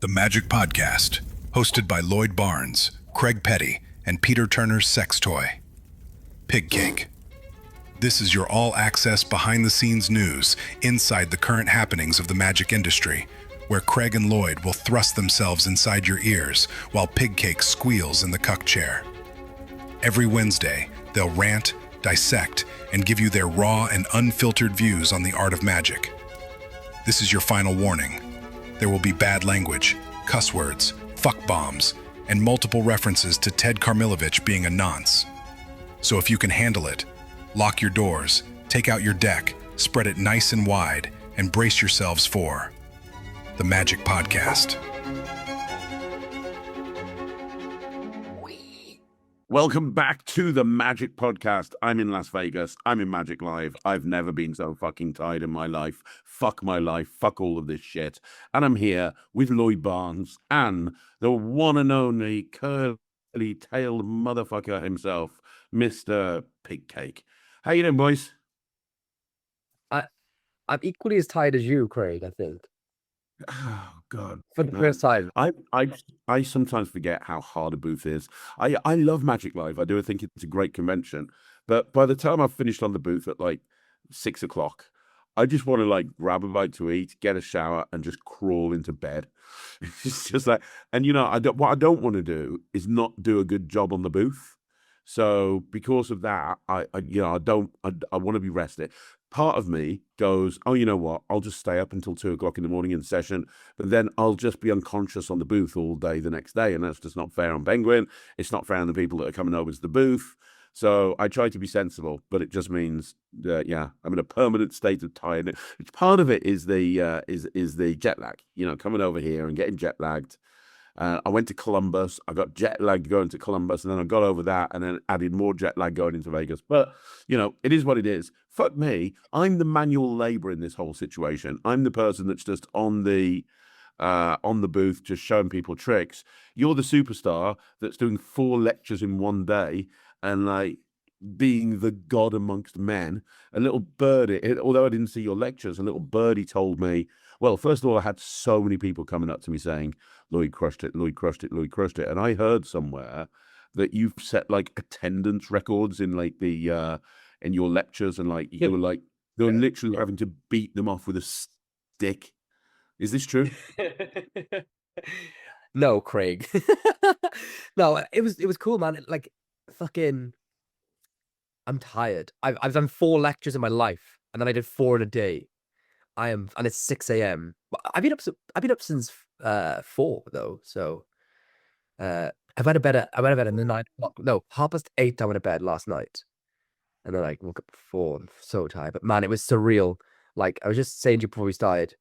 The Magic Podcast, hosted by Lloyd Barnes, Craig Petty, and Peter Turner's sex toy, Pig Cake. This is your all-access behind-the-scenes news inside the current happenings of the magic industry, where Craig and Lloyd will thrust themselves inside your ears while Pig Cake squeals in the cuck chair. Every Wednesday, they'll rant, dissect, and give you their raw and unfiltered views on the art of magic. This is your final warning. There will be bad language, cuss words, fuck bombs, and multiple references to Ted Karmilovich being a nonce. So if you can handle it, lock your doors, take out your deck, spread it nice and wide, and brace yourselves for the Magic Podcast. Welcome back to the Magic Podcast. I'm in Las Vegas. I'm in Magic Live. I've never been so fucking tired in my life. Fuck my life. Fuck all of this shit. And I'm here with Lloyd Barnes and the one and only curly-tailed motherfucker himself, Mr. Pig Cake. How you doing, boys? I'm equally as tired as you, Craig, I think. Oh God! For the first time. I sometimes forget how hard a booth is. I love Magic Live. I do think it's a great convention. But by the time I've finished on the booth at like 6 o'clock, I just want to like grab a bite to eat, get a shower, and just crawl into bed. It's just like, and what I don't want to do is not do a good job on the booth. So because of that, I want to be rested. Part of me goes, oh, you know what? I'll just stay up until 2 o'clock in the morning in session, but then I'll just be unconscious on the booth all day the next day. And that's just not fair on Penguin. It's not fair on the people that are coming over to the booth. So I try to be sensible, but it just means, I'm in a permanent state of tiredness. Part of it is the jet lag, coming over here and getting jet lagged. I went to Columbus. I got jet lag going to Columbus, and then I got over that, and then added more jet lag going into Vegas. But it is what it is. Fuck me. I'm the manual labor in this whole situation. I'm the person that's just on the booth, just showing people tricks. You're the superstar that's doing 4 lectures in one day, and like being the god amongst men. A little birdie, although I didn't see your lectures, a little birdie told me. Well, first of all, I had so many people coming up to me saying, Lloyd crushed it, Lloyd crushed it, Lloyd crushed it. And I heard somewhere that you've set like attendance records in like the in your lectures, and like you were like they were literally having to beat them off with a stick. Is this true? No, Craig. No, it was cool, man. Like fucking I'm tired. I've done 4 lectures in my life, and then I did 4 in a day. And it's 6 a.m. I've been up since 4 though. So I went to bed at 9 o'clock. No, 8:30 I went to bed last night. And then I woke up at 4. I'm so tired. But man, it was surreal. Like I was just saying to you before we started,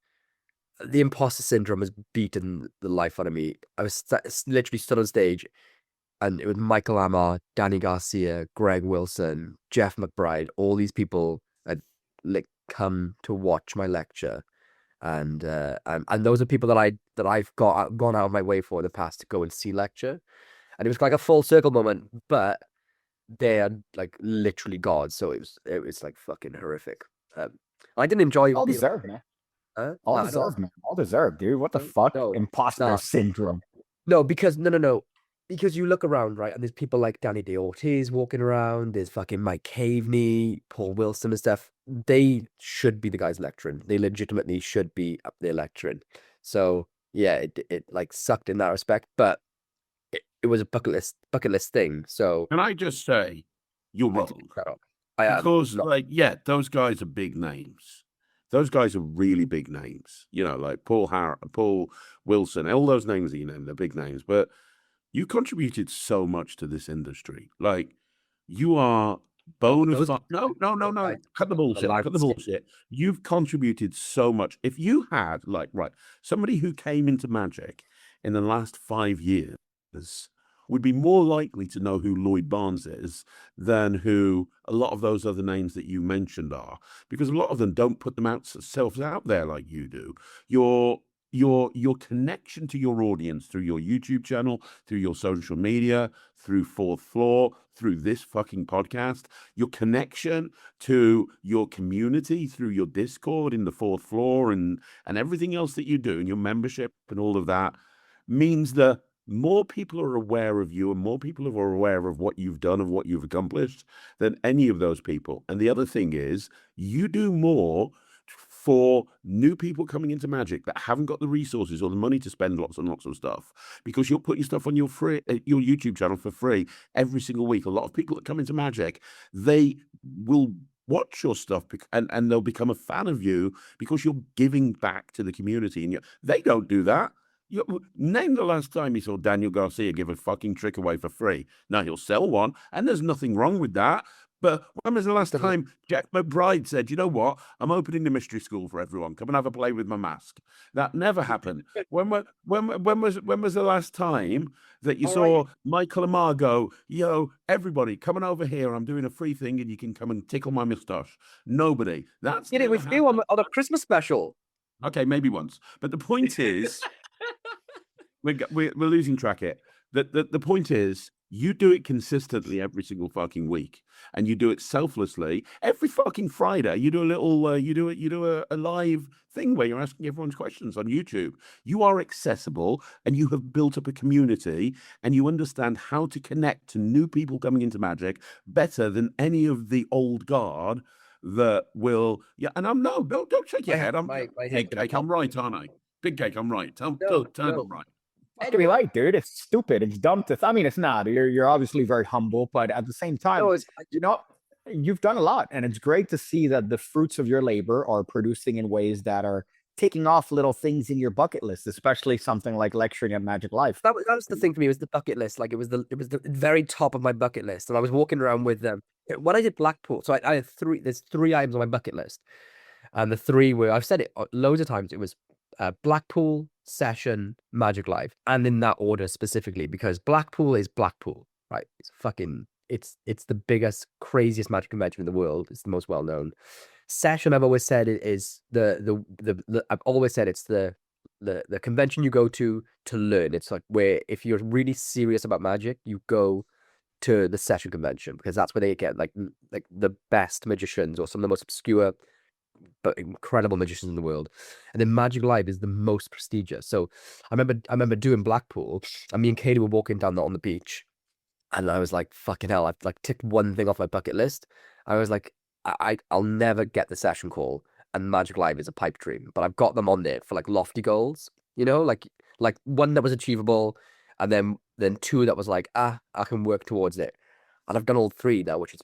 the imposter syndrome has beaten the life out of me. I was literally stood on stage, and it was Michael Amar, Danny Garcia, Greg Wilson, Jeff McBride, all these people had like come to watch my lecture, and those are people that I've gone out of my way for in the past to go and see lecture, and it was like a full circle moment. But they are like literally gods, so it was like fucking horrific. I didn't enjoy all deserved, man. All deserved, man. All deserved, dude. What the fuck? No, imposter syndrome. No, because no. Because you look around, right, and there's people like Danny Day Ortiz walking around. There's fucking Mike Caveney, Paul Wilson and stuff. They should be the guys lecturing. They legitimately should be up there lecturing. So yeah, it like sucked in that respect, but it was a bucket list thing. So can I just say you're wrong? Because those guys are big names. Those guys are really big names. Like Paul Wilson, all those names that you named, they're big names, but you contributed so much to this industry. Like, you are bonus. No. Cut the bullshit. You've contributed so much. If you had, somebody who came into Magic in the last 5 years would be more likely to know who Lloyd Barnes is than who a lot of those other names that you mentioned are, because a lot of them don't put themselves out there like you do. Your connection to your audience through your YouTube channel, through your social media, through Fourth Floor, through this fucking podcast, your connection to your community through your Discord in the Fourth Floor and everything else that you do, and your membership and all of that. means that more people are aware of you and more people are aware of what you've done and what you've accomplished than any of those people. And the other thing is, you do more for new people coming into Magic that haven't got the resources or the money to spend lots and lots of stuff, because you'll put your stuff on your YouTube channel for free every single week. A lot of people that come into Magic, they will watch your stuff and they'll become a fan of you because you're giving back to the community. And they don't do that. Name the last time you saw Daniel Garcia give a fucking trick away for free. Now, he'll sell one, and there's nothing wrong with that. But when was the last time Jack McBride said, you know what, I'm opening the mystery school for everyone. Come and have a play with my mask. That never happened. When was the last time that you saw Michael Amar go, yo, everybody coming over here, I'm doing a free thing and you can come and tickle my moustache? Nobody. That's Did it with you on a Christmas special? Okay, maybe once. But the point is, we're losing track here. The point is, you do it consistently every single fucking week, and you do it selflessly every fucking Friday. You do a little, you do a live thing where you're asking everyone's questions on YouTube. You are accessible, and you have built up a community, and you understand how to connect to new people coming into Magic better than any of the old guard that will. Yeah, and don't shake your head. Big Cake, I'm right, aren't I? Big Cake, I'm right. Tell I'm right. To be right, dude. It's stupid. It's dumb to. I mean, it's not. You're obviously very humble, but at the same time, you've done a lot, and it's great to see that the fruits of your labor are producing in ways that are taking off little things in your bucket list, especially something like lecturing at Magic Life. That was the thing for me. Was the bucket list. Like it was the very top of my bucket list, and I was walking around with them when I did Blackpool. So I had three. There's 3 items on my bucket list, and the 3 were, I've said it loads of times. It was Blackpool, Session, Magic Live, and in that order specifically, because Blackpool is Blackpool, right? It's the biggest, craziest Magic convention in the world. It's the most well known. Session, I've always said, it is I've always said it's the convention you go to learn. It's like where if you're really serious about Magic, you go to the Session convention, because that's where they get like the best magicians or some of the most obscure but incredible magicians in the world. And then Magic Live is the most prestigious. So I remember doing Blackpool, and me and Katie were walking down on the beach, and I was like, fucking hell, I've like ticked one thing off my bucket list. I was like, I'll never get the Session call, and Magic Live is a pipe dream, but I've got them on there for like lofty goals, like one that was achievable, and then 2 that was like, I can work towards it. And I've done all 3 now, which is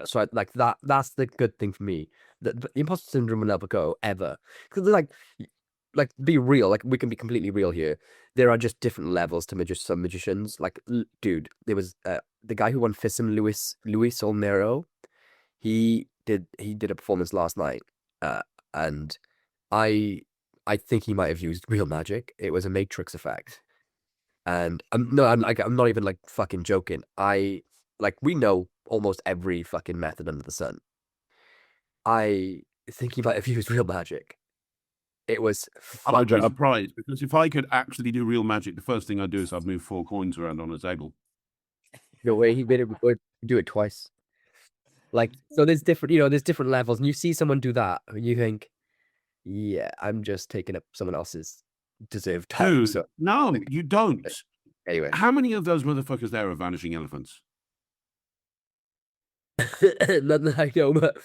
so like that. That's the good thing for me. The imposter syndrome will never go ever, because like be real. Like we can be completely real here. There are just different levels to some magicians. Like dude, there was the guy who won FISM, Luis Olmero. He did a performance last night, and I think he might have used real magic. It was a matrix effect, and I'm not even like fucking joking. We know almost every fucking method under the sun. I think he might have used real magic. It was I'm surprised, because if I could actually do real magic, the first thing I'd do is I'd move 4 coins around on a table. The way he made it, would do it twice. Like, so there's different levels, and you see someone do that, and you think, yeah, I'm just taking up someone else's deserved time. Dude, so, no, you don't. Anyway, how many of those motherfuckers there are vanishing elephants? None that I know, but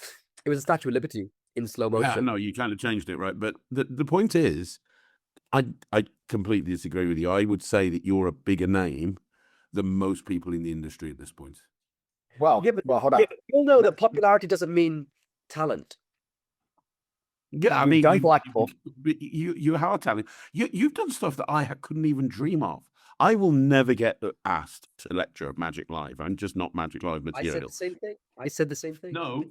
it was a Statue of Liberty in slow motion. Yeah, no, you kind of changed it, right? But the point is, I completely disagree with you. I would say that you're a bigger name than most people in the industry at this point. Well, hold on. You'll know that popularity doesn't mean talent. Yeah, I mean, you are talented. You've done stuff that I couldn't even dream of. I will never get asked to lecture at Magic Live. I'm just not Magic Live material. I said the same thing. No,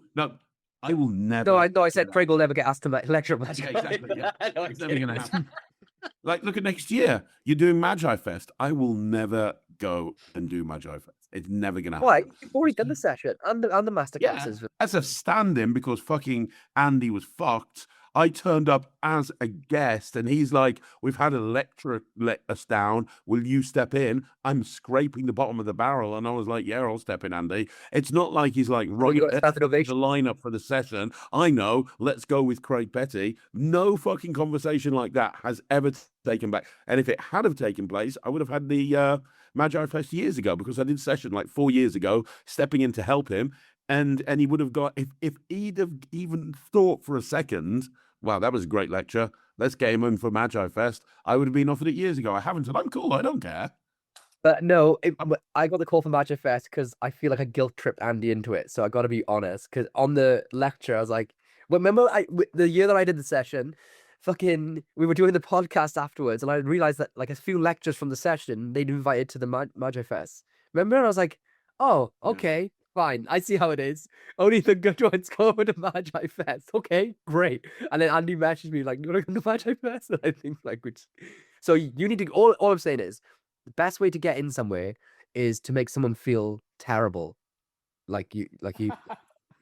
I will never. No, I said Craig will never get asked to lecture at Magic Live. Exactly. Yeah. It's never going to happen. Like, look at next year. You're doing Magi Fest. I will never go and do Magi Fest. It's never going to happen. Why? You've already done the session and the masterclasses. Yeah, as a stand-in, because fucking Andy was fucked. I turned up as a guest, and he's like, "We've had a lecturer let us down. Will you step in?" I'm scraping the bottom of the barrel, and I was like, "Yeah, I'll step in, Andy." It's not like he's like, "Right, you got a let's standing the ovation. lineup for the session." I know. Let's go with Craig Petty. No fucking conversation like that has ever taken place. And if it had have taken place, I would have had the Magi Fest years ago, because I did session like 4 years ago, stepping in to help him. And he would have got, if he'd have even thought for a second, wow, that was a great lecture, let's get him in for Magi Fest, I would have been offered it years ago. I haven't, and I'm cool. I don't care. But no, I got the call from Magi Fest because I feel like I guilt tripped Andy into it. So I got to be honest, because on the lecture, I was like, remember the year that I did the session, fucking, we were doing the podcast afterwards, and I realized that like a few lectures from the session they'd invited to the Magi Fest. Remember? And I was like, oh, okay, fine, I see how it is. Only the good ones go over to Magi Fest. Okay, great. And then Andy messaged me like, "You want to come to Magi Fest?" And I think like, which, so you need to. All I'm saying is, the best way to get in somewhere is to make someone feel terrible. Like you,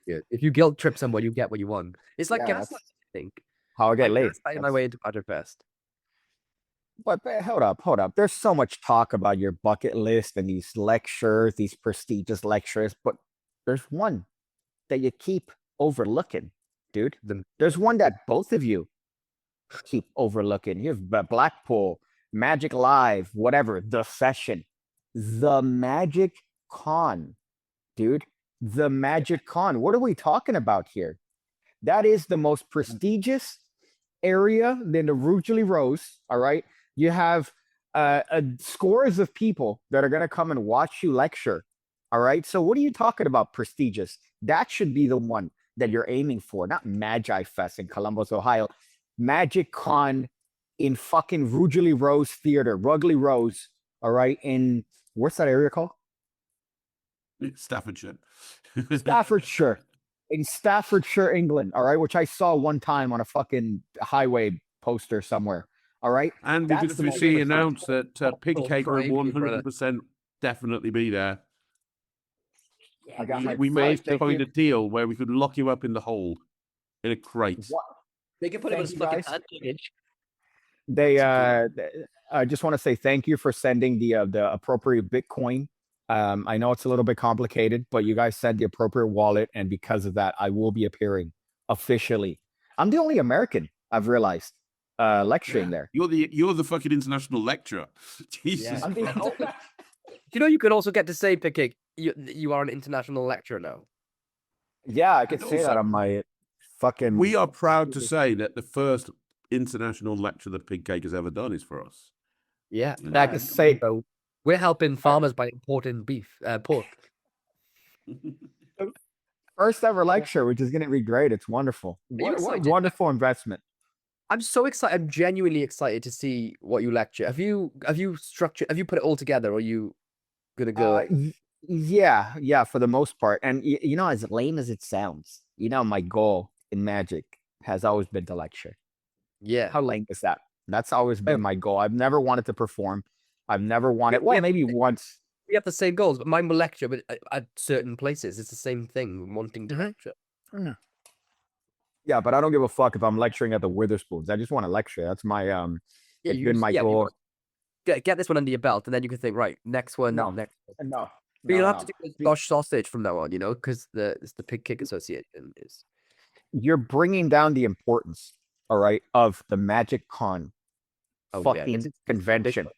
yeah. If you guilt trip someone, you get what you want. It's like Yeah, gaslighting, that's I think. how I get I'm laid. gaslighting my way into Butterfest. But hold up. There's so much talk about your bucket list and these lectures, these prestigious lectures, but there's one that you keep overlooking, dude. There's one that both of you keep overlooking. You have Blackpool, Magic Live, whatever, the session, the Magic Con, dude. The Magic Con. What are we talking about here? That is the most prestigious area in the Rugeley Rose. All right. You have scores of people that are going to come and watch you lecture. All right. So what are you talking about? Prestigious. That should be the one that you're aiming for, not Magi Fest in Columbus, Ohio. Magic Con in fucking Rugeley Rose Theater, Rugeley Rose. All right. In what's that area called? Staffordshire. Staffordshire. In Staffordshire, England. All right. Which I saw one time on a fucking highway poster somewhere. All right. And we did That's the most officially prestigious. announce that Pig Cake will crying, brother. 100% definitely be there. I got my We managed to thank find you. a deal where we could lock you up in the hole in a crate. What? They can put Thank it you, with a guys. hand luggage. They I just want to say thank you for sending the appropriate Bitcoin. I know it's a little bit complicated, but you guys sent the appropriate wallet, and because of that, I will be appearing officially. I'm the only American I've realized lecturing there. You're the fucking international lecturer. Jesus. I'm the- You know, you could also get to say, Picking, you are an international lecturer now. yeah, I could And say that also- on my fucking. We are proud to say that the first international lecture that Pig Cake has ever done is for us. Yeah, Yeah. I could say so we're helping farmers by importing pork. first ever lecture, which is going to be great. It's wonderful. you What a excited? wonderful investment. I'm so excited. I'm genuinely excited to see what you lecture. Have you put it all together, or are you gonna go? Yeah, for the most part. And you know, as lame as it sounds, you know, my goal in Magic has always been to lecture. Yeah, How lame is that? That's always been Yeah. my goal. I've never wanted to perform. I've never wanted. we Well, have- maybe once. we have the same goals, but mine will lecture, but at certain places, it's the same thing. Wanting to lecture. Yeah, but I don't give a fuck if I'm lecturing at the Witherspoons. I just want to lecture. That's my Yeah, it's you been just- my yeah, you goal. want- get this one under your belt, and then you can think, right, next one, No. next. One. No, But you'll no, have no. to do the Josh Sausage from now on, you know, because it's the Pig Kick Association is. You're bringing down the importance, all right, of the Magic Con Oh, yeah, fucking it's convention.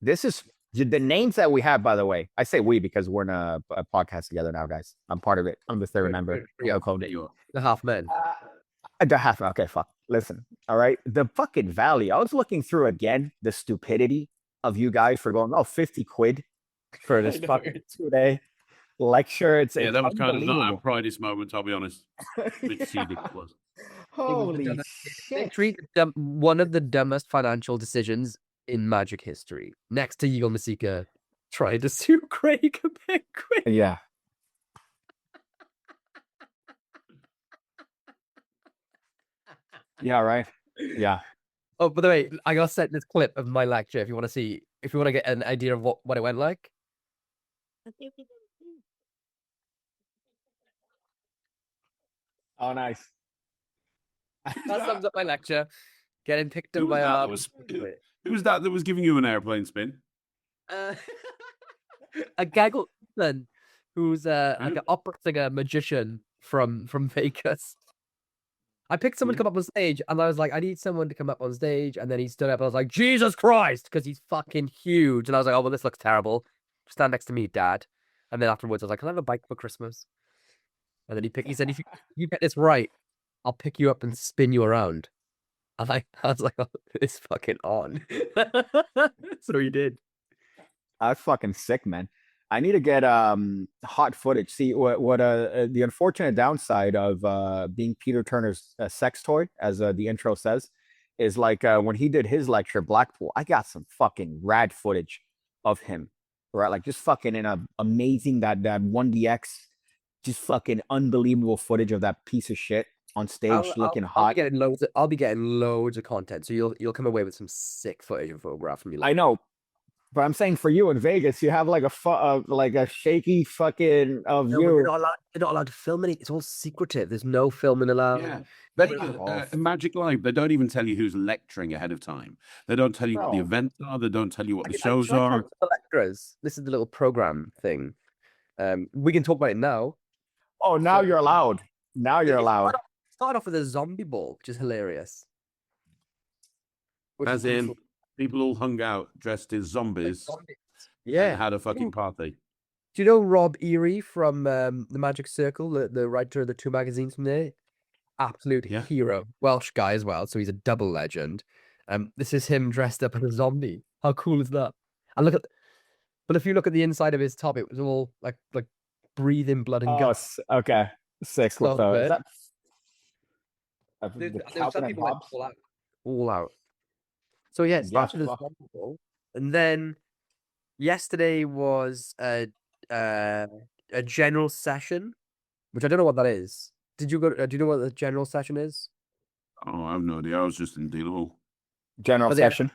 This is the names that we have, by the way. I say we because we're in a podcast together now, guys. I'm part of it. I'm the third member. Yeah, called it. the half men. The half. Okay, fuck. Listen, all right. The fucking Valley. I was looking through again the stupidity of you guys for going, 50 quid for this fucking 2-day lecture. It's Yeah, that was kind of not our unbelievable. proudest moment, I'll be honest. It's ridiculous. Holy They shit. treated one of the dumbest financial decisions in Magic history, next to Yigal Masika trying to sue Craig Penguin. Yeah. Yeah, right. Yeah. Oh, by the way, I got sent this clip of my lecture. If you want to see, if you want to get an idea of what it went like. Oh, nice. That sums up my lecture. Getting picked Who up was by that that was who was that was giving you an airplane spin? a gaggle man who's like Who? an opera singer magician from Vegas. I picked someone to come up on stage, and I was like, I need someone to come up on stage, and then he stood up, and I was like, Jesus Christ, because he's fucking huge, and I was like, oh well, this looks terrible. Stand next to me, Dad. And then afterwards, I was like, can I have a bike for Christmas? And then he said, if you get this right, I'll pick you up and spin you around. I was like, oh, it's fucking on. So he did. That's fucking sick, man. I need to get hot footage. See what the unfortunate downside of being Peter Turner's sex toy, as the intro says, is like when he did his lecture Blackpool, I got some fucking rad footage of him, right? Like just fucking in a amazing that 1DX, just fucking unbelievable footage of that piece of shit on stage looking hot. I'll be getting loads of content, so you'll come away with some sick footage and photograph from me. I know, but I'm saying for you in Vegas, you have like a shaky fucking No, view. you're not allowed to film it. It's all secretive. There's no filming allowed. Yeah. Magic Live, they don't even tell you who's lecturing ahead of time. They don't tell you what the No. events are. They don't tell you what the I shows tried are. talking to the lecturers. This is the little program thing. We can talk about it now. Oh, now you're allowed. Now you're allowed. Started off with a zombie ball, which is hilarious. As in, people all hung out dressed as zombies Yeah. and had a fucking party. Do you know Rob Erie from the Magic Circle, the writer of the 2 magazines from there? Absolute hero. Welsh guy as well, so he's a double legend. This is him dressed up as a zombie. How cool is that? And but if you look at the inside of his top, it was all like breathing blood and guts. Okay. Sick. So So, good. the There was Calvin some and people went Hobbes? all out. So yeah, it started as fuck. zombie ball, and then yesterday was a general session, which I don't know what that is. Did you go? Do you know what the general session is? Oh, I have no idea. I was just in Dealable. General But yeah. session.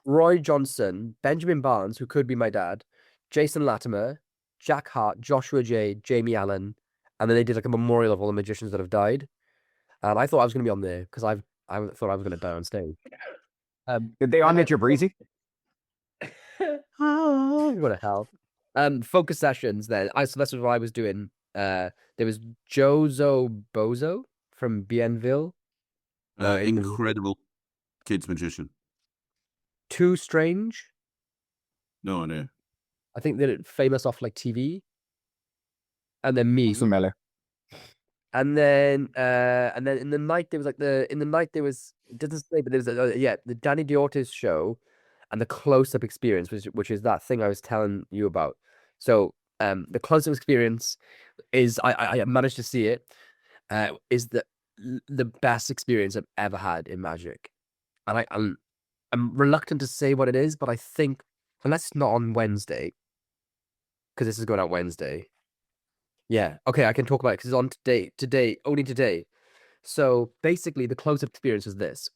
Roy Johnson, Benjamin Barnes, who could be my dad, Jason Latimer, Jack Hart, Joshua J, Jamie Allen, and then they did like a memorial of all the magicians that have died. And I thought I was going to be on there because I thought I was going to die on stage. Did they on your breezy? What a hell. Focus sessions then. So that's what I was doing. There was Jozo Bozo from Bienville. Incredible kids magician. Too Strange. No idea. I think they're famous off like TV. And then me. Familiar. And then in the night there was it doesn't say, but there was the Danny DeOrtiz show and the close-up experience, which is that thing I was telling you about. So the close-up experience is I managed to see it, is the best experience I've ever had in magic. And I'm reluctant to say what it is, but I think, unless it's not on Wednesday, because this is going out Wednesday. Yeah, okay, I can talk about it because it's on only today. So basically, the close-up experience is this.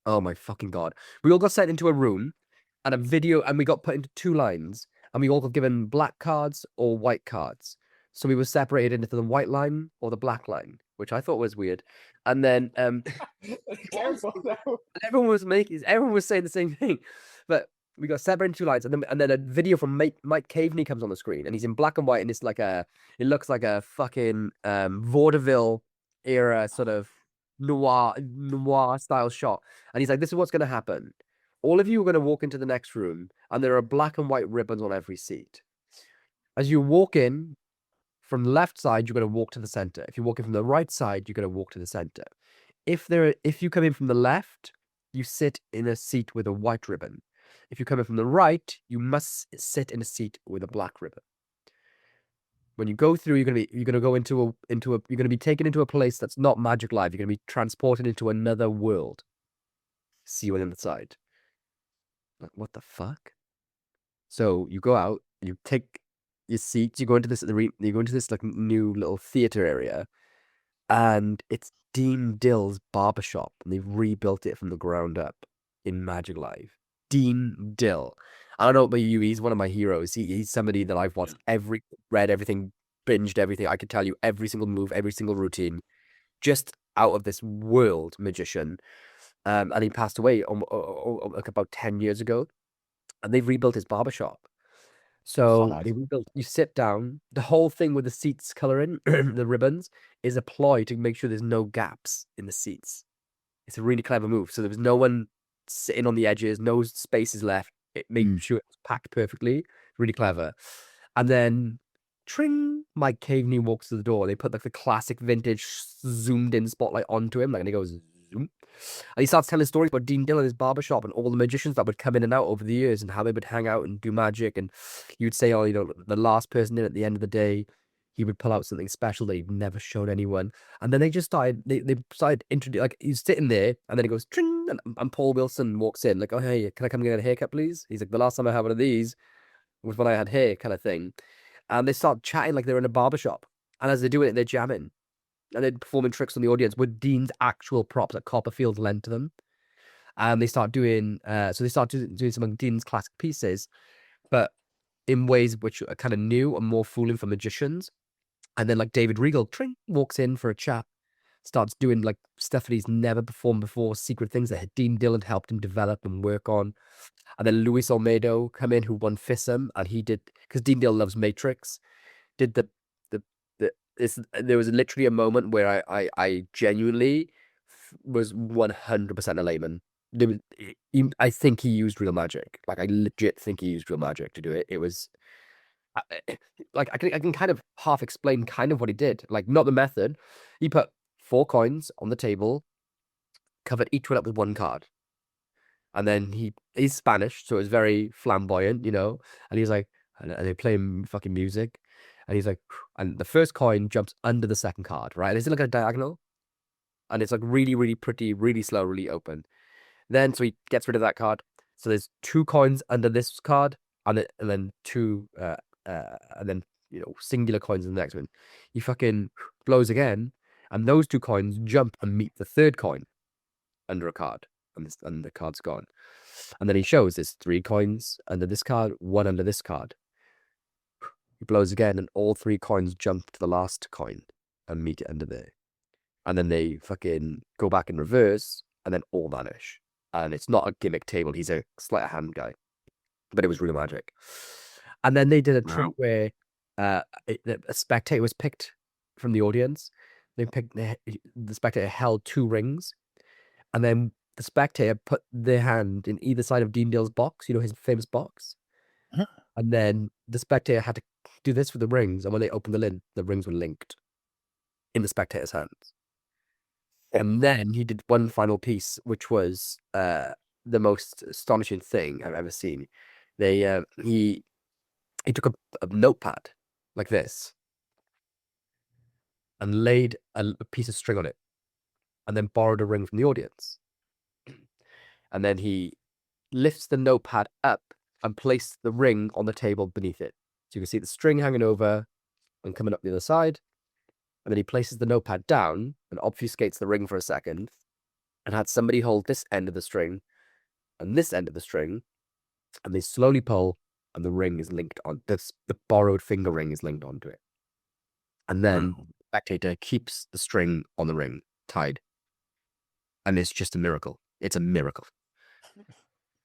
Oh my fucking God. We all got sent into a room and a video, and we got put into 2 lines, and we all got given black cards or white cards. So we were separated into the white line or the black line, which I thought was weird. And then everyone was saying the same thing, but we got separated into 2 lines, and then a video from Mike Caveney comes on the screen, and he's in black and white, and it's like it looks like a fucking vaudeville era sort of noir style shot, and he's like, "This is what's going to happen. All of you are going to walk into the next room, and there are black and white ribbons on every seat. As you walk in from the left side, you're going to walk to the center. If you walk in from the right side, you're going to walk to the center. If you come in from the left, you sit in a seat with a white ribbon. If you come in from the right, you must sit in a seat with a black ribbon. When you go through, you're going to be taken into a place that's not Magic Live. You're going to be transported into another world. See you on the other side." Like, what the fuck? So you go out, you take your seats, you go into this like new little theater area, and it's Dean Dill's barbershop, and they've rebuilt it from the ground up in Magic Live. Dean Dill. I don't know about you, he's one of my heroes. He's somebody that I've watched read everything, binged everything. I could tell you every single move, every single routine. Just out of this world magician. And he passed away like about 10 years ago. And they've rebuilt his barbershop. So that. they rebuilt, you sit down, the whole thing with the seats coloring, the ribbons, is a ploy to make sure there's no gaps in the seats. It's a really clever move. So there was no one sitting on the edges, no spaces left. It made sure it was packed perfectly. Really clever. And then, tring, Mike Caveney walks to the door. They put like the classic vintage zoomed in spotlight onto him, like, and he goes zoom. And he starts telling stories about Dean Dillon, his barbershop, and all the magicians that would come in and out over the years, and how they would hang out and do magic. And you'd say, oh, you know, the last person in at the end of the day, he would pull out something special that he'd never shown anyone. And then they just started, they started introducing, like, he's sitting there, and then he goes, tring, and Paul Wilson walks in, like, oh, hey, can I come and get a haircut, please? He's like, the last time I had one of these was when I had hair, kind of thing. And they start chatting like they're in a barbershop. And as they're doing it, they're jamming. And they're performing tricks on the audience with Dean's actual props that Copperfield lent to them. And they start doing, doing some of Dean's classic pieces, but in ways which are kind of new and more fooling for magicians. And then like David Regal, tring, walks in for a chat, starts doing like stuff that he's never performed before, secret things that Dean Dillon helped him develop and work on. And then Luis Olmedo come in, who won FISM, and he did, because Dean Dillon loves Matrix, did there was literally a moment where I genuinely was 100% a layman. I think he used real magic. Like, I legit think he used real magic to do it. It was like, I can kind of half explain kind of what he did. Like, not the method. He put 4 coins on the table, covered each one up with 1 card. And then he's Spanish, so it's very flamboyant, you know. And he's like, and they play fucking music. And he's like, and the first coin jumps under the second card, right? And it's like a diagonal. And it's like really, really pretty, really slow, really open. Then, so he gets rid of that card. So there's 2 coins under this card, and then 2, and then, you know, singular coins in the next one. He fucking blows again, and those 2 coins jump and meet the 3rd coin under a card. And the card's gone. And then he shows there's 3 coins under this card, 1 under this card. He blows again, and all 3 coins jump to the last coin and meet it under there. And then they fucking go back in reverse, and then all vanish. And it's not a gimmick table. He's a sleight of hand guy. But it was real magic. And then they did a trick where a spectator was picked from the audience. The spectator held 2 rings, and then the spectator put their hand in either side of Dean Dill's box, you know, his famous box. And then the spectator had to do this with the rings, and when they opened the lid, the rings were linked in the spectator's hands. And then he did one final piece, which was the most astonishing thing I've ever seen. He took a notepad like this and laid a piece of string on it, and then borrowed a ring from the audience. And then he lifts the notepad up and placed the ring on the table beneath it. So you can see the string hanging over and coming up the other side. And then he places the notepad down and obfuscates the ring for a second, and had somebody hold this end of the string and this end of the string, and they slowly pull, and the ring is linked on this. The borrowed finger ring is linked onto it. And then the spectator keeps the string on the ring tied. And it's just a miracle. It's a miracle.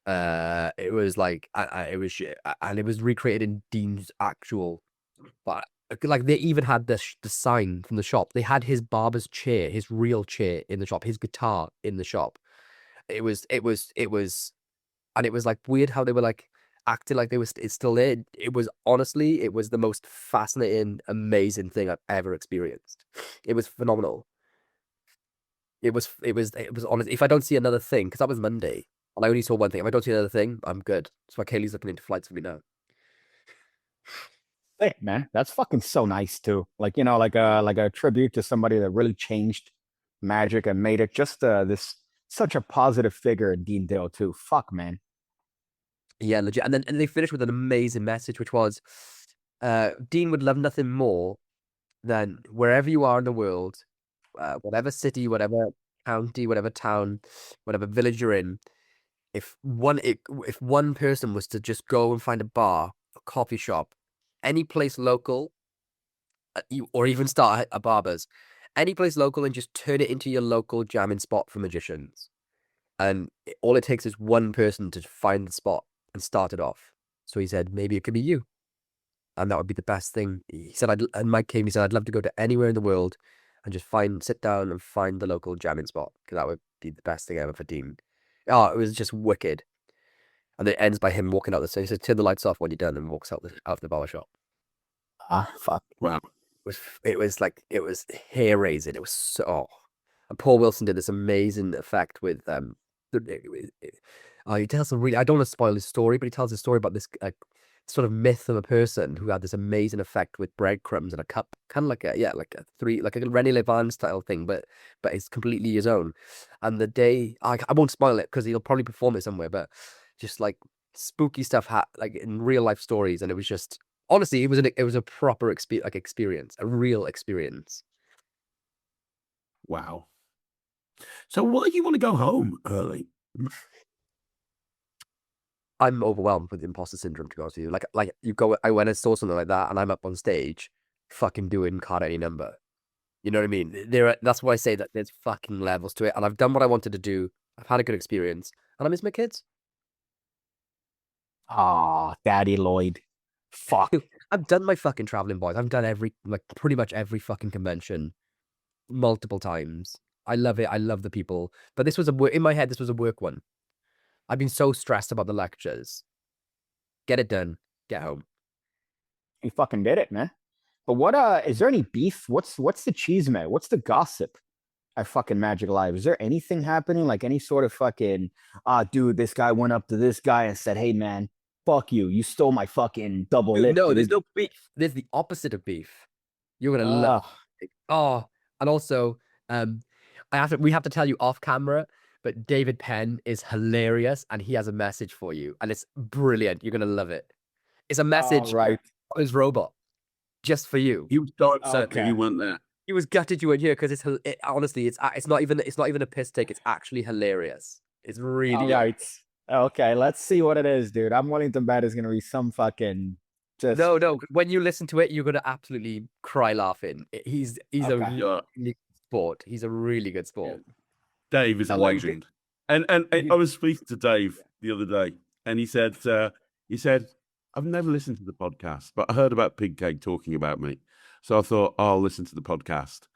It was like, it was shit. And it was recreated in Dean's actual, but like they even had the sign from the shop. They had his barber's chair, his real chair in the shop, his guitar in the shop. It was, and it was like weird how they were like acting like it's still there. It was honestly, it was the most fascinating, amazing thing I've ever experienced. It was phenomenal. It was honest. If I don't see another thing, because that was Monday, and I only saw one thing. If I don't see another thing, I'm good. That's why Kaylee's looking into flights for me now. Hey, man, that's fucking so nice too. Like, you know, like a tribute to somebody that really changed magic and made it just this such a positive figure in Dean Dale too. Fuck, man. Yeah, legit. And then they finished with an amazing message, which was Dean would love nothing more than wherever you are in the world, whatever city, whatever county, whatever town, whatever village you're in, if one person was to just go and find a bar, a coffee shop, any place local, or even start a barber's, any place local and just turn it into your local jamming spot for magicians. And all it takes is one person to find the spot and start it off. So he said, maybe it could be you. And that would be the best thing. He said, and Mike came, he said, I'd love to go to anywhere in the world and just sit down and find the local jamming spot, because that would be the best thing ever for Dean. Oh, it was just wicked. And it ends by him walking out the stage. He says, turn the lights off when you're done, and walks out of the barber shop. Ah, fuck. Wow. It was hair raising. It was so. And Paul Wilson did this amazing effect with he tells some really. I don't want to spoil his story, but he tells a story about this sort of myth of a person who had this amazing effect with breadcrumbs in a cup, kind of like a René Lévin style thing, but it's completely his own. And the day I won't spoil it because he'll probably perform it somewhere, but just like spooky stuff, like in real life stories, and it was just honestly, it was a proper experience, a real experience. Wow. So why do you want to go home early? I'm overwhelmed with imposter syndrome, to be honest with you. Like you go, when I saw something like that and I'm up on stage, fucking doing Card Any Number. You know what I mean? That's why I say that there's fucking levels to it. And I've done what I wanted to do. I've had a good experience, and I miss my kids. Ah, Daddy Lloyd. Fuck. I've done my fucking traveling, boys. I've done pretty much every fucking convention multiple times. I love it. I love the people. But this was in my head, this was a work one. I've been so stressed about the lectures. Get it done. Get home. You fucking did it, man. But what is there any beef? What's the chisme? What's the gossip at fucking Magic Live? Is there anything happening? Like any sort of fucking dude, this guy went up to this guy and said, hey man, fuck you. You stole my fucking double lip. No, dude. there's no beef. There's the opposite of beef. You're gonna love it. Oh, and also, we have to tell you off camera, but David Penn is hilarious, and he has a message for you, and it's brilliant. You're gonna love it. It's a message right. from his robot, just for you. He was so upset that you weren't there. He was gutted you weren't here because honestly, it's not even a piss take. It's actually hilarious. It's really All right. Okay, let's see what it is, dude. I'm willing to bet it's gonna be some fucking just No. When you listen to it, you're gonna absolutely cry laughing. He's Okay. a really good sport. He's a really good sport. Dave is a legend. And I was speaking to Dave the other day, and he said, I've never listened to the podcast, but I heard about Pig Cake talking about me. So I thought, I'll listen to the podcast.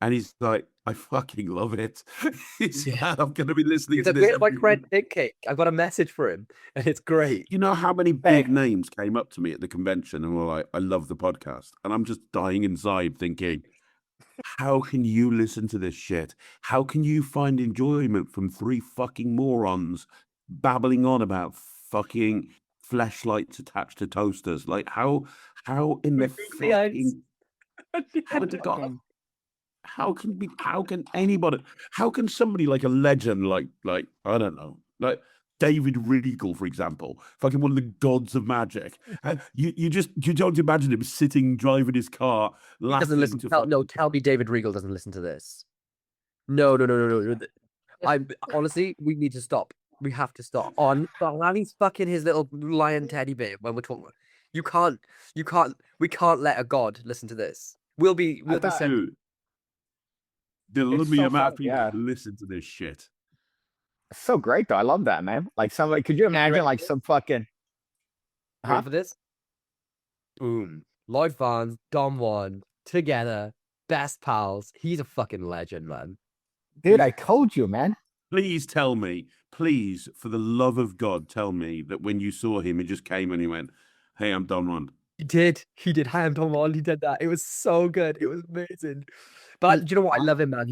And he's like, I fucking love it. I'm going to be listening to this. Like Red Pig Cake. I've got a message for him, and it's great. You know how many big names came up to me at the convention and were like, I love the podcast. And I'm just dying inside thinking, how can you listen to this shit? How can you find enjoyment from three fucking morons babbling on about fucking fleshlights attached to toasters? Like how in the fucking how can anybody, how can somebody like a legend like I don't know, like David Regal, for example, fucking one of the gods of magic. You don't imagine him sitting, driving his car, laughing. Doesn't listen. Tell me David Regal doesn't listen to this. No. Honestly, we need to stop. We have to stop. He's fucking his little lion teddy bear when we're talking. We can't let a god listen to this. We'll be sent. There'll be a amount of people who listen to this shit. It's so great though. I love that, man. Like somebody, could you imagine like some fucking ready for this? Boom. Lloyd Barnes, Dom Juan, together, best pals. He's a fucking legend, man. Dude, I told you, man. Please tell me, please, for the love of God, tell me that when you saw him, he just came and he went, hey, I'm Don Juan. He did. Hi, I'm Don Juan. He did that. It was so good. It was amazing. But do you know what? I love him, man.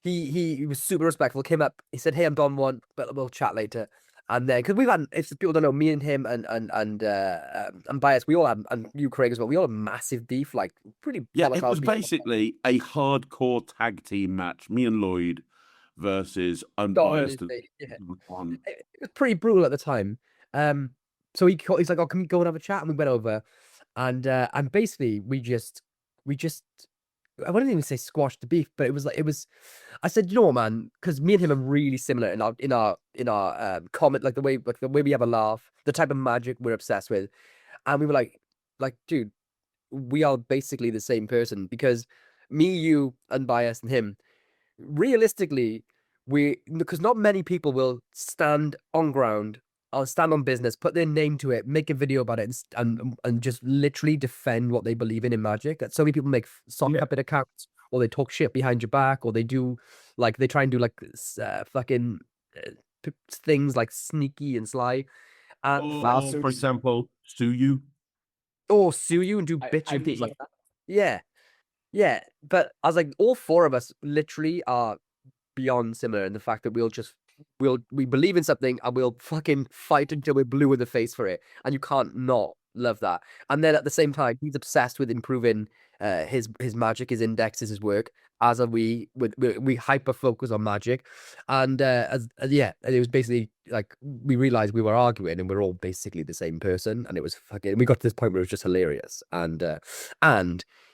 He was super respectful. Came up, he said, hey, I'm Don Juan, but we'll chat later. And then, because we've had, if people don't know, me and him and Bias, we all have, and you, Craig, as well, we all have massive beef, like pretty. Yeah, it was basically a hardcore tag team match. Me and Lloyd versus Unbiased. It was pretty brutal at the time. So he's like, oh, can we go and have a chat? And we went over, and basically we just. I wouldn't even say squash the beef, but it was. I said, you know what, man, because me and him are really similar in our comment, like the way we have a laugh, the type of magic we're obsessed with, and we were like, dude, we are basically the same person, because me, you, unbiased, and him. Realistically, because not many people will stand on ground or stand on business, put their name to it, make a video about it, and just literally defend what they believe in Magic. That so many people make sock puppet accounts, or they talk shit behind your back, or they do like they try and do like fucking things like sneaky and sly. Or, for example, sue you. Or sue you and do bitch and things like that. Yeah. Yeah. But I was like, all four of us literally are beyond similar in the fact that we believe in something and we'll fucking fight until we're blue in the face for it. And you can't not love that. And then at the same time, he's obsessed with improving his magic, his indexes, his work, as are we. We hyper focus on magic. And it was basically like we realized we were arguing and we're all basically the same person. And it was fucking, we got to this point where it was just hilarious. And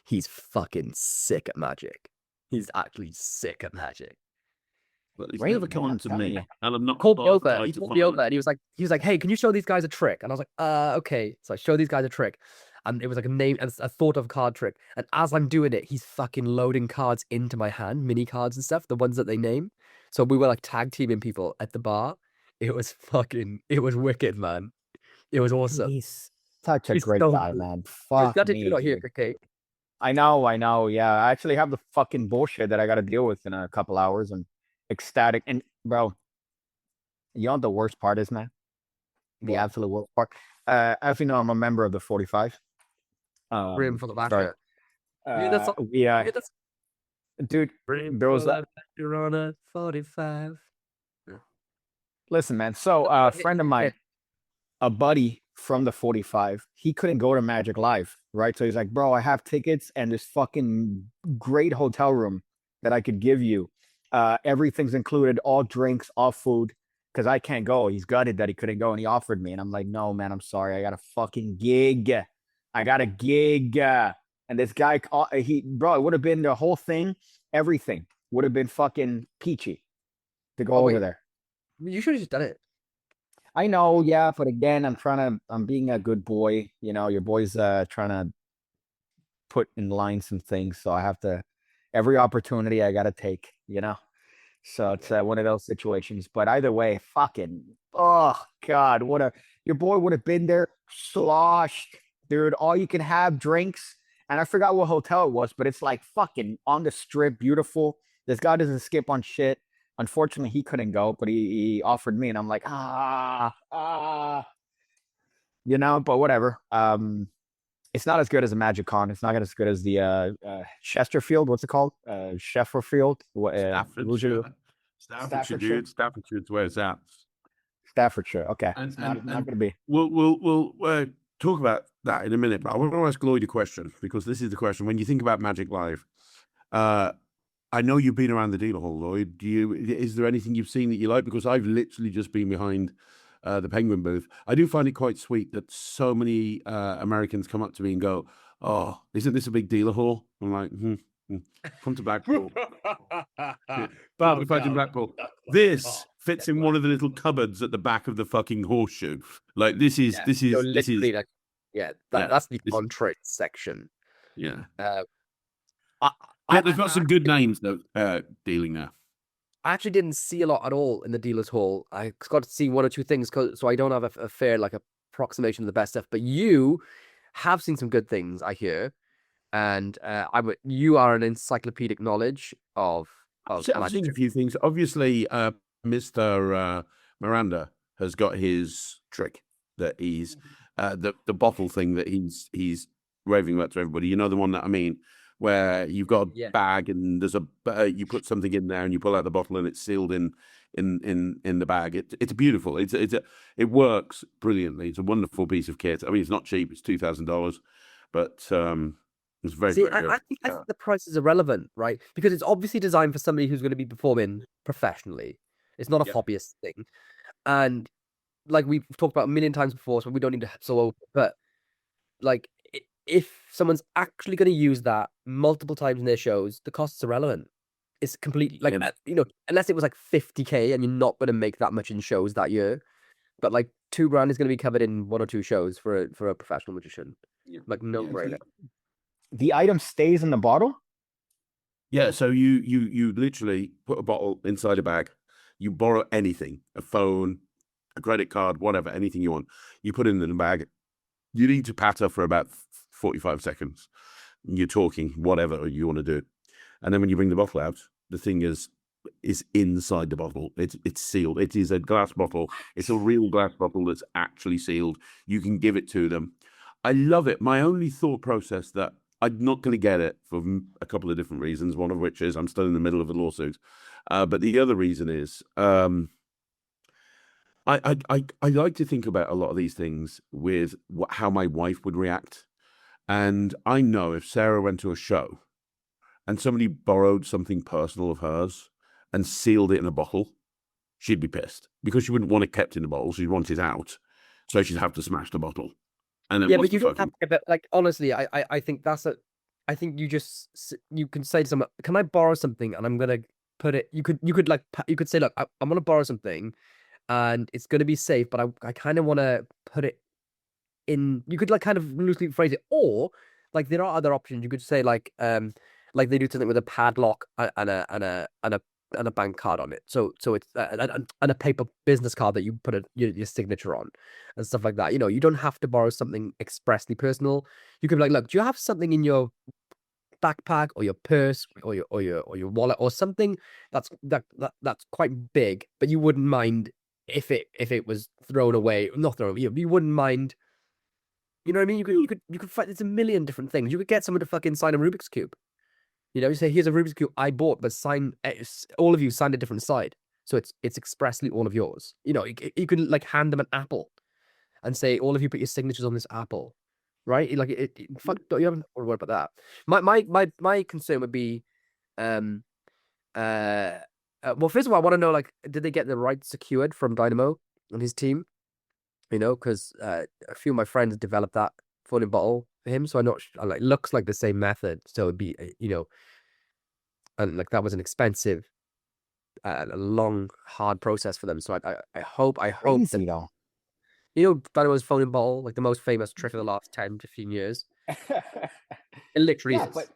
he's fucking sick at magic. He's actually sick at magic. But he's never come on to me, and I'm not. Called me over. He called me over, and he was like, "Hey, can you show these guys a trick?" And I was like, okay." So I showed these guys a trick, and it was like a thought of card trick. And as I'm doing it, he's fucking loading cards into my hand, mini cards and stuff, the ones that they name. So we were like tag teaming people at the bar. It was wicked, man. It was awesome. He's such a great guy, man. Fuck Got to me. do it here, okay? I know. Yeah, I actually have the fucking bullshit that I got to deal with in a couple hours, and ecstatic. And bro, you know what the worst part is, man? The absolute worst part. As you know, I'm a member of the 45. Room for the back. Dude, there was you're on a 45. Listen, man. So a friend of mine, a buddy from the 45, he couldn't go to Magic Live, right? So he's like, bro, I have tickets and this fucking great hotel room that I could give you. Everything's included, all drinks, all food, because I can't go. He's gutted that he couldn't go, and he offered me. And I'm like, no, man, I'm sorry. I got a fucking gig. I got a gig. And this guy, bro, it would have been the whole thing. Everything would have been fucking peachy to go over there. You should have just done it. I know, yeah, but again, I'm being a good boy. You know, your boy's trying to put in line some things, so I have to, every opportunity I got to take, you know? So it's one of those situations. But either way, fucking, oh, God, your boy would have been there sloshed, dude. All you can have drinks. And I forgot what hotel it was, but it's like fucking on the strip, beautiful. This guy doesn't skip on shit. Unfortunately, he couldn't go, but he offered me, and I'm like, you know, but whatever. It's not as good as a Magic Con. It's not as good as the Chesterfield. What's it called? Shefferfield. Staffordshire, dude. Staffordshire, where it's at. Staffordshire. Okay, it's not going to be. We'll talk about that in a minute, but I want to ask Lloyd a question, because this is the question. When you think about Magic Live, I know you've been around the dealer hall, Lloyd. Is there anything you've seen that you like? Because I've literally just been behind the Penguin booth. I do find it quite sweet that so many Americans come up to me and go, "Oh, isn't this a big dealer hall?" I'm like, come to Blackpool. Blackpool. This fits in one of the little cupboards at the back of the fucking horseshoe. Like this is like, that's the entree section. Yeah. They've got some good names though, dealing there. I actually didn't see a lot at all in the dealer's hall. I got to see one or two things, so I don't have a fair approximation of the best stuff. But you have seen some good things, I hear, and you are an encyclopedic knowledge of. I've seen a few things. Obviously, Mr. Miranda has got his trick that he's the bottle thing that he's raving about to everybody. You know the one that I mean, where you've got a bag and there's you put something in there and you pull out the bottle and it's sealed in the bag. It's beautiful. It works brilliantly. It's a wonderful piece of kit. I mean, it's not cheap. It's $2,000, but it's very. See, very I think the price is irrelevant, right? Because it's obviously designed for somebody who's going to be performing professionally. It's not a hobbyist thing, and like we've talked about a million times before, so we don't need to so open. But like, if someone's actually going to use that multiple times in their shows, the cost's irrelevant. It's completely unless it was like 50K and you're not going to make that much in shows that year. But like $2,000 is going to be covered in one or two shows for a professional magician. Like no brainer. The item stays in the bottle? Yeah, so you literally put a bottle inside a bag. You borrow anything, a phone, a credit card, whatever, anything you want. You put it in the bag. You need to patter for about 45 seconds. You're talking whatever you want to do. And then when you bring the bottle out, the thing is inside the bottle. It's sealed. It is a glass bottle. It's a real glass bottle that's actually sealed. You can give it to them. I love it. My only thought process that I'm not going to get it for a couple of different reasons. One of which is I'm still in the middle of a lawsuit. But the other reason is I like to think about a lot of these things with how my wife would react. And I know if Sarah went to a show and somebody borrowed something personal of hers and sealed it in a bottle, she'd be pissed because she wouldn't want it kept in the bottle. She'd want it out. So she'd have to smash the bottle. And then Yeah, but you don't have to, like, honestly, I think I think you can say to someone, can I borrow something? And I'm going to put it, you could say, look, I'm going to borrow something and it's going to be safe, but I kind of want to put it in, you could like kind of loosely phrase it, or like there are other options. You could say like they do something with a padlock and a bank card on it. So it's and a paper business card that you put your signature on and stuff like that. You know, you don't have to borrow something expressly personal. You could be like, look, do you have something in your backpack or your purse or your wallet or something that's quite big, but you wouldn't mind if it was thrown away, not thrown away. You wouldn't mind. You know what I mean? You could find, there's a million different things. You could get someone to fucking sign a Rubik's Cube. You know, you say, here's a Rubik's Cube I bought, but all of you signed a different side. So it's expressly all of yours. You know, you can like hand them an apple and say, all of you put your signatures on this apple. Right? Like fuck, don't you haven't worry about that. My concern would be well, first of all, I want to know, like, did they get the rights secured from Dynamo and his team? You know, because a few of my friends developed that folding bottle for him, so I'm not like, looks like the same method, so it'd be you know, and like that was an expensive, a long, hard process for them. So I hope Crazy, that, though. you know, Dynamo's folding bottle, like the most famous trick of the last 10-15 years. It literally Yeah, is.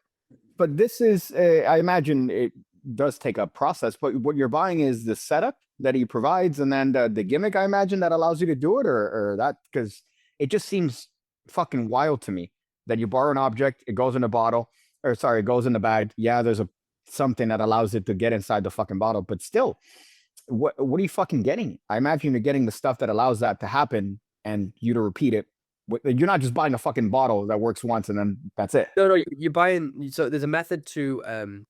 but this is, I imagine it does take a process, but what you're buying is the setup that he provides and then the gimmick, I imagine, that allows you to do it, or that, because it just seems fucking wild to me that you borrow an object, it goes in a bottle, or sorry, it goes in the bag. Yeah, there's something that allows it to get inside the fucking bottle, but still, what are you fucking getting? I imagine you're getting the stuff that allows that to happen and you to repeat it. You're not just buying a fucking bottle that works once and then that's it. No, you're buying. So there's a method to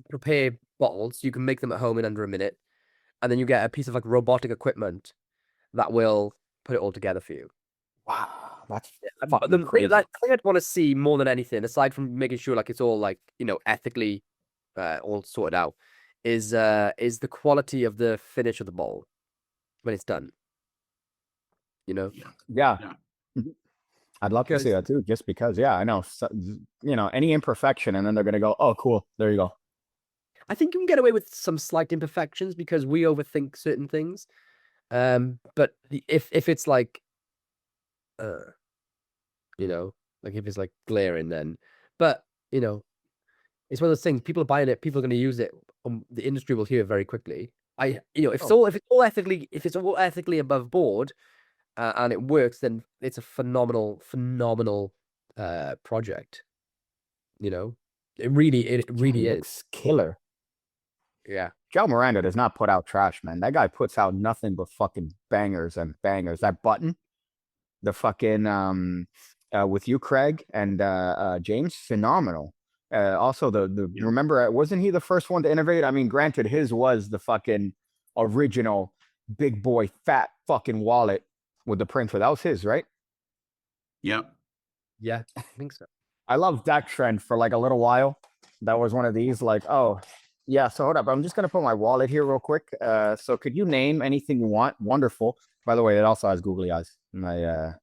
prepare bottles. You can make them at home in under a minute, and then you get a piece of like robotic equipment that will put it all together for you. Wow, that's That fucking crazy. thing I'd want to see more than anything, aside from making sure like it's all like, you know, ethically all sorted out, is the quality of the finish of the bottle when it's done. You know? Yeah. Yeah. Mhm. I'd love to see that too, just because, yeah, I know, you know, any imperfection and then they're going to go, oh, cool, there you go. I think you can get away with some slight imperfections because we overthink certain things. But if it's like, you know, like if it's like glaring, then, but you know, it's one of those things. People are buying it. People are going to use it. The industry will hear it very quickly. If it's all ethically above board, and it works, then it's a phenomenal project. You know, it really is Killer. Yeah. Joe Miranda does not put out trash, man. That guy puts out nothing but fucking bangers and bangers. That button, the fucking with you, Craig, and James, phenomenal. Also, remember, wasn't he the first one to innovate? I mean, granted, his was the fucking original big boy fat fucking wallet with the printer. That was his, right? Yeah. Yeah, I think so. I loved that trend for like a little while. That was one of these, like, oh, yeah, so hold up. I'm just going to put my wallet here real quick. So could you name anything you want? Wonderful. By the way, it also has googly eyes. My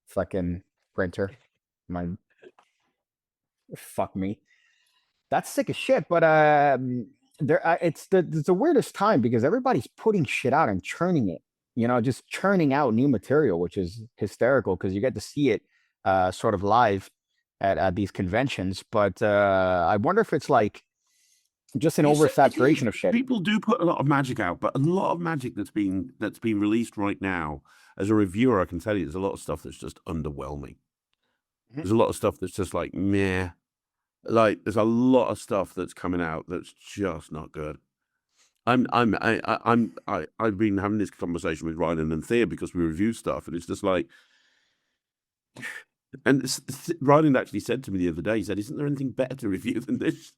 fucking printer. Fuck me. That's sick as shit. But it's the weirdest time because everybody's putting shit out and churning it. You know, just churning out new material, which is hysterical because you get to see it sort of live at these conventions. But I wonder if it's like just an It's- oversaturation of shit. People do put a lot of magic out, but a lot of magic that's been released right now. As a reviewer, I can tell you, there's a lot of stuff that's just underwhelming. There's a lot of stuff that's just like meh. Like there's a lot of stuff that's coming out that's just not good. I've been having this conversation with Ryan and Thea because we review stuff, and it's just like, and Ryan actually said to me the other day, he said, "Isn't there anything better to review than this?"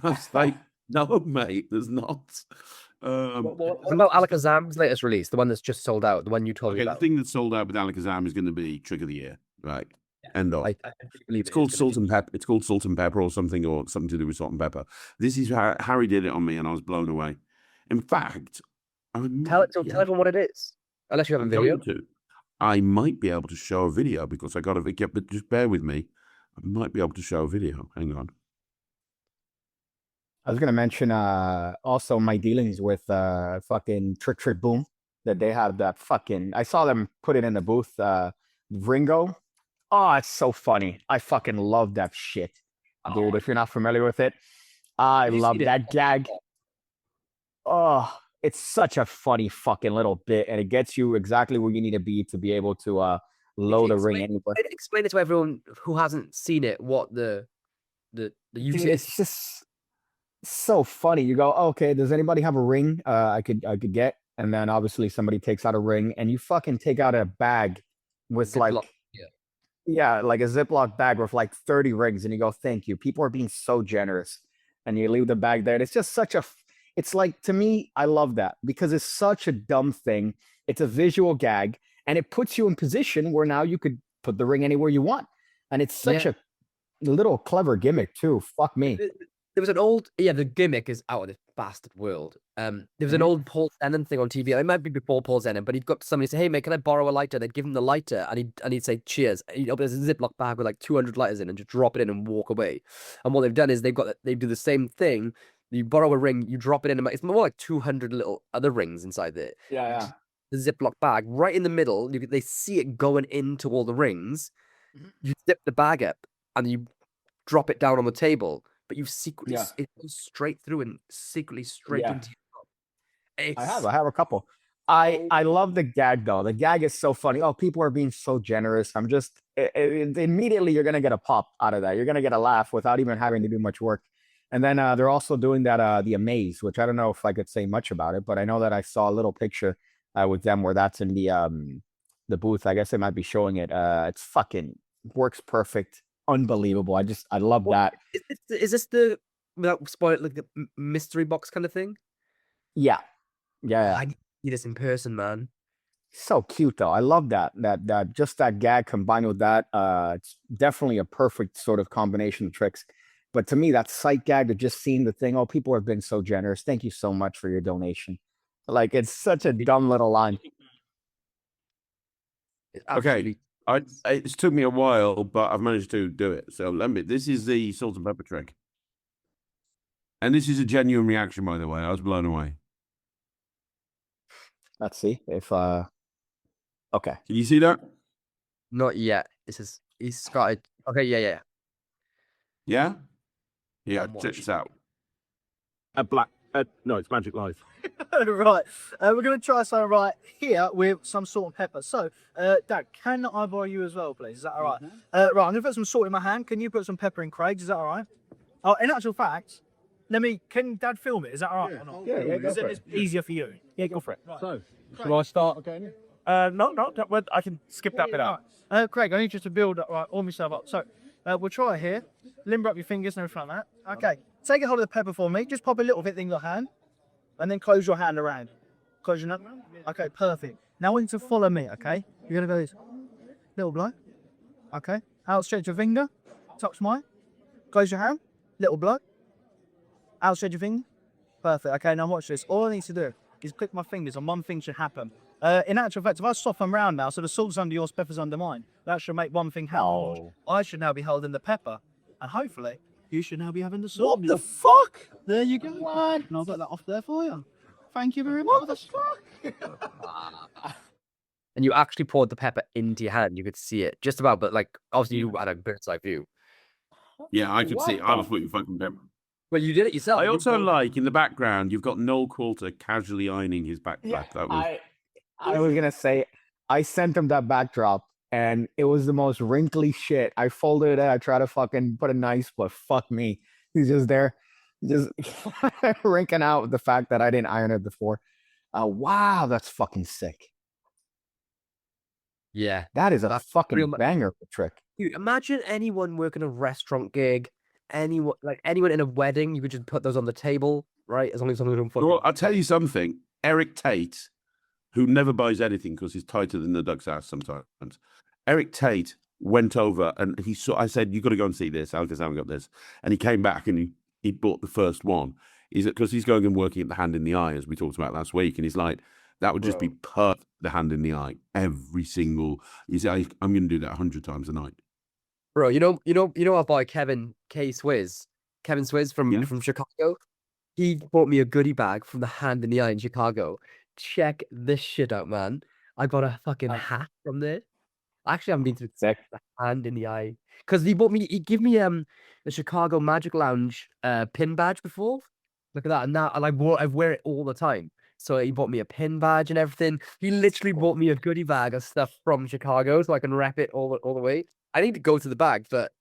I was like, "No, mate, there's not." What about Alakazam's latest release, the one that's just sold out, the one you told me Okay, the about? thing that's sold out with Alakazam is going to be Trick of the Year, right? End of. I believe It's called Salt and Pepper. It's called Salt and Pepper or something to do with salt and pepper. This is how Harry did it on me, and I was blown away. In fact, Tell everyone what it is, unless you have a video. I might be able to show a video because I got a video, but just bear with me. I might be able to show a video. Hang on. I was gonna mention also my dealings with fucking Trick Boom, that they have that fucking, I saw them put it in the booth, Ringo. Oh, it's so funny. I fucking love that shit. Dude, if you're not familiar with it, I Have you love seen it? that gag. Oh, it's such a funny fucking little bit, and it gets you exactly where you need to be able to load a ring anywhere. Explain it to everyone who hasn't seen it. What the use Dude, is. it's just so funny. You go, okay, does anybody have a ring I could get? And then obviously somebody takes out a ring, and you fucking take out a bag with like, Ziploc, yeah, like a Ziploc bag with like 30 rings, and you go, thank you. People are being so generous, and you leave the bag there. And it's just such a, it's like, to me, I love that because it's such a dumb thing. It's a visual gag, and it puts you in position where now you could put the ring anywhere you want. And it's such a little clever gimmick too. Fuck me. There was an old, the gimmick is out of this bastard world. There was an old Paul Zenon thing on TV. It might be before Paul Zenon, but he'd got somebody say, "Hey mate, can I borrow a lighter?" They'd give him the lighter, and he'd say, "Cheers." And he'd open a Ziploc bag with like 200 lighters in, and just drop it in and walk away. And what they've done is they do the same thing. You borrow a ring, you drop it in, it's more like 200 little other rings inside there. Yeah. The Ziploc bag right in the middle. They see it going into all the rings. You zip the bag up, and you drop it down on the table. But you secretly, it goes straight through and secretly straight into your cup. I have a couple. I love the gag though. The gag is so funny. Oh, people are being so generous. I'm just immediately you're gonna get a pop out of that. You're gonna get a laugh without even having to do much work. And then they're also doing that the Amaze, which I don't know if I could say much about it, but I know that I saw a little picture with them where that's in the booth. I guess they might be showing it. It's fucking works perfect. Unbelievable. I love that. Is this the, without spoiling, like the mystery box kind of thing? Yeah. I need to see this in person, man. So cute though. I love that just that gag combined with that. It's definitely a perfect sort of combination of tricks. But to me, that sight gag to just seeing the thing, oh, people have been so generous. Thank you so much for your donation. Like it's such a dumb little line. Okay. It's took me a while, but I've managed to do it. So this is the salt and pepper trick. And this is a genuine reaction, by the way. I was blown away. Let's see if okay. Can you see that? Not yet. He's started. Okay, yeah. Yeah? Yeah, check this out. No, it's Magic Life. Right, we're going to try something right here with some salt and pepper. So, Dad, can I borrow you as well, please? Is that all right? Right, I'm going to put some salt in my hand. Can you put some pepper in Craig's? Is that all right? Oh, in actual fact, can Dad film it? Is that all right or not? Yeah, go for It's easier for you. Yeah, go for it. Right. So, shall I start again? No, I can skip that bit out. Craig, I need you to build up, right, all myself up. So, we'll try it here. Limber up your fingers and everything like that. Okay, take a hold of the pepper for me. Just pop a little bit in your hand. And then close your hand around. Close your hand. Okay, perfect. Now I want you to follow me, okay? You're going to go this. Little blow. Okay. Outstretch your finger. Touch mine. Close your hand. Little blow. Outstretch your finger. Perfect. Okay, now watch this. All I need to do is click my fingers and one thing should happen. In actual fact, if I soften around now, so the salt's under yours, pepper's under mine, that should make one thing happen. Oh. I should now be holding the pepper. And hopefully, you should now be having the salt. What the fuck? There you go. And I'll put that off there for you. Thank you very much. What the fuck? And you actually poured the pepper into your hand. You could see it just about, but like obviously you had a bird's eye view. Yeah, I could see it. I was putting fucking pepper. Well, you did it yourself. I You also bought- like in the background you've got Noel Coulter casually ironing his backpack. That was I was gonna say I sent him that backdrop and it was the most wrinkly shit. I folded it, I tried to fucking put it nice, but fuck me. He's just there, just wrinkling out with the fact that I didn't iron it before. Wow, that's fucking sick. Yeah. That is a That's fucking real mu- banger of a trick. Dude, imagine anyone working a restaurant gig, anyone in a wedding, you could just put those on the table, right? As long as someone don't fucking. well, I'll tell you something. Eric Tate, who never buys anything because he's tighter than the duck's ass sometimes. Eric Tate went over and he saw. I said, "You got to go and see this. Alakazam got this," and he came back and he bought the first one. Is it because he's going and working at the Hand in the Eye as we talked about last week? And he's like, that would just be perfect. The Hand in the Eye every single. You say, I'm going to do that 100 times a night. Bro, you know our boy Kevin Swizz from Chicago. He bought me a goodie bag from the Hand in the Eye in Chicago. Check this shit out, man. I got a fucking hat from there. Actually, I haven't been to Sick. the Hand in the Eye because he gave me the Chicago Magic Lounge pin badge before. Look at that, and now I wear it all the time. So he bought me a pin badge and everything. He literally bought me a goodie bag of stuff from Chicago so I can wrap it all the way. I need to go to the bag, but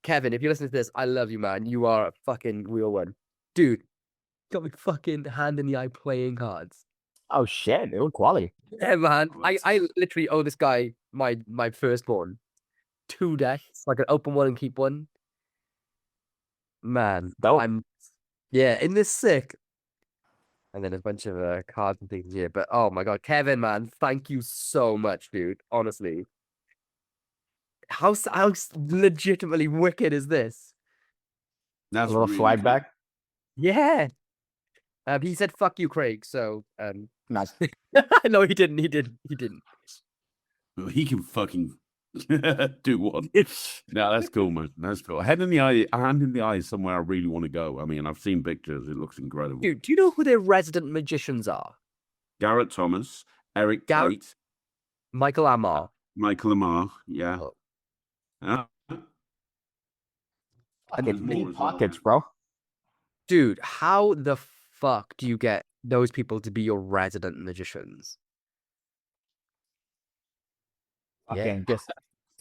Kevin, if you listen to this, I love you, man. You are a fucking real one, dude. Got me fucking Hand in the Eye playing cards. Oh shit, it was quality. Yeah, man. I literally owe this guy my firstborn 2 decks. So I can open one and keep one. Man, Dope. in this sick. And then a bunch of cards and things here. But oh my god, Kevin, man, thank you so much, dude. Honestly. How legitimately wicked is this? That's A little really swag cool. back. Yeah. He said "fuck you, Craig." So Nice. no, he didn't. Well, he can fucking do one. No, that's cool, man. That's cool. Hand in the Eye is somewhere I really want to go. I mean, I've seen pictures. It looks incredible. Dude, do you know who their resident magicians are? Garrett Thomas, Eric Garrett- Tate, Michael Amar. Michael Amar. Yeah. Oh. Fucking more deep as well, pockets, man. bro. Dude, how the fuck do you get those people to be your resident magicians? Yeah. Fucking just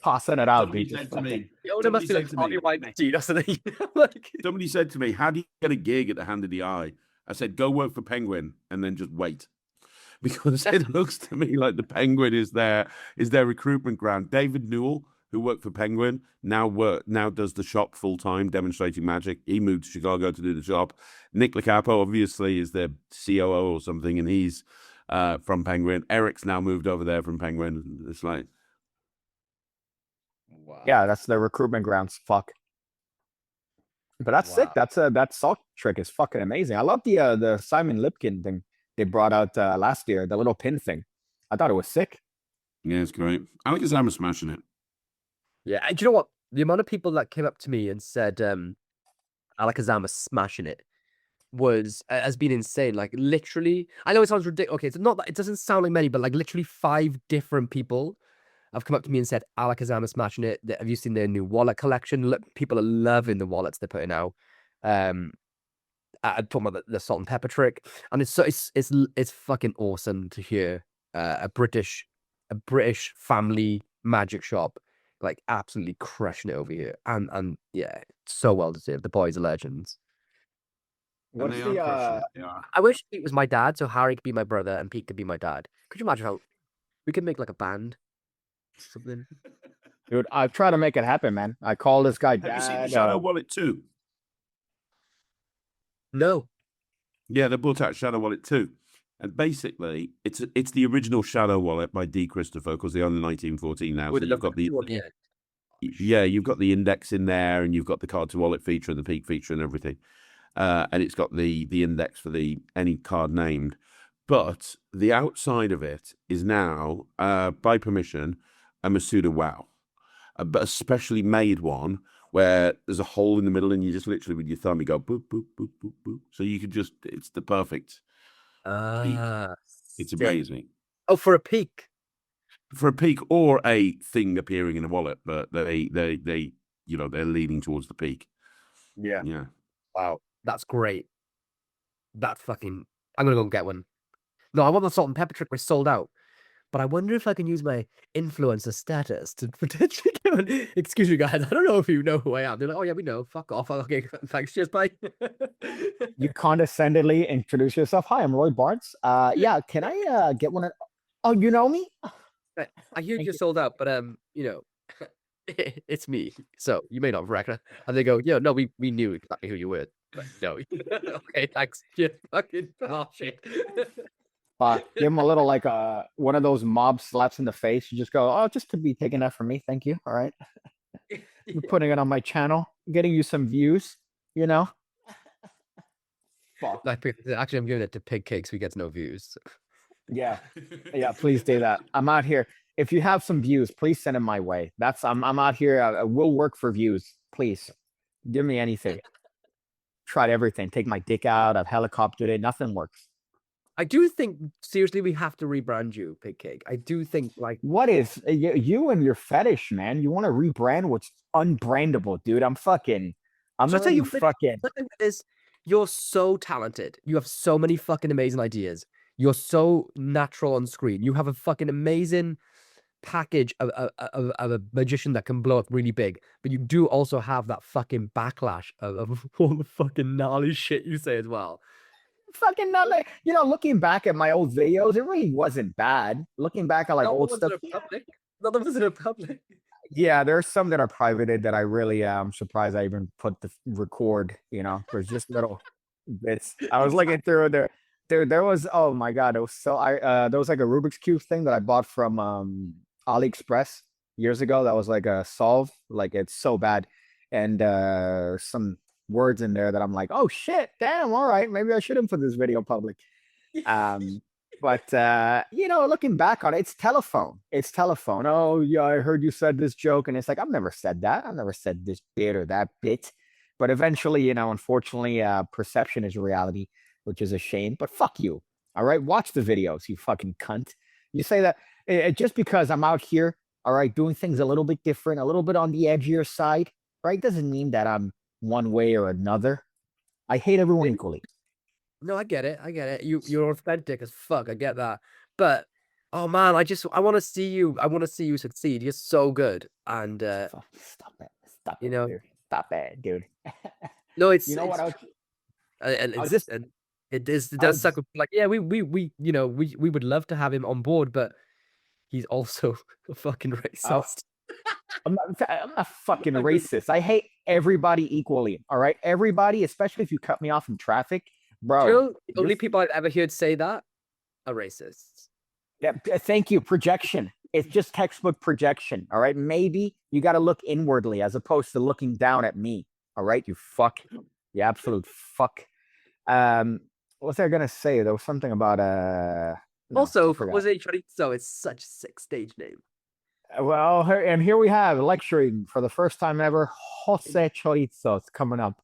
tossing it out, Somebody dude. Just said to me, The owner must be like somebody Tommy Weinstein or something. Like, somebody said to me, how do you get a gig at the Hand of the Eye? I said, go work for Penguin and then just wait. Because it looks to me like the Penguin is their recruitment ground. David Newell, who worked for Penguin, now does the shop full time, demonstrating magic. He moved to Chicago to do the shop. Nick LaCapo, obviously, is their COO or something, and he's from Penguin. Eric's now moved over there from Penguin. It's like, wow. Yeah, that's the recruitment grounds. Fuck. But that's sick. Wow. That sock trick is fucking amazing. I love the Simon Lipkin thing they brought out last year, the little pin thing. I thought it was sick. yeah, it's great. Alakazam is smashing it. Yeah, and do you know what? The amount of people that came up to me and said Alakazam is smashing it has been insane. Like literally, I know it sounds ridiculous. Okay, it's not that it doesn't sound like many, but like literally 5 different people have come up to me and said Alakazam is smashing it. Have you seen their new wallet collection? People are loving the wallets they're putting out. I'm talking about the salt and pepper trick, and it's fucking awesome to hear a British family magic shop like absolutely crushing it over here, and yeah, so well deserved. The boys are legends. And What's they the are crushing it. They are. I wish Pete was my dad, so Harry could be my brother and Pete could be my dad. Could you imagine how we could make like a band, something? dude? I've tried to make it happen, man. I call this guy Have you seen the dad. Shadow Wallet 2? No. Yeah, they brought out Shadow Wallet 2. And basically, it's the original Shadow Wallet by D. Christopher, because they own the 1914 now. With So the you've got the one, yeah. yeah, you've got the index in there, and you've got the card to wallet feature and the peak feature and everything. And it's got the index for any card named. But the outside of it is now, by permission, a Masuda WoW, but a specially made one where there's a hole in the middle, and you just literally with your thumb you go boop boop boop boop boop. So you can it's the perfect. It's Sick. amazing Oh, for a peak. for a peak or a thing appearing in a wallet, but they're leaning towards the peak. Yeah. Yeah. Wow, that's great. That's fucking. I'm gonna go and get one. No, I want the salt and pepper trick. We're sold out. But I wonder if I can use my influencer status to potentially get one. Excuse me, guys. I don't know if you know who I am. They're like, oh yeah, we know. Fuck off. Okay, thanks. Cheers, bye. You condescendingly introduce yourself. Hi, I'm Lloyd Barnes. Yeah, can I get one? Oh, you know me? I hear Thank you're you. sold out, but you know, it's me. So you may not recognize. And they go, yeah, no, we knew exactly who you were. But no. Okay, thanks. Yeah, fucking oh shit. Give him a little like one of those mob slaps in the face. You just go, oh, just to be taking that from me. Thank you. All right. You're putting it on my channel, getting you some views, you know? Fuck. Actually, I'm giving it to Pig Cake so he gets no views. Yeah. Yeah, please do that. I'm out here. If you have some views, please send them my way. I'm out here. I will work for views. Please give me anything. Tried everything. Take my dick out. I've helicoptered it. Nothing works. I do think seriously we have to rebrand you, Pig Cake. I do think like What is you and your fetish, man? You want to rebrand what's unbrandable, dude? I'm So I'll not tell you even fucking. the thing is, you're so talented. You have so many fucking amazing ideas. You're so natural on screen. You have a fucking amazing package of a magician that can blow up really big. But you do also have that fucking backlash of all the fucking gnarly shit you say as well. Fucking not like, looking back at my old videos, it really wasn't bad. Looking back at like old stuff. None of us in public. Yeah, there's some that are privated that I really am surprised I even put the record, there's just little bits. I was looking through there. There was, oh my god, it was so there was like a Rubik's Cube thing that I bought from AliExpress years ago that was like a solve, like it's so bad. And some words in there that I'm like, oh shit, damn, all right, maybe I shouldn't put this video public. But looking back on it, it's telephone. It's telephone. Oh yeah, I heard you said this joke, and it's like I've never said that. I've never said this bit or that bit. But eventually, unfortunately, perception is reality, which is a shame. But fuck you. All right, watch the videos, you fucking cunt. You say that just because I'm out here, all right, doing things a little bit different, a little bit on the edgier side, right? Doesn't mean that I'm one way or another. I hate everyone equally. No, I get it. I get it. You're authentic as fuck. I get that. But oh man, I want to see you. I want to see you succeed. You're so good. And Stop it. Stop it. Dude. Stop it, dude. No, it's what else? and I'll it's just- and it does suck. Like yeah, we would love to have him on board, but he's also a fucking racist. I'm not fucking racist. I hate everybody equally. All right, everybody, especially if you cut me off in traffic, bro. You know, the only people I've ever heard say that are racists. Yeah, thank you. Projection. It's just textbook projection. All right. Maybe you got to look inwardly as opposed to looking down at me. All right. You fuck. You absolute fuck. What was I gonna say? There was something about no, Also, I forgot. Jose Chorizo is such a sick stage name. Well, and here we have lecturing for the first time ever. Jose Chorizo is coming up.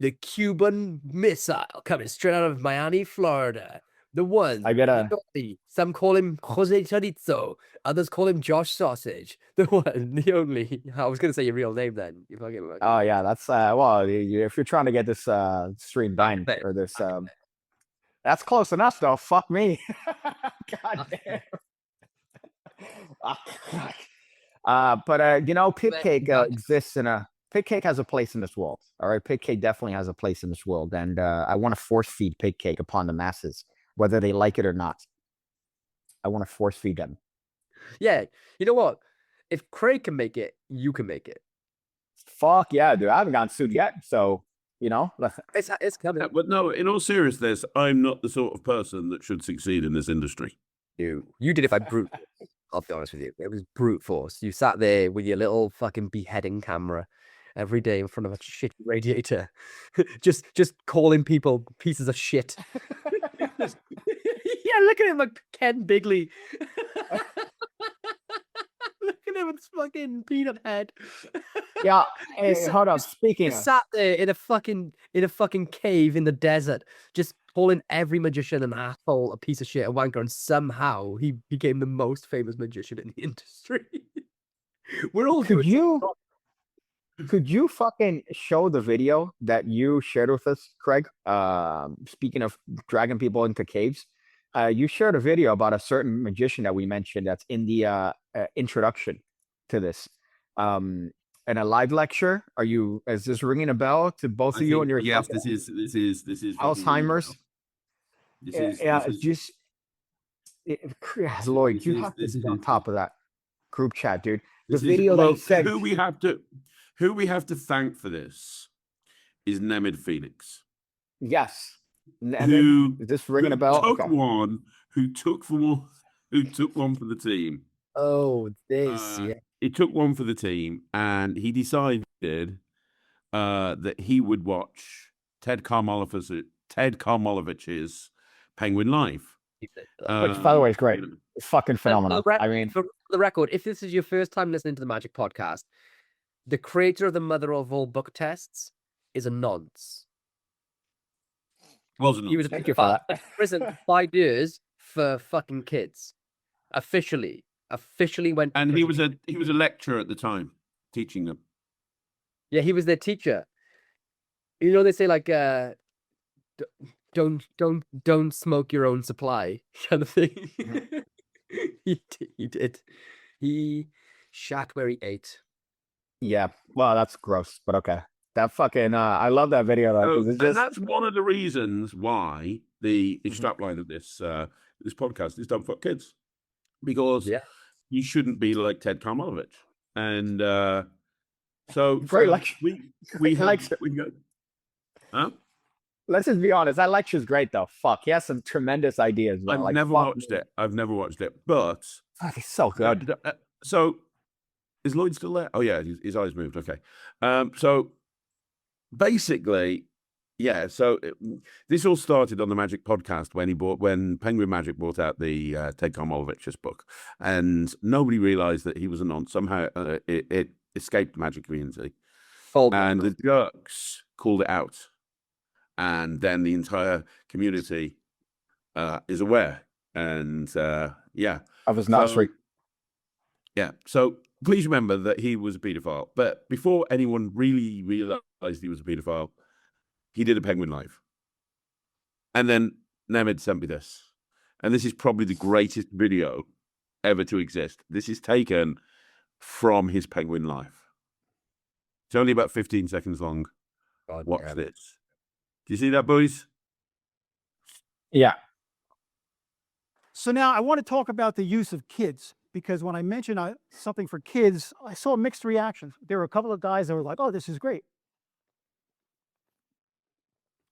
The Cuban missile coming straight out of Miami, Florida. The one. I gotta- the only. Some call him Jose Chorizo. Others call him Josh Sausage. The one, the only. I was gonna say your real name then. You fucking. Oh yeah, that's well, if you're trying to get this stream done Bet. or this that's close enough though. Fuck me. God damn. But Pig Cake exists in a Pig Cake has a place in this world. All right, Pig Cake definitely has a place in this world, and I want to force feed Pig Cake upon the masses, whether they like it or not. I want to force feed them. Yeah, you know what? If Craig can make it, you can make it. Fuck yeah, dude! I haven't gotten sued yet, so It's coming. Yeah, but no, in all seriousness, I'm not the sort of person that should succeed in this industry. You did it by brute. I'll be honest with you. It was brute force. You sat there with your little fucking beheading camera every day in front of a shitty radiator, just calling people pieces of shit. Yeah, look at him like Ken Bigley. Look at him with his fucking peanut head. yeah. Hey, He's- hold on. Speaking He of, sat there in a fucking cave in the desert, just calling every magician an asshole, a piece of shit, a wanker, and somehow he became the most famous magician in the industry. We're all could doing you Could you fucking show the video that you shared with us, Craig? Speaking of dragging people into caves, you shared a video about a certain magician that we mentioned that's in the introduction to this. In a live lecture, is this ringing a bell to both of you and your yes, this is Alzheimer's? This is Just Lloyd, this you is- have to this be is- on top of that group chat, dude. The this is- video well, they said who we have to thank for this is Nemid Phoenix. yes. Who Is this ringing a who bell? Took Okay. one. Who took one for the team. Oh, this. Uh, He took one for the team, and he decided that he would watch Ted Karmalovich's Penguin Live. Which, by the way, is great. It's fucking For phenomenal. I mean, for the record, if this is your first time listening to the Magic Podcast, the creator of the mother of all book tests is a nonce. Wasn't He was Thank you for in prison for 5 years for fucking kids. Officially went. to and he prison. was a lecturer at the time, teaching them. Yeah, he was their teacher. You know, they say like, don't smoke your own supply kind of thing. He did. He shat where he ate. yeah. Well, that's gross, but okay. That fucking I love that video though. 'cause And it's just that's one of the reasons why the strapline of this this podcast is done for kids, because Yeah. you shouldn't be like Ted Karmalovich. And so Great lecture. we Great have, lecture. we go, huh? let's just be honest. That lecture's great though. Fuck, he has some tremendous ideas. Man. I've Like, never fuck, watched it. I've never watched it, but fuck, he's so good. So is Lloyd still there? Oh yeah, his eyes moved. Okay. So basically, yeah. So this all started on the Magic podcast when Penguin Magic brought out the Ted Karmalovich's book, and nobody realized that he was a nonce. Somehow it escaped the Magic community, and the Ducks called it out, and then the entire community is aware, and yeah. Of his So- nursery. Yeah. So please remember that he was a paedophile. But before anyone really realized he was a paedophile, he did a Penguin Live. And then Nemid sent me this. And this is probably the greatest video ever to exist. This is taken from his Penguin Live. It's only about 15 seconds long. God Watch damn. this. Do you see that, boys? Yeah. So now I want to talk about the use of kids, because when I mentioned something for kids, I saw mixed reactions. There were a couple of guys that were like, "Oh, this is great,"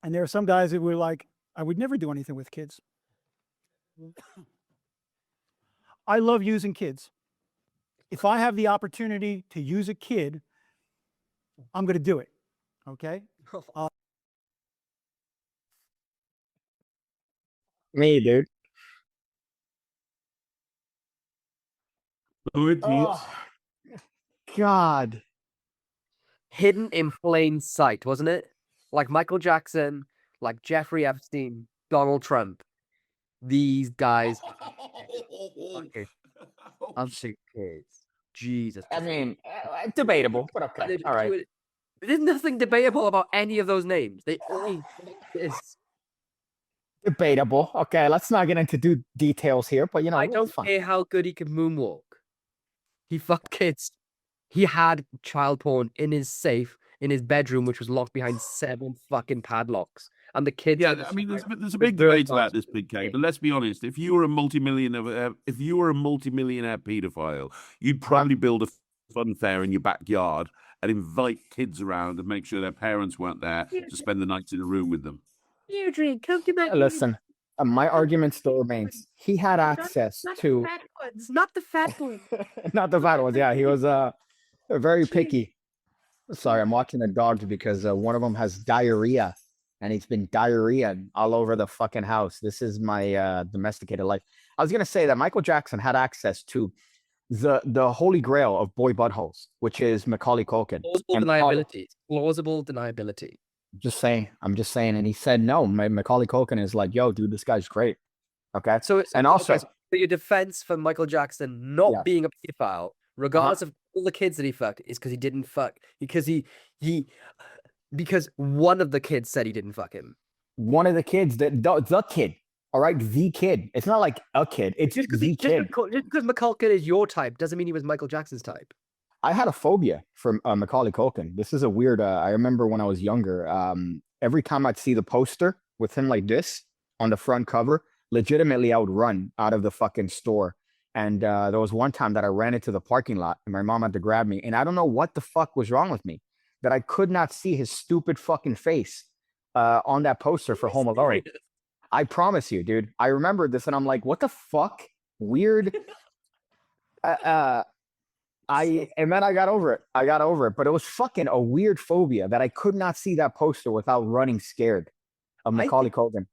and there are some guys that were like, "I would never do anything with kids." I love using kids. If I have the opportunity to use a kid, I'm going to do it. Okay. Me, dude. Lloyd, God. Hidden in plain sight, wasn't it? Like Michael Jackson, like Jeffrey Epstein, Donald Trump. These guys fucking unseen kids. Jesus. I mean, debatable, but okay. All right. There's nothing debatable about any of those names. They all exist. Debatable. Okay, let's not get into details here, but you know, I it's don't fine. care how good he can moonwalk. He fucked kids. He had child porn in his safe in his bedroom, which was locked behind 7 fucking padlocks. And the kids. Yeah, I mean, there's a big debate about this, Big K. But let's be honest: if you were a multimillionaire paedophile, you'd probably build a fun fair in your backyard and invite kids around and make sure their parents weren't there to spend the night in a room with them. Eugene, come to my Listen, my argument still remains. He had access to fat ones, not the fat ones. not the fat ones. Yeah, he was very picky. Sorry, I'm watching the dogs because one of them has diarrhea, and it's been diarrhea all over the fucking house. This is my domesticated life. I was gonna say that Michael Jackson had access to the holy grail of boy buttholes, which is Macaulay Culkin. Plausible And deniability. Plausible deniability. I'm just saying, and he said no. Macaulay Culkin is like, yo, dude, this guy's great. Okay, So it's and also, okay, so your defense for Michael Jackson not Yeah. being a pedophile, regardless of all the kids that he fucked is because he didn't fuck because one of the kids said he didn't fuck him. One of the kids, the kid. All right, the kid. It's not like a kid. It's Just the kid. because Macaulay Culkin is your type doesn't mean he was Michael Jackson's type. I had a phobia from Macaulay Culkin. This is a weird. I remember when I was younger. Every time I'd see the poster with him like this on the front cover, legitimately I would run out of the fucking store. And there was one time that I ran into the parking lot, and my mom had to grab me. And I don't know what the fuck was wrong with me that I could not see his stupid fucking face on that poster for Home Alone. I promise you, dude. I remembered this, and I'm like, what the fuck? Weird. And then I got over it. But it was fucking a weird phobia that I could not see that poster without running scared of Macaulay Culkin.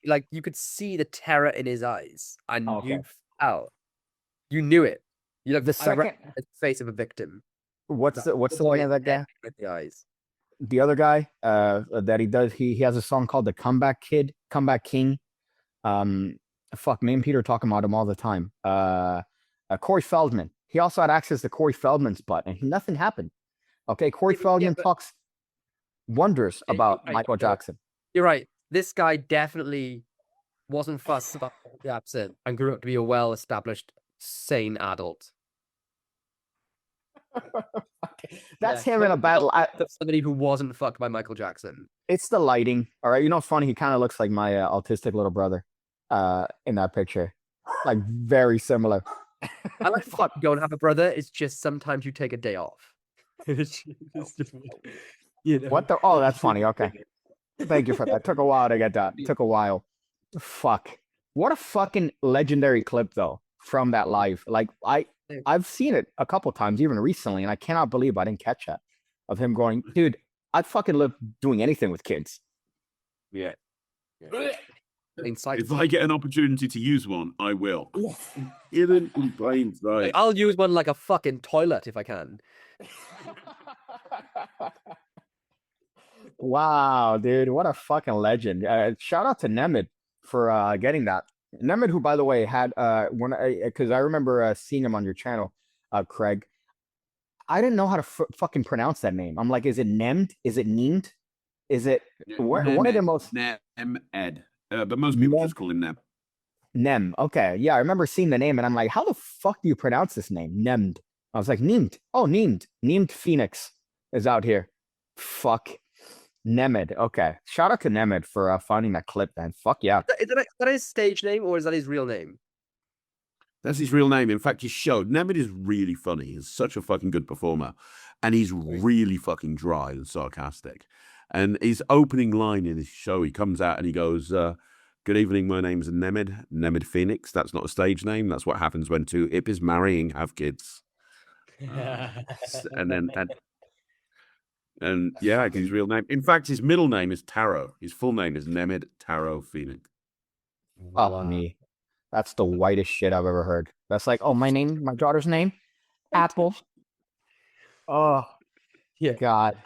Like you could see the terror in his eyes, and Okay. you knew it. You looked The the second- face of a victim What's the name of that guy? with the eyes. The other guy that he does, he has a song called The Comeback King. Fuck, me and Peter talk about him all the time. Corey Feldman. He also had access to Corey Feldman's butt, and nothing happened. Okay, Corey Feldman talks wonders about right, Michael Jackson. You're right. This guy definitely wasn't fussed about the absent and grew up to be a well-established, sane adult. That's Yeah, him in a battle. Somebody who wasn't fucked by Michael Jackson. It's the lighting. All right, you know, it's funny. He kind of looks like my autistic little brother in that picture, like very similar. I like fuck go and have a brother. It's just sometimes you take a day off. It's just, you know. What the? Oh, that's funny. Okay, thank you for that. Took a while to get that. Took a while. Fuck. What a fucking legendary clip though from that live. Like I've seen it a couple times even recently, and I cannot believe I didn't catch that of him going, dude. I'd fucking love doing anything with kids. Yeah. Insight. If I get an opportunity to use one, I will. Hidden in plain sight. I'll use one like a fucking toilet if I can. Wow, dude, what a fucking legend! Shout out to Nemed for getting that. Nemed, who by the way had because I remember seeing him on your channel, Craig. I didn't know how to fucking pronounce that name. I'm like, is it Nemd? Is it Neemed? Is it one of the most Ed? But most people just call him Nem. Nem? Okay, yeah, I remember seeing the name, and I'm like, how the fuck do you pronounce this name? Nemd. I was like, Neemed. Oh, Neemed Phoenix is out here. Fuck. Nemed. Okay. Shout out to Nemed for finding that clip, then. Fuck yeah. Is that his stage name or is that his real name? That's his real name. In fact, his show, Nemed is really funny. He's such a fucking good performer. And he's really fucking dry and sarcastic. And his opening line in his show, he comes out and he goes, good evening, my name's Nemed Phoenix. That's not a stage name. That's what happens when two hippies marry and have kids. And yeah, his real name. In fact, his middle name is Taro. His full name is Nemed Taro Phoenix. Oh, me. That's the whitest shit I've ever heard. That's like, oh, my daughter's name? Apple. Oh, Yeah. God.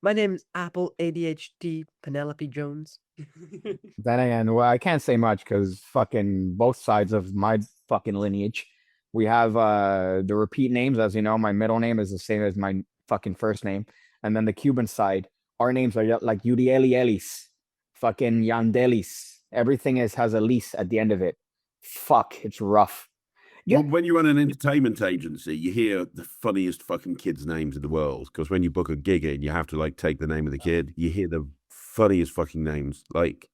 My name's Apple ADHD Penelope Jones. Then again, well, I can't say much because fucking both sides of my fucking lineage, we have the repeat names. As you know, my middle name is the same as my fucking first name. And then the Cuban side, our names are like Udieli Elis, fucking Yandelis. Everything has a lease at the end of it. Fuck, it's rough. Yeah. Well, when you run an entertainment agency, you hear the funniest fucking kids' names in the world. Because when you book a gig in, you have to like take the name of the kid. You hear the funniest fucking names. Like,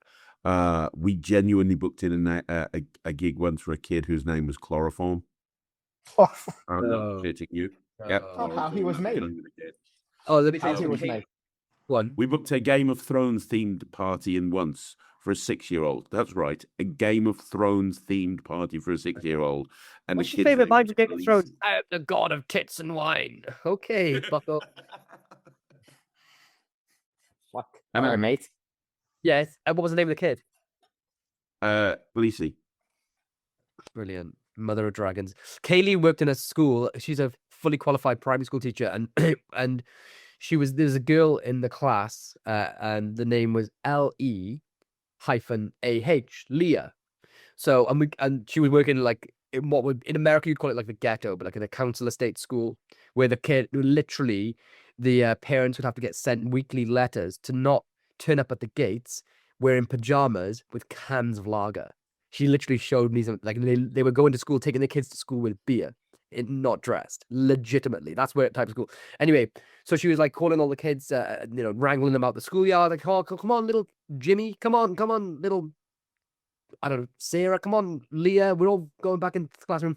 we genuinely booked in a gig once for a kid whose name was Chloroform. I'm not shitting you. Yeah. Oh, how he was made. Oh, let me tell How he you was made. one. We booked a Game of Thrones themed party in once for a 6-year-old. That's right, a Game of Thrones themed party for a 6-year-old. And What's the your kid's favorite name line was of Game of Elise. Thrones? I am the god of tits and wine. Okay, bucko. Fuck. I mean- All right, mate. Yes. And what was the name of the kid? Khaleesi. Brilliant. Mother of Dragons. Kaylee worked in a school. She's a fully qualified primary school teacher, and and there's a girl in the class, and the name was LE-AH, Leah. So and she was working like in what would in America you'd call it like the ghetto, but like in a council estate school where the kid literally the parents would have to get sent weekly letters to not turn up at the gates wearing pajamas with cans of lager. She literally showed me some like they were going to school, taking their kids to school with beer, not dressed, legitimately. That's where type of school. Anyway, so she was like calling all the kids, wrangling them out the schoolyard, like, oh, come on, little Jimmy, come on, little, I don't know, Sarah, come on, Leah, we're all going back into the classroom.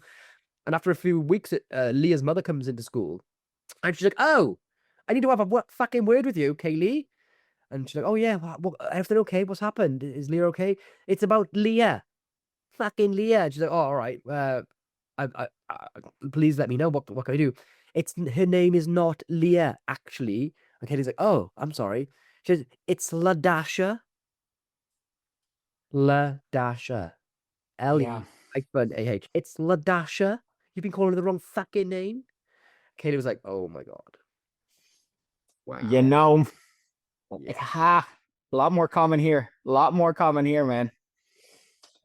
And after a few weeks, Leah's mother comes into school, and she's like, oh, I need to have a fucking word with you, Kaylee. And she's like, oh yeah, everything okay? What's happened? Is Leah okay? It's about Leah. Fucking Leah. And she's like, oh, all right. Please let me know. What can I do? Her name is not Leah, actually. And Katie's like, oh, I'm sorry. She says, it's Ladasha. Ladasha. L-E-A-H. It's Ladasha. You've been calling her the wrong fucking name. Katie was like, oh my God. Wow. Yeah. A lot more common here. A lot more common here, man.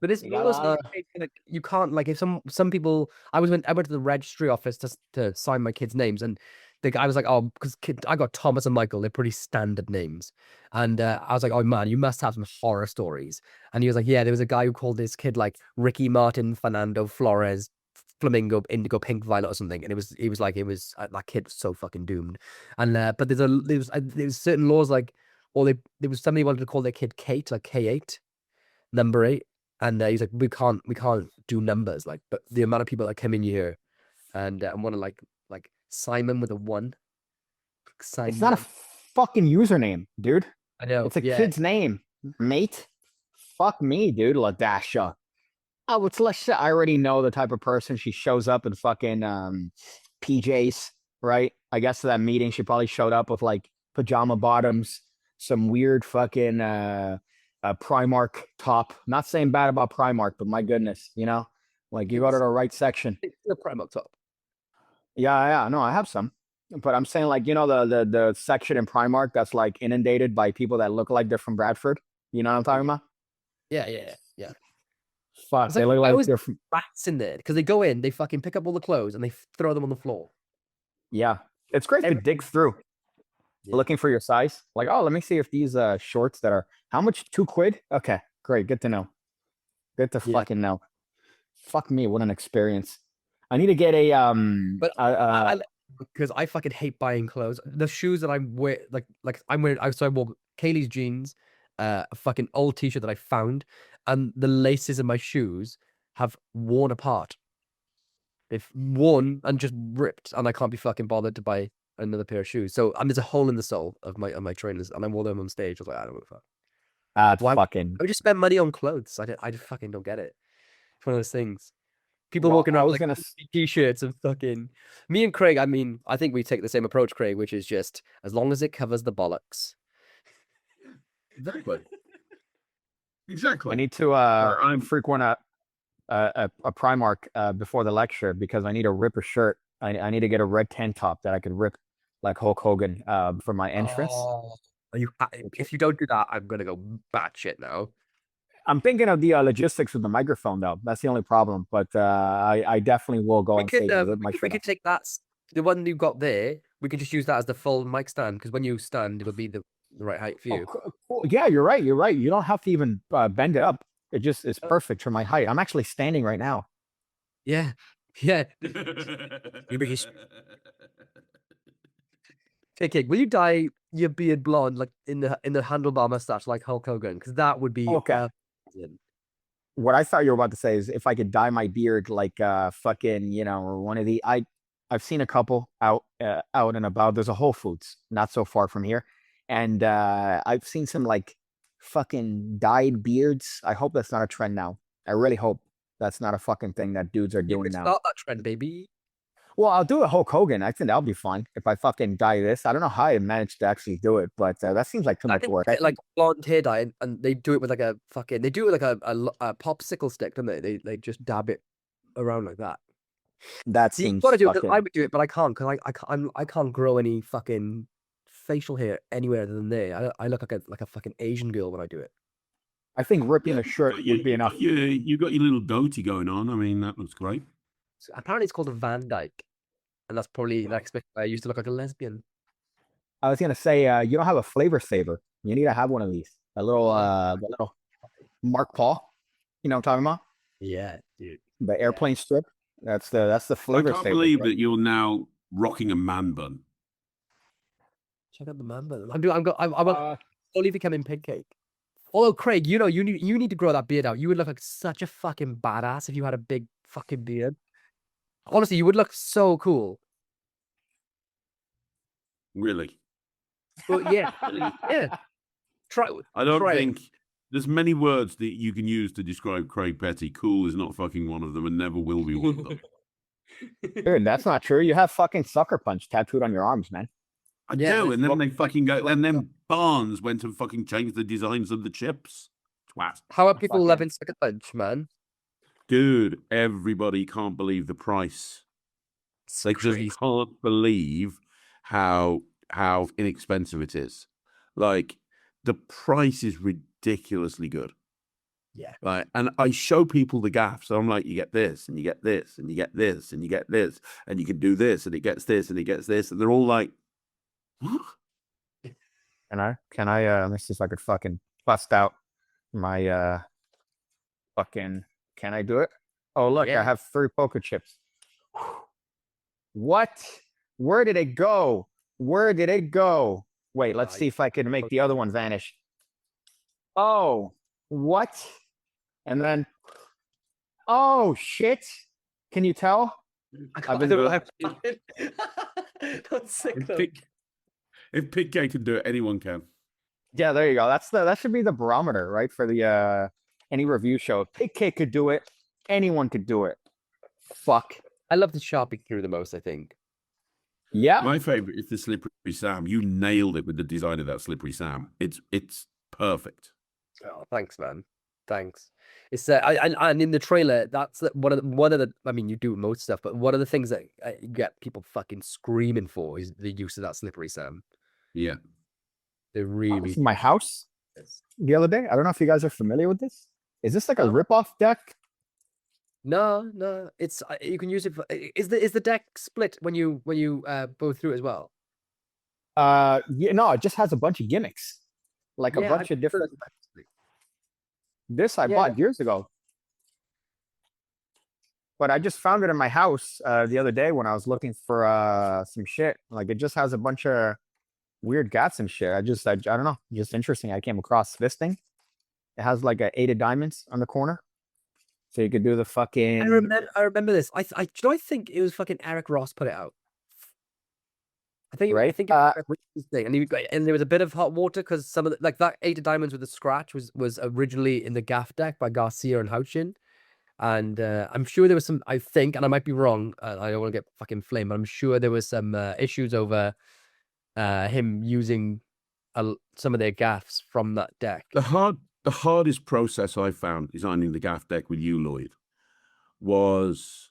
But it's You got almost a lot like you can't like if some people I went to the registry office to sign my kids' names, and the guy was like, oh, because I got Thomas and Michael, they're pretty standard names, and I was like, oh man, you must have some horror stories. And he was like, yeah, there was a guy who called this kid like Ricky Martin Fernando Flores Flamingo Indigo Pink Violet or something, and that kid was so fucking doomed. And but there was certain laws like, or there was somebody wanted to call their kid Kate, like K8, number 8. And he's like, we can't do numbers, like, but the amount of people that come in here and want to like Simon with a 1. Simon. It's not a fucking username, dude. I know. It's a kid's name, mate. Fuck me, dude. Ladasha. Oh, it's Lasha. I already know the type of person. She shows up in fucking PJs, right? I guess to that meeting, she probably showed up with like pajama bottoms, some weird fucking Primark top. Not saying bad about Primark, but my goodness, like you go to the right section. The Primark top. Yeah, no, I have some, but I'm saying like the section in Primark that's like inundated by people that look like they're from Bradford. You know what I'm talking about? Yeah. Fuck, It's they like, look I like always they're from. rats in there because they go in, they fucking pick up all the clothes and they throw them on the floor. Yeah, it's great to dig through, looking for your size. Like, oh, let me see if these shorts that are how much? £2? Okay, great, good to know. Good to fucking know. Fuck me, what an experience. I need to get a But because I fucking hate buying clothes. The shoes that I wear, like I'm wearing, I wore Kaylee's jeans, a fucking old t-shirt that I found, and the laces in my shoes have worn apart. They've worn and just ripped, and I can't be fucking bothered to buy another pair of shoes. So there's a hole in the sole of my trainers, and I wore them on stage. I was like, I don't know what the fuck. fucking. I would just spend money on clothes. I just fucking don't get it. It's one of those things. People Well, walking I around was with gonna like t-shirts and fucking. Me and Craig, I mean, I think we take the same approach, Craig, which is just as long as it covers the bollocks. Exactly. I Exactly. need to I'm frequent a Primark before the lecture because I need to rip a shirt. I need to get a red tank top that I could rip like Hulk Hogan for my entrance. Oh, if you don't do that, I'm gonna go batshit now. I'm thinking of the logistics of the microphone though. That's the only problem. But I definitely will go on stage and rip my We shirt could take that, the one you got there. We can just use that as the full mic stand because when you stand, it'll be the right height for you. Cool. Yeah, you're right. You're right. You don't have to even bend it up. It just is perfect for my height. I'm actually standing right now. Yeah. Okay, will you dye your beard blonde like in the handlebar mustache like Hulk Hogan? Because that would be Okay. amazing. What I thought you were about to say is if I could dye my beard like fucking, or one of the I've seen a couple out and about. There's a Whole Foods not so far from here. And I've seen some like fucking dyed beards. I hope that's not a trend now. I really hope that's not a fucking thing that dudes are You doing can now. start that trend, baby. Well, I'll do a Hulk Hogan. I think that'll be fine if I fucking dye this. I don't know how I managed to actually do it, but that seems like too I much think work. get, like blonde hair dye, and they do it with like a fucking. They do it with like a popsicle stick, don't they? They just dab it around like that. That See, you seems gotta do it. 'Cause fucking. I would do it, but I can't because I can't grow any fucking facial hair anywhere other than there. I look like a fucking Asian girl when I do it. I think ripping a shirt would be enough. You got your little goatee going on. I mean, that looks great. So apparently, it's called a Van Dyke, and that's probably like I used to look like a lesbian. I was gonna say, you don't have a flavor saver. You need to have one of these. A little, the little Mark Paul. You know what I'm talking about? Yeah, dude. The airplane strip. That's the I flavor can't saver. believe bro. that you're now rocking a man bun. Check out the man bun. I'm slowly becoming pig cake. Although Craig, you know, you need to grow that beard out. You would look like such a fucking badass if you had a big fucking beard. Honestly, you would look so cool. Really. But yeah, yeah. Try. I don't try it. think there's many words that you can use to describe Craig Petty. Cool is not fucking one of them and never will be one of them. Dude, that's not true. You have fucking sucker punch tattooed on your arms, man. I Yeah, do, and then well, they fucking go, and then Barnes went and fucking changed the designs of the chips. Twat. How are people Fucking- loving Sucker Punch, man? Dude, everybody can't believe the price. They just can't believe how inexpensive it is. Like, the price is ridiculously good. Yeah. Right. And I show people the gaff. So I'm like, you get this, and you get this, and you get this, and you get this, and you can do this, and it gets this, and it gets this. And they're all like, what? Can I let me see if I could fucking bust out my fucking can I do it? Oh look, Yeah. I have 3 poker chips. What? Where did it go? Where did it go? Wait, let's see if I can make the other one vanish. Oh, what? And then oh shit. Can you tell? I've been doing That's sick though. If Pig K can do it, anyone can. Yeah, there you go. That should be the barometer, right? For the any review show. If Pig K could do it, anyone could do it. Fuck. I love the Sharpie through the most, I think. Yeah. My favorite is the Slippery Sam. You nailed it with the design of that Slippery Sam. It's perfect. Oh, thanks, man. Thanks. It's and in the trailer, that's one of the. I mean, you do most stuff, but one of the things that you get people fucking screaming for is the use of that Slippery Sam. Yeah. They I was really. in my house the other day. I don't know if you guys are familiar with this. Is this like a rip-off deck? No. It's you can use it. Is the deck split when you go through as well? Yeah, no, it just has a bunch of gimmicks. Like a Yeah, bunch I'm of sure different. that's- This I Yeah. bought years ago. But I just found it in my house the other day when I was looking for some shit. Like it just has a bunch of weird gats and shit. I don't know. Just interesting. I came across this thing. It has like a 8 of diamonds on the corner. So you could do the fucking I remember this. I think it was fucking Eric Ross put it out. I think Right, I think it was Eric Ross's thing, and there was a bit of hot water because some of the, like that 8 of diamonds with the scratch was originally in the gaff deck by Garcia and Houchin. And I'm sure there was some, I think, and I might be wrong, I don't want to get fucking flamed, but I'm sure there was some issues over him using some of their gaffs from that deck. The hardest process I found designing the gaff deck with you, Lloyd, was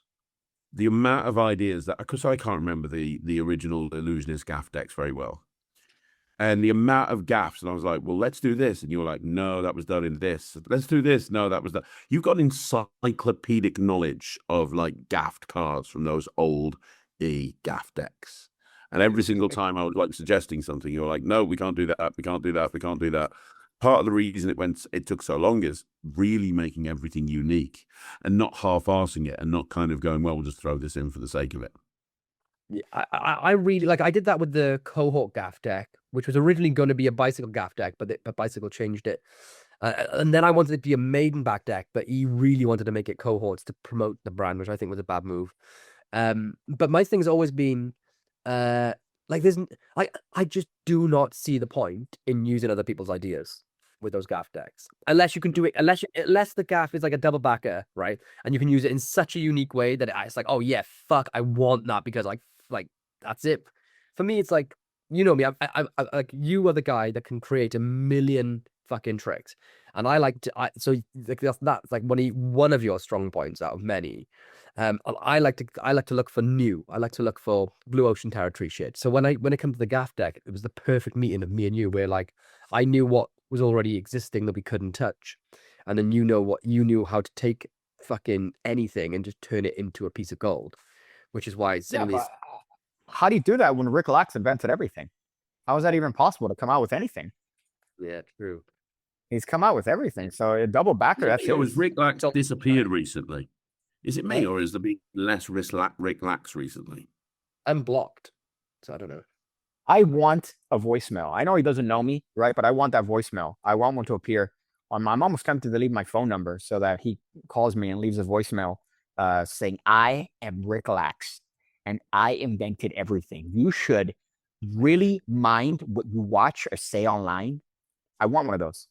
the amount of ideas that, because I can't remember the original Illusionist gaff decks very well. And the amount of gaffs, and I was like, well, let's do this. And you were like, no, that was done in this. Let's do this. No, that was done. You've got encyclopedic knowledge of like gaffed cards from those old gaff decks. And every single time I was like suggesting something, you were like, no, we can't do that. We can't do that. We can't do that. Part of the reason it took so long is really making everything unique and not half-arsing it and not kind of going, well, we'll just throw this in for the sake of it. Yeah, I really like. I did that with the cohort gaff deck, which was originally going to be a bicycle gaff deck, but bicycle changed it. And then I wanted it to be a maiden back deck, but he really wanted to make it cohorts to promote the brand, which I think was a bad move. But my thing's always been like there's I just do not see the point in using other people's ideas with those gaff decks unless you can do it unless the gaff is like a double backer, right? And you can use it in such a unique way that it's like, oh yeah, fuck, I want that because like that's it. For me, it's like, you know me, I like, you are the guy that can create a million fucking tricks, and I like to. So like that's like one of your strong points out of many. I like to look for new. I like to look for blue ocean territory shit. So when it comes to the gaff deck, it was the perfect meeting of me and you, where like I knew what was already existing that we couldn't touch. And then you knew how to take fucking anything and just turn it into a piece of gold, which is why some Yeah, of these. but how do you do that when Rick Lax invented everything? How is that even possible to come out with anything? Yeah, true. He's come out with everything. So a double backer, that's So has it. Rick Lax So- disappeared recently? Is it me, or has there been less Rick Lax recently? I'm blocked, so I don't know. I want a voicemail. I know he doesn't know me, right? But I want that voicemail. I want one to appear on my. I'm almost tempted to leave my phone number so that he calls me and leaves a voicemail saying, I am Rick Lax and I invented everything. You should really mind what you watch or say online. I want one of those.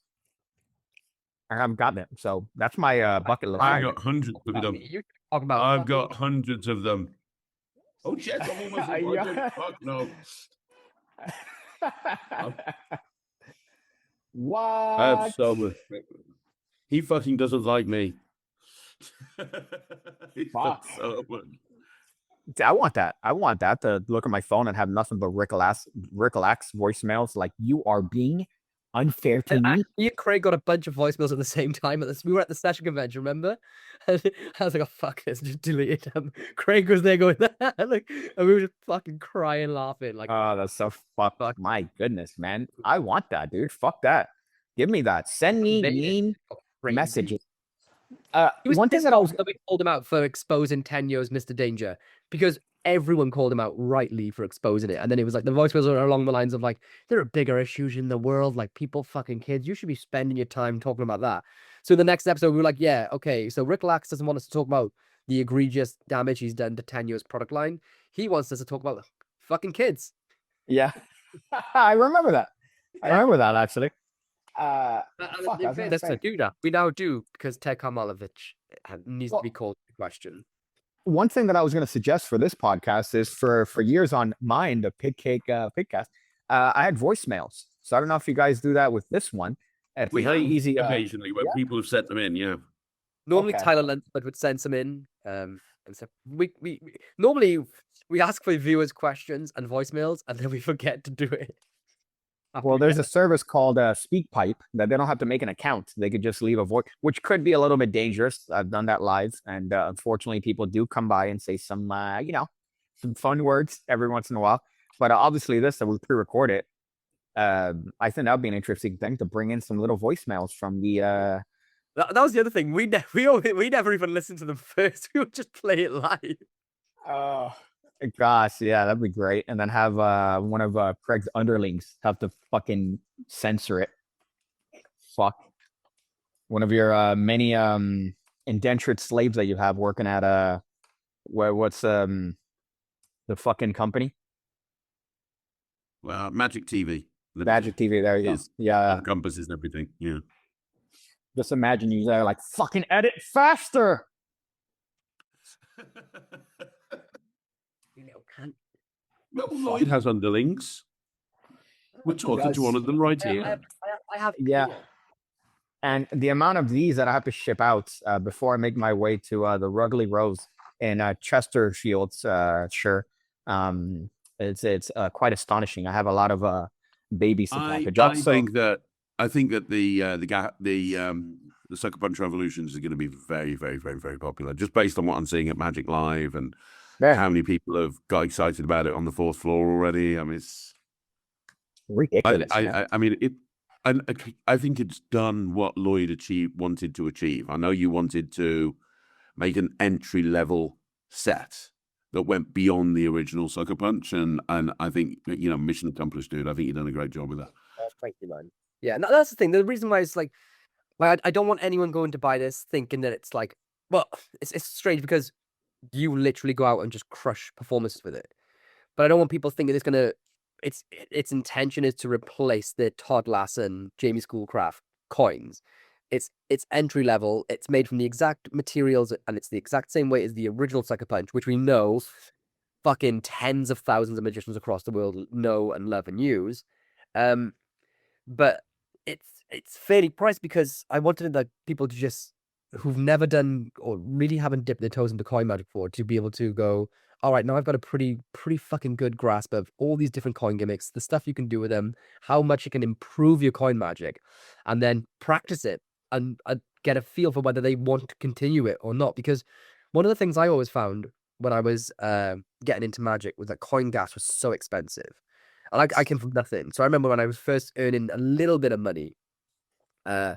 I haven't gotten it. So that's my bucket list. I got hundreds of them. You talk about. I've got hundreds of them. Oh shit! I'm almost in Yeah. project. Fuck no. What? I have so much. He fucking doesn't like me. He does Fuck. so much. I want that. I want that to look at my phone and have nothing but Rick Lax voicemails. Like, you are being unfair to me. Me and Craig got a bunch of voicemails at the same time. We were at the session convention, remember? And I was like, oh, fuck this, just deleted them. Craig was there going, like, and we were just fucking crying, laughing. Like, Oh, that's so fuck. My goodness, man. I want that, dude. Fuck that. Give me that. Send me They- mean crazy. messages. He was One thing pissed that I off was that we called him out for exposing 10 years Mr. Danger, because everyone called him out rightly for exposing it. And then it was like the voicemails are along the lines of like, there are bigger issues in the world, like people fucking kids. You should be spending your time talking about that. So the next episode, we were like, yeah, okay. So Rick Lax doesn't want us to talk about the egregious damage he's done to 10 years product line. He wants us to talk about fucking kids. yeah. I remember that. I remember that actually. Fuck, I was gonna Let's say. do that. We now do, because Ted Karmalovich needs Well- to be called to question. One thing that I was going to suggest for this podcast is for years on mine, the Pig Cake Pigcast, I had voicemails. So I don't know if you guys do that with this one. It's We very have easy. occasionally when yeah. people have sent them in. Yeah. Normally, Okay. Tyler Lunsford would send some in. And so we normally we ask for viewers' questions and voicemails, and then we forget to do it. Well, there's a service called SpeakPipe that they don't have to make an account. They could just leave a voice, which could be a little bit dangerous. I've done that live, and unfortunately, people do come by and say some, some fun words every once in a while. But obviously, this that we pre-record it. I think that would be an interesting thing to bring in some little voicemails from the. That was the other thing. We never even listened to them first. We would just play it live. Gosh, yeah, that'd be great. And then have one of Craig's underlings have to fucking censor it. Fuck. One of your many indentured slaves that you have working at what's the fucking company? Well, Magic TV. The Magic TV, there you go. is Yeah. encompasses everything. Yeah. Just imagine you there like fucking edit faster. You know, can't. Well, Lloyd has underlings. We're talking to one of them right here. I have. Yeah. And the amount of these that I have to ship out before I make my way to the Ruggly Rose in Chesterfields, sure. It's quite astonishing. I have a lot of baby supply. I think that the Sucker Punch Revolutions is going to be very, very, very, very popular, just based on what I'm seeing at Magic Live and Yeah. how many people have got excited about it on the fourth floor already. I mean, it's ridiculous. man. I mean it. I think it's done what Lloyd wanted to achieve. I know you wanted to make an entry level set that went beyond the original Sucker Punch, and I think mission accomplished, dude. I think you've done a great job with that. Thank you, man. Yeah, no, that's the thing. The reason why it's like, I don't want anyone going to buy this thinking that it's like, well, it's strange because you literally go out and just crush performances with it. But I don't want people thinking it's gonna. Its intention is to replace the Todd Lassen, Jamie Schoolcraft coins. It's entry level. It's made from the exact materials, and it's the exact same weight as the original Sucker Punch, which we know fucking tens of thousands of magicians across the world know and love and use. But it's fairly priced because I wanted the people to just who've never done or really haven't dipped their toes into coin magic before to be able to go, all right, now I've got a pretty fucking good grasp of all these different coin gimmicks, the stuff you can do with them, how much it can improve your coin magic, and then practice it and get a feel for whether they want to continue it or not. Because one of the things I always found when I was getting into Magic was that coin gas was so expensive. And I came from nothing. So I remember when I was first earning a little bit of money, that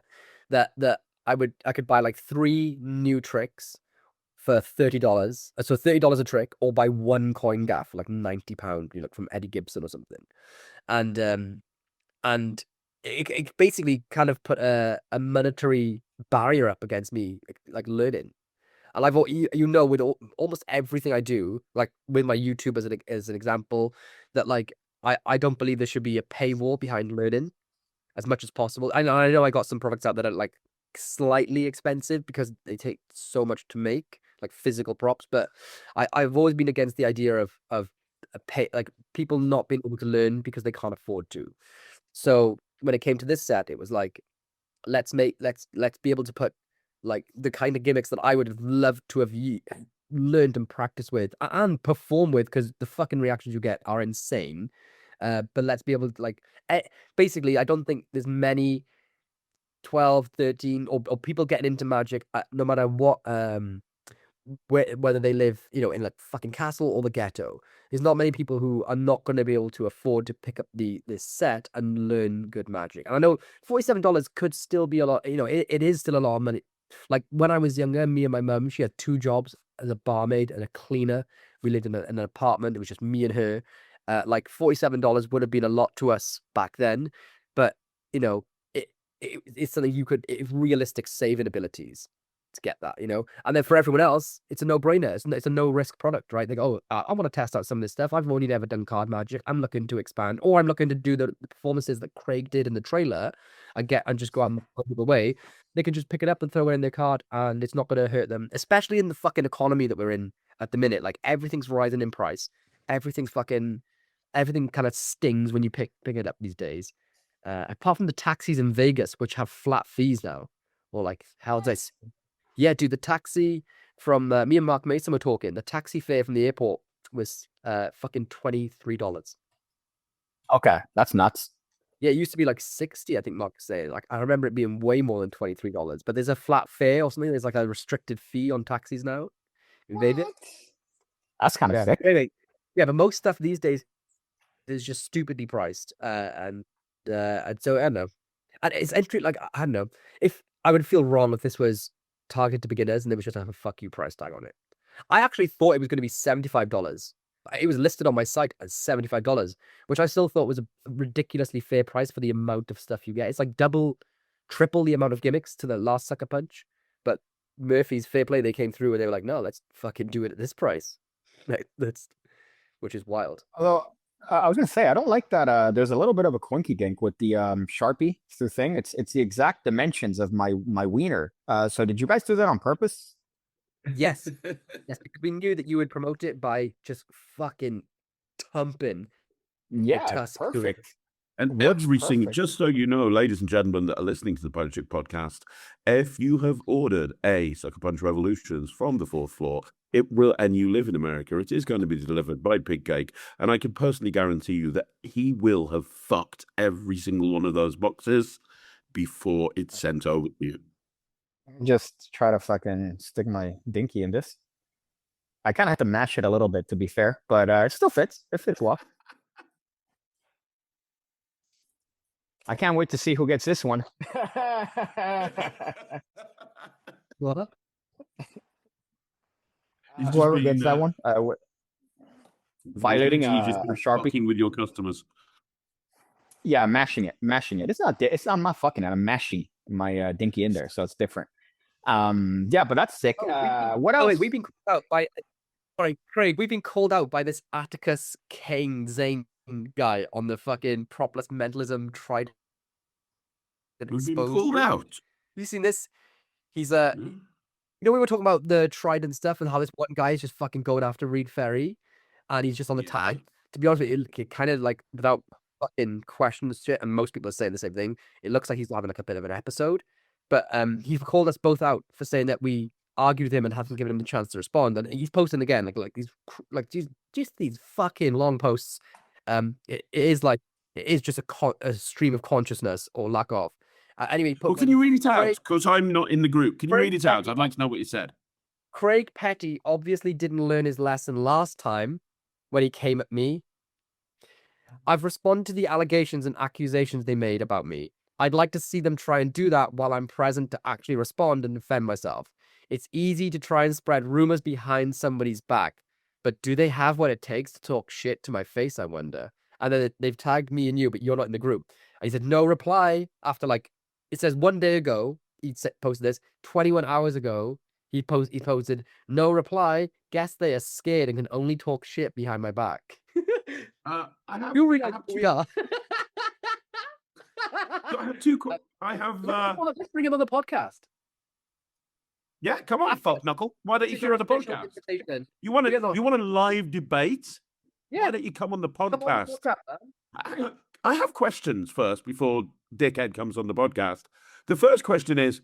I could buy like 3 new tricks for $30. So $30 a trick, or buy 1 coin gaff for like £90, you know, from Eddie Gibson or something. And it basically kind of put a monetary barrier up against me, like learning. And you know, with almost everything I do, like with my YouTube as an example, that like I don't believe there should be a paywall behind learning as much as possible. I know I got some products out that are like slightly expensive because they take so much to make, like physical props. But I've always been against the idea of a pay, like people not being able to learn because they can't afford to. So when it came to this set, it was like, let's be able to put like the kind of gimmicks that I would have loved to have learned and practiced with and perform with, because the fucking reactions you get are insane. But let's be able to like, basically, I don't think there's many 12, 13 or people getting into Magic, no matter what, whether they live, you know, in like fucking castle or the ghetto. There's not many people who are not going to be able to afford to pick up this set and learn good Magic. And I know $47 could still be a lot, you know, it is still a lot of money. Like when I was younger, me and my mum, she had 2 jobs as a barmaid and a cleaner. We lived in an apartment. It was just me and her. Like $47 would have been a lot to us back then, but you know, it's something it's realistic saving abilities to get that, you know. And then for everyone else, it's a no-brainer. It's a no-risk product, right? They go, oh, I want to test out some of this stuff. I've only never done card Magic. I'm looking to expand, or I'm looking to do the performances that Craig did in the trailer and just go out and the way. They can just pick it up and throw it in their card, and it's not going to hurt them, especially in the fucking economy that we're in at the minute. Like everything's rising in price. Everything kind of stings when you pick it up these days. Apart from the taxis in Vegas, which have flat fees now, or like how they, yeah, dude, the taxi from me and Mark Mason were talking. The taxi fare from the airport was fucking $23. Okay, that's nuts. Yeah, it used to be like 60, I think Mark was saying. Like I remember it being way more than $23. But there's a flat fare or something. There's like a restricted fee on taxis now in Vegas. That's kind of sick. Anyway, yeah, but most stuff these days is just stupidly priced, and so I don't know. And it's entry, like I don't know, if I would feel wrong if this was targeted to beginners and they was just have a fuck you price tag on it. I actually thought it was going to be $75. It was listed on my site as $75, which I still thought was a ridiculously fair price for the amount of stuff you get. It's like triple the amount of gimmicks to the last Sucker Punch. But Murphy's Fair Play, they came through and they were like, no, let's fucking do it at this price. Like, which is wild. Although I was gonna say I don't like that. There's a little bit of a quinky dink with the Sharpie through thing. It's the exact dimensions of my wiener. So did you guys do that on purpose? Yes, yes, because we knew that you would promote it by just fucking thumping. Yeah, tusk to it. perfect. And Works everything, perfect. just so you know, ladies and gentlemen that are listening to the Punch Chick podcast, if you have ordered a Sucker Punch Revolutions from the 4th floor, it will, and you live in America, it is going to be delivered by Pig Cake. And I can personally guarantee you that he will have fucked every single one of those boxes before it's sent over to you. Just try to fucking stick my dinky in this. I kind of have to mash it a little bit to be fair, but it still fits. It fits well. I can't wait to see who gets this one. What? He's just Whoever being, gets that one, violating literally a just Sharpie. fucking with your customers. Yeah, mashing it. It's not. I'm not fucking it. I'm mashing my dinky in there, so it's different. Yeah, but that's sick. What else? Oh, wait, we've been called out by. Sorry, Craig. We've been called out by this Atticus Kane Zane guy on the fucking propless mentalism tried. We've been called out. Have you seen this? He's you know, we were talking about the Trident stuff and how this one guy is just fucking going after Reed Ferry, and he's just on the tag. To be honest with you, it kind of like without fucking questions shit, and most people are saying the same thing. It looks like he's having like a bit of an episode, but he called us both out for saying that we argue with him and haven't given him the chance to respond. And he's posting again, just these fucking long posts. It is just a stream of consciousness or lack of. Anyway, Well, can you read it out? Craig- Because I'm not in the group. Can you Craig read it out? Petty- I'd like to know what you said. Craig Petty obviously didn't learn his lesson last time when he came at me. I've responded to the allegations and accusations they made about me. I'd like to see them try and do that while I'm present to actually respond and defend myself. It's easy to try and spread rumors behind somebody's back, but do they have what it takes to talk shit to my face, I wonder? And then they've tagged me and you, but you're not in the group. And he said, no reply after it says 1 day ago, posted this, 21 hours ago, he posted, no reply, guess they are scared and can only talk shit behind my back. You realize who we are. I have two. I have. Let's bring him on the podcast. Yeah, come on, fuck knuckle. Why don't you hear on the podcast? You want a live debate? Yeah. Why don't you come on the Come on the podcast? podcast, man. I have questions first before Dickhead comes on the podcast. The first question is,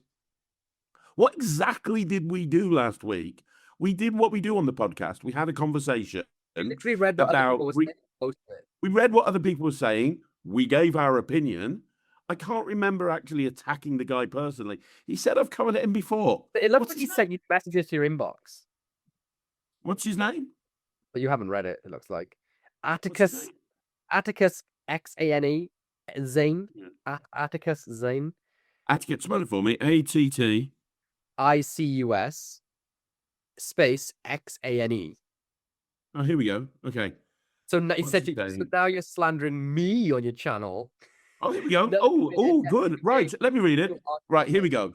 what exactly did we do last week? We did what we do on the podcast. We had a conversation. Literally read what other people were saying, posted it. We read what other people were saying. We gave our opinion. I can't remember actually attacking the guy personally. He said I've covered it in before. But it looks What's like he his sent you messages to your inbox, What's his name? but you haven't read it. It looks like What's his Atticus name? Atticus XANE Zane Yeah. Atticus Zane Atticus, spell it for me. ATT. ICUS space XANE. Oh, here we go. Okay. So now, he What's said his so name? now you're slandering me on your channel. Oh, here we go. No, Oh, good. Right. Let me read it. You are Right, here we go.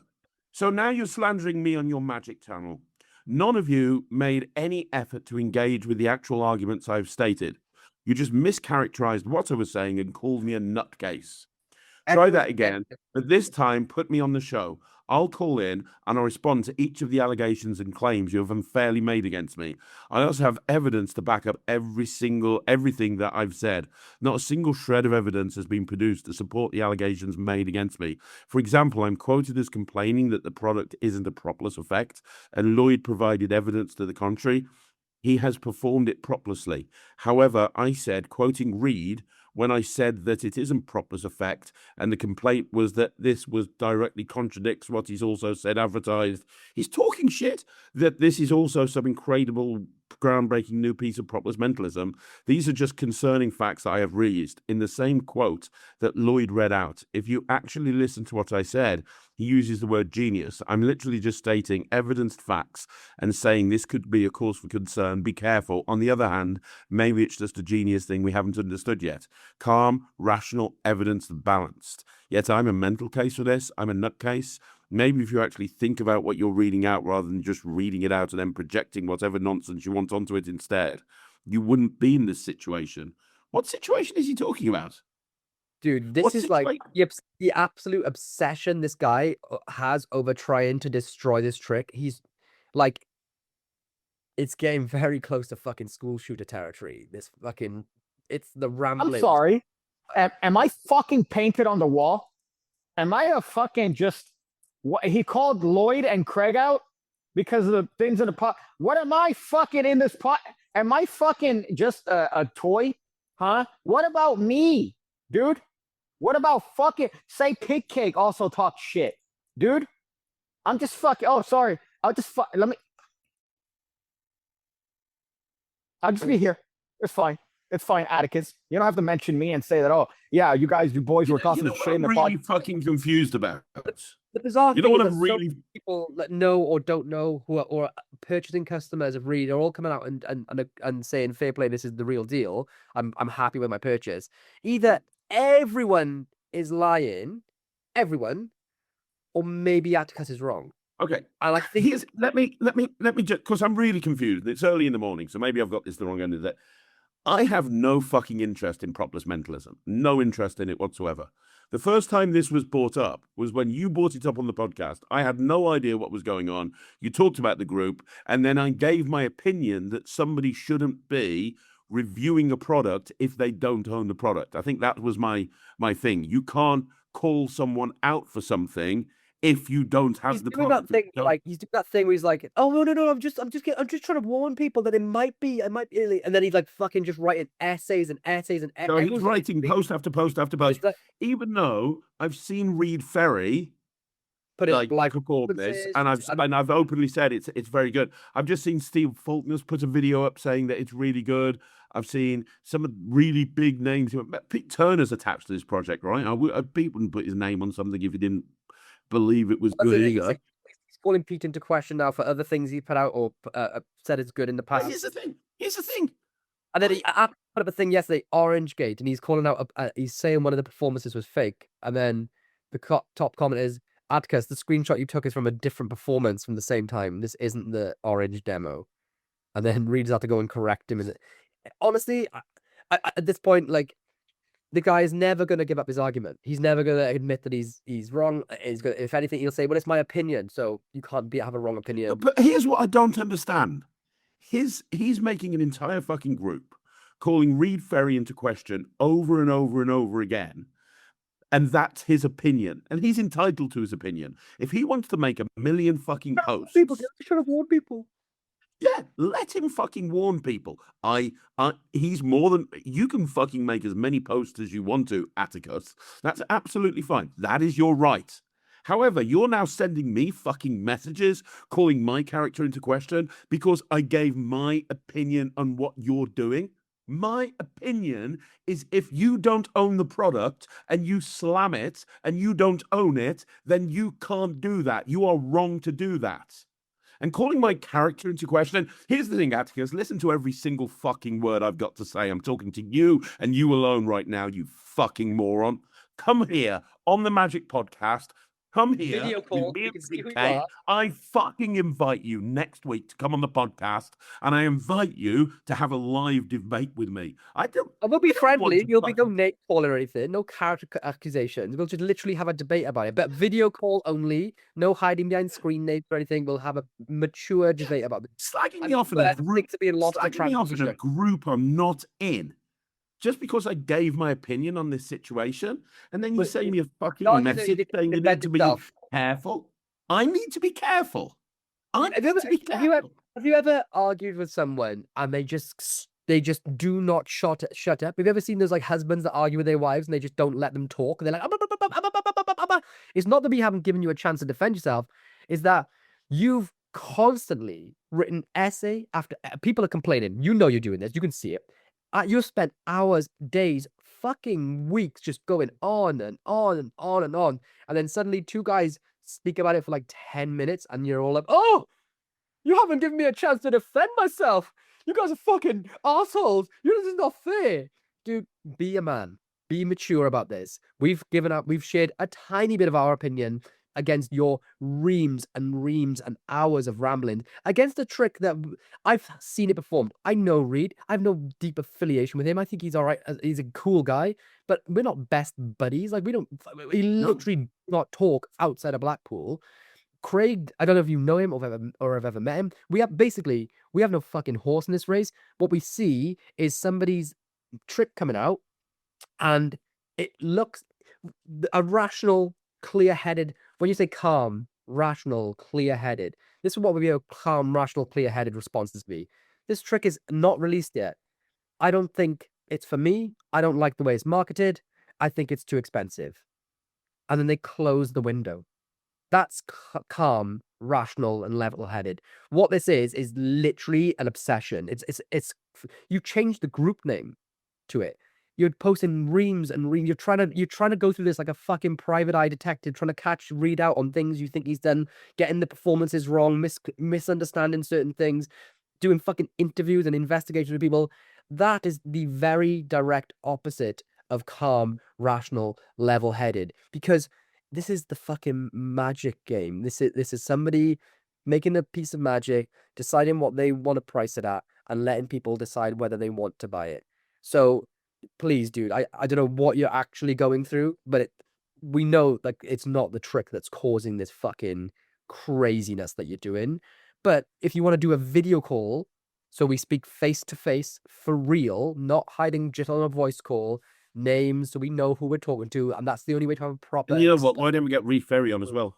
So now you're slandering me on your magic channel. None of you made any effort to engage with the actual arguments I've stated. You just mischaracterized what I was saying and called me a nutcase. Try that again, but this time put me on the show. I'll call in and I'll respond to each of the allegations and claims you have unfairly made against me. I also have evidence to back up everything that I've said. Not a single shred of evidence has been produced to support the allegations made against me. For example, I'm quoted as complaining that the product isn't a Propolis effect, and Lloyd provided evidence to the contrary. He has performed it propolisly. However, I said, quoting Reed, when I said that it isn't Propolis effect, and the complaint was that this was directly contradicts what he's also said advertised. He's talking shit that this is also some incredible, groundbreaking new piece of Propolis mentalism. These are just concerning facts that I have raised in the same quote that Lloyd read out. If you actually listen to what I said, he uses the word genius. I'm literally just stating evidenced facts and saying this could be a cause for concern. Be careful. On the other hand, maybe it's just a genius thing we haven't understood yet. Calm, rational, evidence balanced. Yet I'm a mental case for this. I'm a nutcase. Maybe if you actually think about what you're reading out rather than just reading it out and then projecting whatever nonsense you want onto it instead, you wouldn't be in this situation. What situation is he talking about? Dude, this What's is it like like- the absolute obsession this guy has over trying to destroy this trick. He's like, it's getting very close to fucking school shooter territory. It's the I'm ramblings. sorry. Am I fucking painted on the wall? Am I a fucking just what he called Lloyd and Craig out because of the things in the pot? What am I fucking in this pot? Am I fucking just a toy? Huh? What about me, dude? What about fucking say Pig Cake also talk shit, dude? I'm just fucking. Oh, sorry. I'll just let me. I'll just be here. It's fine. It's fine, Atticus. You don't have to mention me and say that. Oh, yeah, you boys were talking You know shit what in I'm the pod. really fucking confused about? The bizarre You know thing what is I'm that so really many people that know or don't know who are or purchasing customers of Reed are all coming out and saying fair play, this is the real deal. I'm happy with my purchase. Either everyone is lying, everyone, or maybe Atticus is wrong. Okay. I like think Here's, let me just, because I'm really confused. It's early in the morning, so maybe I've got this the wrong end of the day. I have no fucking interest in Propolis mentalism. No interest in it whatsoever. The first time this was brought up was when you brought it up on the podcast. I had no idea what was going on. You talked about the group, and then I gave my opinion that somebody shouldn't be reviewing a product if they don't own the product. I think that was my thing. You can't call someone out for something if you don't have He's the doing product. that thing, like he's doing that thing where he's like, "Oh no, I'm just trying to warn people that it might be," and then he's like fucking just writing essays and essays and So he's everyone's writing post after post after post. It's like, Even though I've seen Reed Ferry put it like record this, and I've openly said it's very good. I've just seen Steve Faulkner's put a video up saying that it's really good. I've seen some of the really big names. Pete Turner's attached to this project, right? Pete wouldn't put his name on something if he didn't believe it was good either. He's calling Pete into question now for other things he put out or said is good in the But past. Here's the thing. And then I put up a thing yesterday, Orange Gate, and he's calling out, he's saying one of the performances was fake. And then the top comment is, Atticus, the screenshot you took is from a different performance from the same time. This isn't the Orange demo. And then Reed's had to go and correct him. Honestly, at this point, like, the guy is never going to give up his argument. He's never going to admit that he's wrong. If anything, he'll say, well, it's my opinion, so you can't have a wrong opinion. But here's what I don't understand. He's making an entire fucking group calling Reed Ferry into question over and over and over again. And that's his opinion. And he's entitled to his opinion. If he wants to make a million fucking posts. People should have warned people. Yeah, let him fucking warn people. He's more than you can fucking make as many posts as you want to, Atticus. That's absolutely fine. That is your right. However, you're now sending me fucking messages, calling my character into question because I gave my opinion on what you're doing. My opinion is if you don't own the product and you slam it and you don't own it, then you can't do that. You are wrong to do that. And calling my character into question, here's the thing, Atticus, listen to every single fucking word I've got to say. I'm talking to you and you alone right now, you fucking moron. Come here on the Magic Podcast. Come here. Video call. With me You and can see who you PK. are. I fucking invite you next week to come on the podcast, and I invite you to have a live debate with me. And we'll be friendly. You'll be no name call or anything. No character accusations. We'll just literally have a debate about it. But video call only. No hiding behind screen names or anything. We'll have a mature debate about it. Slagging me off in a group. To be lost Slagging me off in a group I'm not in. Just because I gave my opinion on this situation, and then you send me a fucking message saying you need to be careful. I need to be careful. I need to be careful. Have you ever argued with someone and they just do not shut up? Have you ever seen those like husbands that argue with their wives and they just don't let them talk? And they're like, it's not that we haven't given you a chance to defend yourself. It's that you've constantly written essay after people are complaining. You know you're doing this. You can see it. You've spent hours, days, fucking weeks just going on and on and on and on. And then suddenly two guys speak about it for like 10 minutes and you're all like, oh, you haven't given me a chance to defend myself. You guys are fucking assholes. This is not fair. Dude, be a man. Be mature about this. We've shared a tiny bit of our opinion against your reams and hours of rambling against a trick that I've seen it performed. I know Reed. I have no deep affiliation with him. I think he's all right. He's a cool guy, but we're not best buddies. Like we literally do not talk outside of Blackpool. Craig, I don't know if you know him or have ever met him. We have no fucking horse in this race. What we see is somebody's trick coming out and it looks a rational, clear-headed. When you say calm, rational, clear-headed, this is what would be a calm, rational, clear-headed response to be. This trick is not released yet. I don't think it's for me. I don't like the way it's marketed. I think it's too expensive. And then they close the window. That's calm, rational, and level-headed. What this is literally an obsession. It's you change the group name to it. You're posting reams and reams. You're trying to go through this like a fucking private eye detective, trying to read out on things you think he's done, getting the performances wrong, misunderstanding certain things, doing fucking interviews and investigations with people. That is the very direct opposite of calm, rational, level-headed. Because this is the fucking magic game. This is somebody making a piece of magic, deciding what they want to price it at, and letting people decide whether they want to buy it. So please, dude, I don't know what you're actually going through, but we know like it's not the trick that's causing this fucking craziness that you're doing. But if you want to do a video call, so we speak face to face for real, not hiding just on a voice call, names so we know who we're talking to, and that's the only way to have a proper. And you know what? Why don't we get Reed Ferry on as well?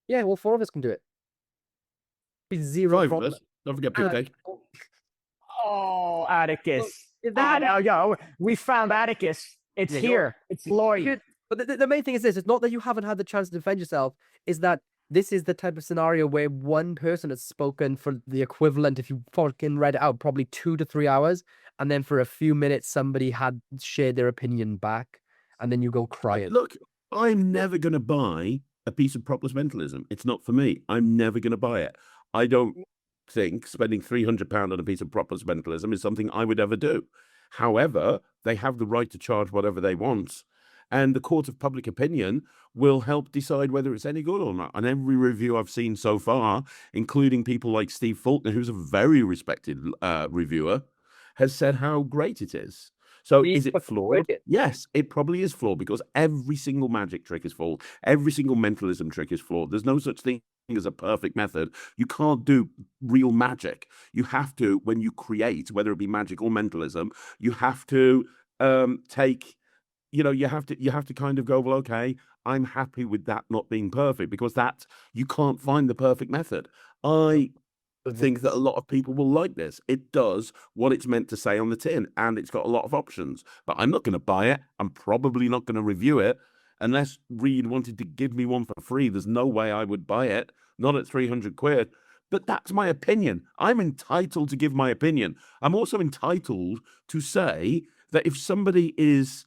Yeah, well, 4 of us can do it. Be zero 5 of problem. us. Don't forget Big Cake. Oh, Atticus. Is that- We found Atticus. It's Yeah, here. It's Lloyd. Good. But the main thing is this: it's not that you haven't had the chance to defend yourself. Is that this is the type of scenario where one person has spoken for the equivalent, if you fucking read it out, probably 2 to 3 hours, and then for a few minutes somebody had shared their opinion back, and then you go crying. Look, I'm never going to buy a piece of propless mentalism. It's not for me. I'm never going to buy it. I don't think spending £300 on a piece of propless mentalism is something I would ever do. However, they have the right to charge whatever they want. And the court of public opinion will help decide whether it's any good or not. And every review I've seen so far, including people like Steve Faulkner, who's a very respected reviewer, has said how great it is. So is it flawed? Yes, it probably is flawed because every single magic trick is flawed. Every single mentalism trick is flawed. There's no such thing as a perfect method. You can't do real magic. You have to, when you create, whether it be magic or mentalism, you have to take... you have to kind of go, well, okay, I'm happy with that not being perfect because that you can't find the perfect method. I think that a lot of people will like this. It does what it's meant to say on the tin, and it's got a lot of options. But I'm not going to buy it. I'm probably not going to review it unless Reed wanted to give me one for free. There's no way I would buy it, not at 300 quid. But that's my opinion. I'm entitled to give my opinion. I'm also entitled to say that if somebody is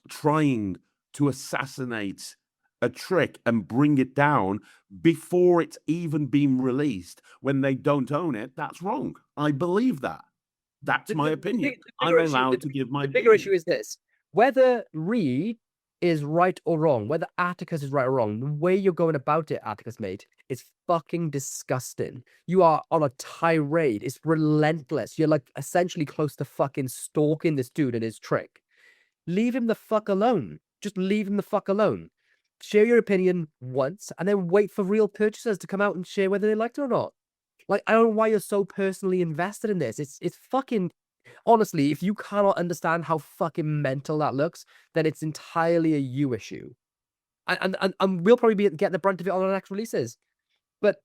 trying to assassinate a trick and bring it down before it's even been released when they don't own it, that's wrong. I believe that. That's my opinion. I'm allowed to give my opinion. The bigger issue is this: whether Reed is right or wrong, whether Atticus is right or wrong, the way you're going about it, Atticus, mate, is fucking disgusting. You are on a tirade. It's relentless. You're like essentially close to fucking stalking this dude and his trick. Leave him the fuck alone. Just leave him the fuck alone. Share your opinion once and then wait for real purchasers to come out and share whether they liked it or not. Like, I don't know why you're so personally invested in this. It's fucking... Honestly, if you cannot understand how fucking mental that looks, then it's entirely a you issue. And we'll probably get the brunt of it on our next releases. But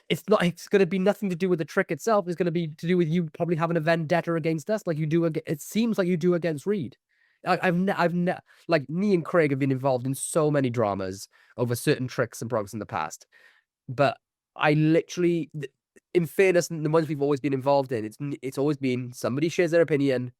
it's going to be nothing to do with the trick itself. It's going to be to do with you probably having a vendetta against us like you do. It seems like you do against Reed. Like, me and Craig have been involved in so many dramas over certain tricks and products in the past. But I literally... In fairness, the ones we've always been involved in, it's always been somebody shares their opinion,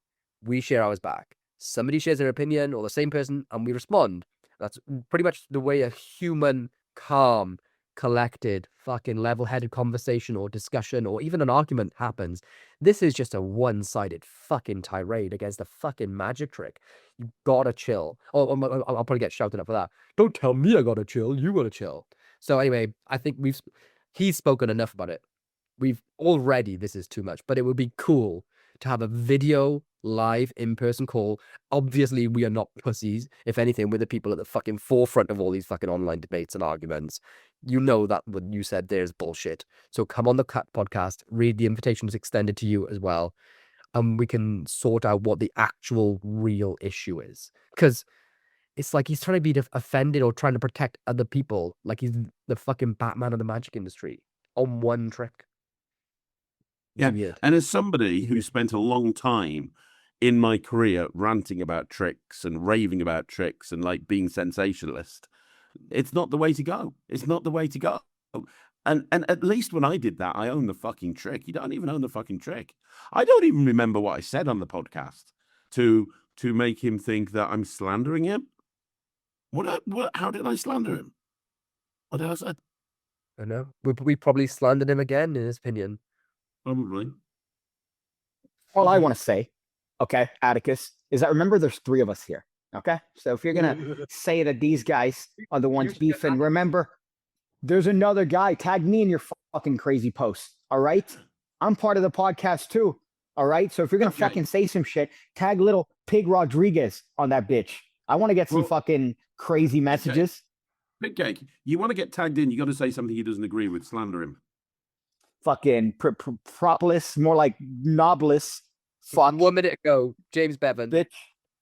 we share ours back. Somebody shares their opinion, or the same person, and we respond. That's pretty much the way a human, calm, collected, fucking level-headed conversation or discussion or even an argument happens. This is just a one-sided fucking tirade against a fucking magic trick. You gotta chill. Oh, I'll probably get shouted at for that. Don't tell me I gotta chill. You gotta chill. So anyway, I think he's spoken enough about it. This is too much, but it would be cool to have a video live in-person call. Obviously, we are not pussies. If anything, we're the people at the fucking forefront of all these fucking online debates and arguments. You know that what you said there is bullshit. So come on the Cut podcast, read the invitations extended to you as well, and we can sort out what the actual real issue is. Because it's like he's trying to be offended or trying to protect other people, like he's the fucking Batman of the magic industry on one trick. Yeah, Weird. and as somebody who spent a long time in my career ranting about tricks and raving about tricks and like being sensationalist, it's not the way to go. It's not the way to go. And at least when I did that, I own the fucking trick. You don't even own the fucking trick. I don't even remember what I said on the podcast to make him think that I'm slandering him. How did I slander him? What did I say? I know. We probably slandered him again, in his opinion. Probably. All I want to say, okay, Atticus, is that remember there's 3 of us here. Okay. So if you're going to say that these guys are the ones beefing, remember there's another guy. Tag me in your fucking crazy post. All right. I'm part of the podcast too. All right. So if you're going to fucking say some shit, tag little Pig Rodriguez on that bitch. I want to get some fucking crazy messages. Big Cake, you want to get tagged in, you got to say something he doesn't agree with. Slander him. Fucking propolis, more like nobless. Fuck. 1 minute ago, James Bevan, Bitch.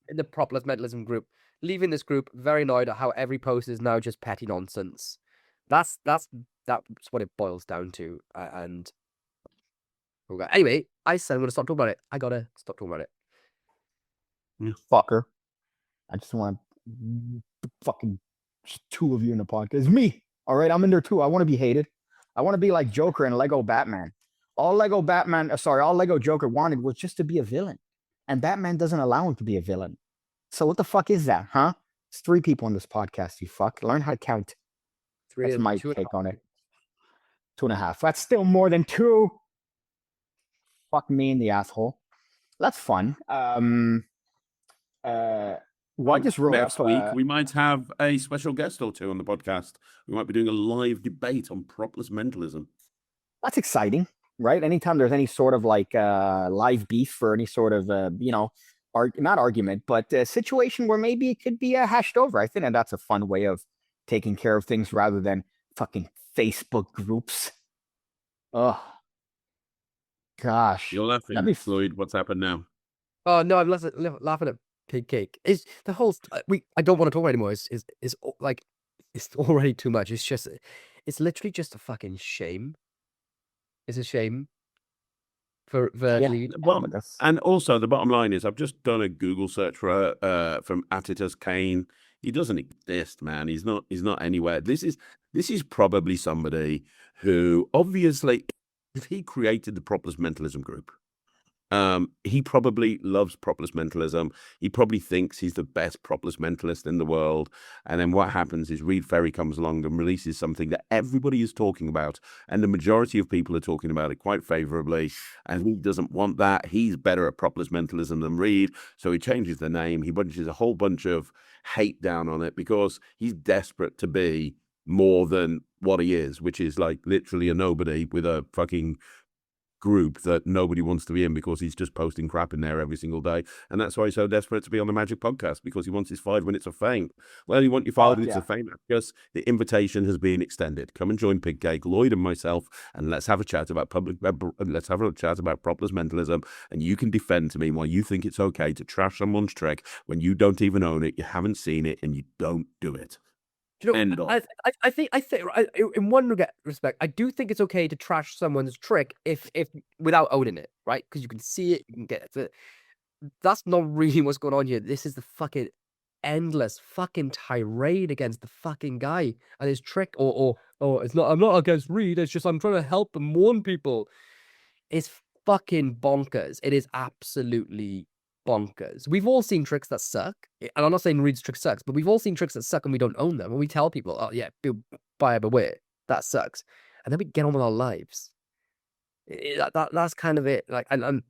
in the Propolis Mentalism group, leaving this group, very annoyed at how every post is now just petty nonsense. That's what it boils down to. And okay. Anyway, I said I'm gonna stop talking about it. I gotta stop talking about it. Fucker. I just want fucking just two of you in the podcast. It's me. All right, I'm in there too. I want to be hated. I want to be like Joker and Lego Batman. All Lego Joker wanted was just to be a villain. And Batman doesn't allow him to be a villain. So what the fuck is that, huh? It's 3 people on this podcast, you fuck. Learn how to count. That's my take on it. 2.5. That's still more than 2. Fuck me in the asshole. That's fun. Well, I just wrote Next up, week, we might have a special guest or two on the podcast. We might be doing a live debate on propolis mentalism. that's exciting, right? Anytime there's any sort of like live beef or any sort of not argument, but a situation where maybe it could be hashed over. I think that's a fun way of taking care of things rather than fucking Facebook groups. Oh, gosh. You're laughing, That'd be Floyd. What's happened now? Oh no, I'm laughing at Pig Cake. It's the whole. I don't want to talk about it anymore. It's like it's already too much. It's literally just a fucking shame. It's a shame for Yeah. Well, and also the bottom line is I've just done a Google search for from Attitus Kane. He doesn't exist, man. He's not anywhere. This is probably somebody who obviously, if he created the propolis mentalism group, he probably loves propolis mentalism. He probably thinks he's the best propolis mentalist in the world. And then what happens is Reed Ferry comes along and releases something that everybody is talking about. And the majority of people are talking about it quite favorably. And he doesn't want that. He's better at propolis mentalism than Reed. So he changes the name. He bunches a whole bunch of hate down on it because he's desperate to be more than what he is, which is like literally a nobody with a fucking group that nobody wants to be in because he's just posting crap in there every single day. And that's why he's so desperate to be on the Magic Podcast, because he wants his 5 minutes of fame. Well, you want your 5 minutes of fame because the invitation has been extended. Come and join Pig Cake, Lloyd and myself, and let's have a chat about propolis mentalism. And you can defend to me why you think it's okay to trash someone's trick when you don't even own it, you haven't seen it, and you don't do it. You know, I think in one respect, I do think it's okay to trash someone's trick if without owning it, right? Because you can see it, you can get it. That's not really what's going on here. This is the fucking endless fucking tirade against the fucking guy and his trick, or it's not. I'm not against Reed. It's just I'm trying to help and warn people. It's fucking bonkers. It is absolutely bonkers. We've all seen tricks that suck, and I'm not saying Reed's trick sucks, but we've all seen tricks that suck and we don't own them, and we tell people, "Oh yeah, buyer beware, that sucks," and then we get on with our lives. That's kind of it. Like, and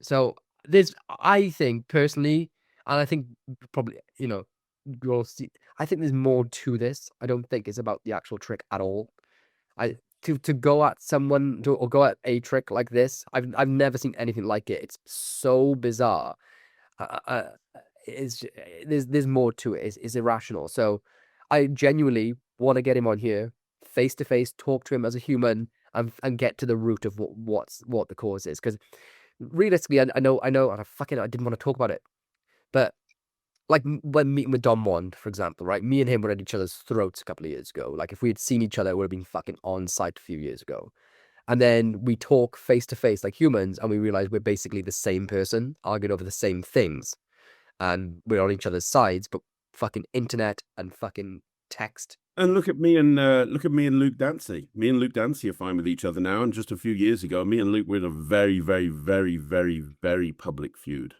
so there's, I think personally, and I think probably you'll see. I think there's more to this. I don't think it's about the actual trick at all. To go at someone or go at a trick like this, I've never seen anything like it. It's so bizarre. There's more to it. It's irrational. So I genuinely want to get him on here, face to face, talk to him as a human, and get to the root of what the cause is. Because realistically, I know, and I didn't want to talk about it, but like when meeting with Don Wand, for example, right? Me and him were at each other's throats a couple of years ago. Like if we had seen each other, it would have been fucking on site a few years ago. And then we talk face to face like humans, and we realize we're basically the same person, arguing over the same things. And we're on each other's sides, but fucking internet and fucking text. And look at me and Luke Dancy. Me and Luke Dancy are fine with each other now. And just a few years ago, me and Luke were in a very, very, very, very, very public feud.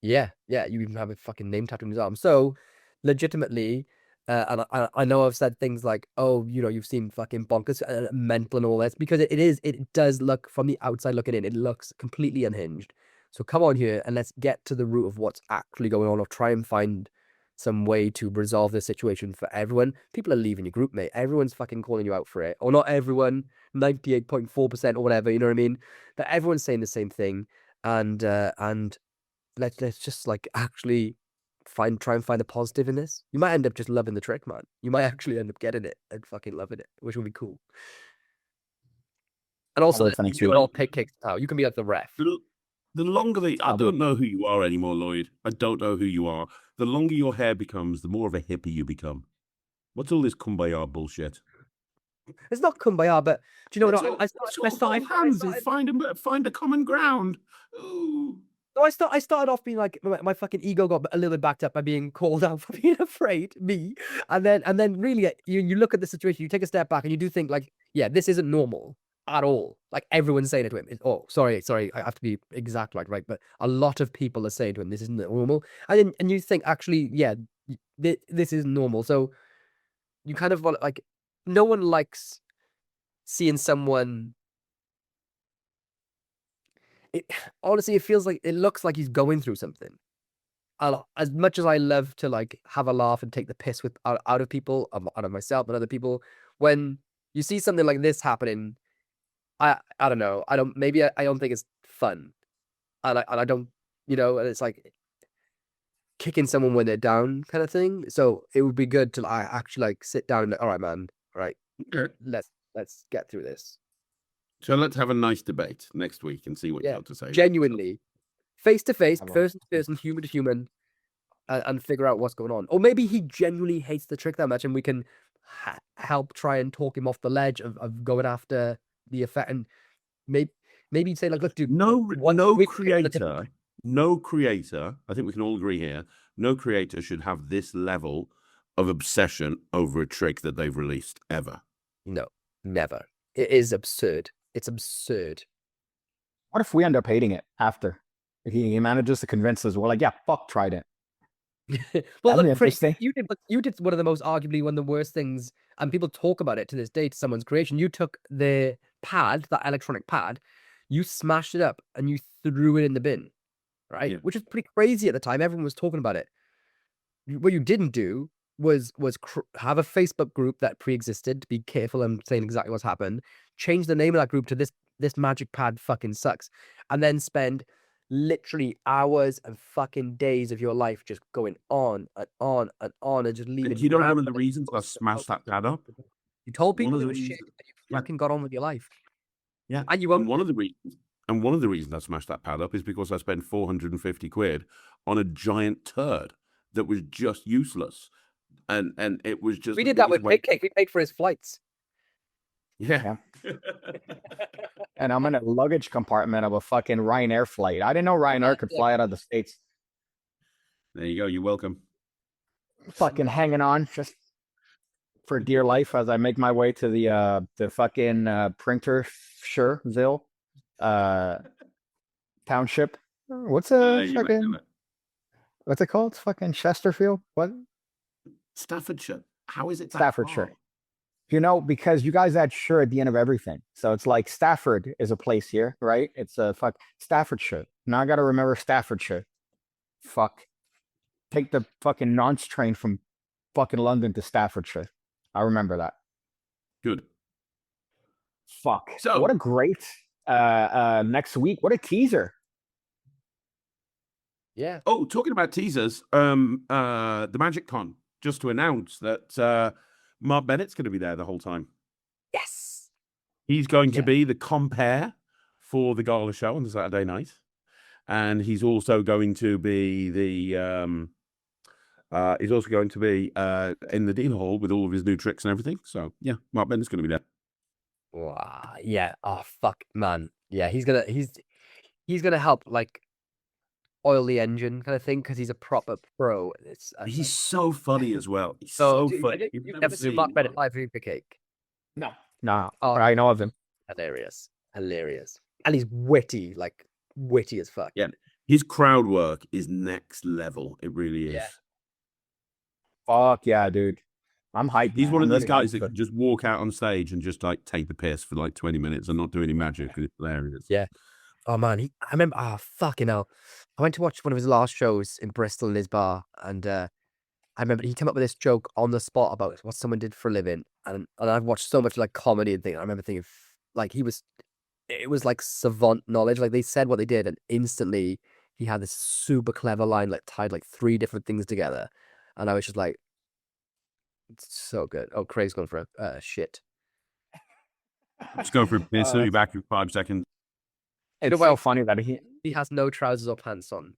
Yeah, you even have a fucking name tattooed on his arm. So, legitimately, and I know I've said things like, "Oh, you've seen fucking bonkers, mental, and all this," because it does look, from the outside looking in, it looks completely unhinged. So come on here and let's get to the root of what's actually going on, or try and find some way to resolve this situation for everyone. People are leaving your group, mate. Everyone's fucking calling you out for it, or not everyone, 98.4% or whatever. You know what I mean? But everyone's saying the same thing, and let's just like actually try and find a positive in this. You might end up just loving the trick, man. You might actually end up getting it and fucking loving it, which would be cool. And also, you can all pick kicks out. You can be like the ref. The longer I don't know who you are anymore, Lloyd. I don't know who you are. The longer your hair becomes, the more of a hippie you become. What's all this kumbaya bullshit? It's not kumbaya, but do you know Let's what? all- I let's all started, hold hands and find a common ground. Ooh. No, I started off being like my fucking ego got a little bit backed up by being called out for being afraid, me, and then really you look at the situation, you take a step back, and you do think like, yeah, this isn't normal at all. Like everyone's saying it to him. Oh, sorry, I have to be exact, right? But a lot of people are saying to him, this isn't normal, and you think actually, yeah, this is normal. So you kind of want like, no one likes seeing someone. Honestly, it feels like it looks like he's going through something. As much as I love to like have a laugh and take the piss with out of people, out of myself and other people, when you see something like this happening, I don't know. I don't think it's fun, and I don't, and it's like kicking someone when they're down kind of thing. So it would be good to actually like sit down and all right, man, all right, let's get through this. So let's have a nice debate next week and see what you Yeah, have to say. genuinely, face to face, I will. person to person, human to human, and figure out what's going on. Or maybe he genuinely hates the trick that much, and we can help try and talk him off the ledge of going after the effect. And maybe say like, look, dude, No we- creator, no creator. I think we can all agree here. No creator should have this level of obsession over a trick that they've released ever. No, never. It is absurd. It's absurd. What if we end up hating it after? He manages to convince us. We're like, yeah, fuck Trident. Well, That'd be look, Chris, interesting. you did one of the most arguably one of the worst things, and people talk about it to this day to someone's creation. You took the pad, that electronic pad, you smashed it up and you threw it in the bin, right? Yeah. Which is pretty crazy at the time. Everyone was talking about it. What you didn't do was have a Facebook group that pre-existed. Be careful, I'm saying exactly what's happened. Change the name of that group to this magic pad fucking sucks, and then spend literally hours and fucking days of your life just going on and on and on and just leaving. You don't know the reasons I smashed that pad up. You told One people of it the was shit, reasons- and you yeah. fucking got on with your life. Yeah, And you and won't. one of the reasons I smashed that pad up is because I spent 450 quid on a giant turd that was just useless, and it was just We the did that with biggest Pig Cake. We paid for his flights. Yeah. And I'm in a luggage compartment of a fucking Ryanair flight. I didn't know Ryanair could fly out of the States. There you go. You're welcome. Fucking hanging on just for dear life as I make my way to the fucking Printershireville township. What's what's it called? Fucking Chesterfield? What? Staffordshire. How is it? that Staffordshire. far? You know, because you guys add "shire" at the end of everything. So it's like Stafford is a place here, right? It's a Staffordshire. Now I got to remember Staffordshire. Fuck. Take the fucking nonce train from fucking London to Staffordshire. I remember that. Good. Fuck. So- what a great next week. What a teaser. Yeah. Oh, talking about teasers, the Magic Con, just to announce that Mark Bennett's going to be there the whole time. Yes. He's going to Yeah. be the compere for the gala show on the Saturday night, and he's also going to be the he's also going to be in the dealer hall with all of his new tricks and everything. So yeah, Mark Bennett's going to be there. Wow. Yeah. Oh fuck, man. Yeah, he's gonna help like oil the engine kind of thing because he's a proper pro. It's He's so funny as well. He's so so funny. You've never seen Mark Bennett live for Cake. No, Oh. I know of him. Hilarious. And he's witty, like witty as fuck. Yeah. His crowd work is next level. It really is. Yeah. Fuck yeah, dude. I'm hyped. He's man. one of I'm those really guys hyped that for- can just walk out on stage and just like take the piss for like 20 minutes and not do any magic. It's hilarious. Yeah. Oh man, I remember. Oh fucking hell! I went to watch one of his last shows in Bristol in his bar, and I remember he came up with this joke on the spot about what someone did for a living, and I've watched so much like comedy and things. I remember thinking like it was like savant knowledge. Like they said what they did, and instantly he had this super clever line, like tied like 3 different things together, and I was just like, it's so good. Oh, Craig's going for a shit. Just go for a piss. I'll be back in 5 seconds. It's so funny that He has no trousers or pants on.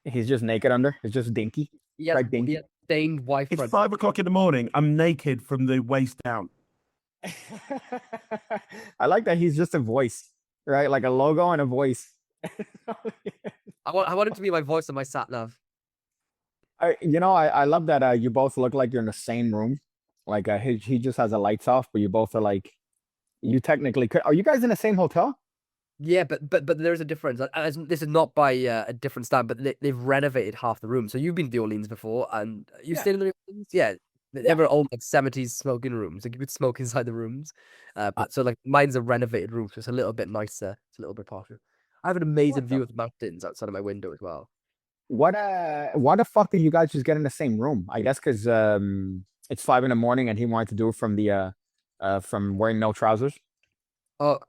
he's just naked under. It's just dinky. He has, Craig Dinky. stained white It's front. 5 o'clock in the morning. I'm naked from the waist down. I like that he's just a voice, right? Like a logo and a voice. I want it to be my voice on my sat nav. I love that you both look like you're in the same room. Like he just has the lights off, but you both are like, you technically could. Are you guys in the same hotel? Yeah, but there's a difference. This is not by a different stand, but they've renovated half the room. So you've been to the Orleans before, and you've Yeah. stayed in the Orleans? Yeah. They were old like 70s smoking rooms. Like you could smoke inside the rooms. But so like mine's a renovated room, so it's a little bit nicer. It's a little bit posher. I have an amazing view of the mountains outside of my window as well. Why the fuck did you guys just get in the same room? I guess because it's 5 in the morning and he wanted to do it from wearing no trousers.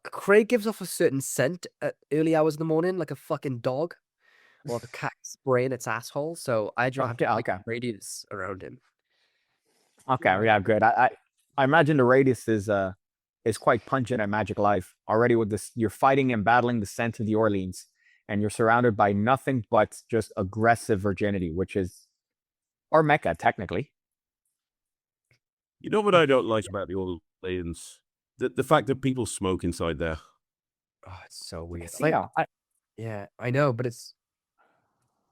Craig gives off a certain scent at early hours in the morning, like a fucking dog, or like a cat spraying its asshole. So I have to like okay. radius around him. Okay, yeah, good. I imagine the radius is quite pungent at Magic Life. Already with this, you're fighting and battling the scent of the Orleans, and you're surrounded by nothing but just aggressive virginity, which is or Mecca technically. You know what I don't like about the Orleans? The fact that people smoke inside there. Oh, it's so weird. See, yeah, Yeah, I know, but it's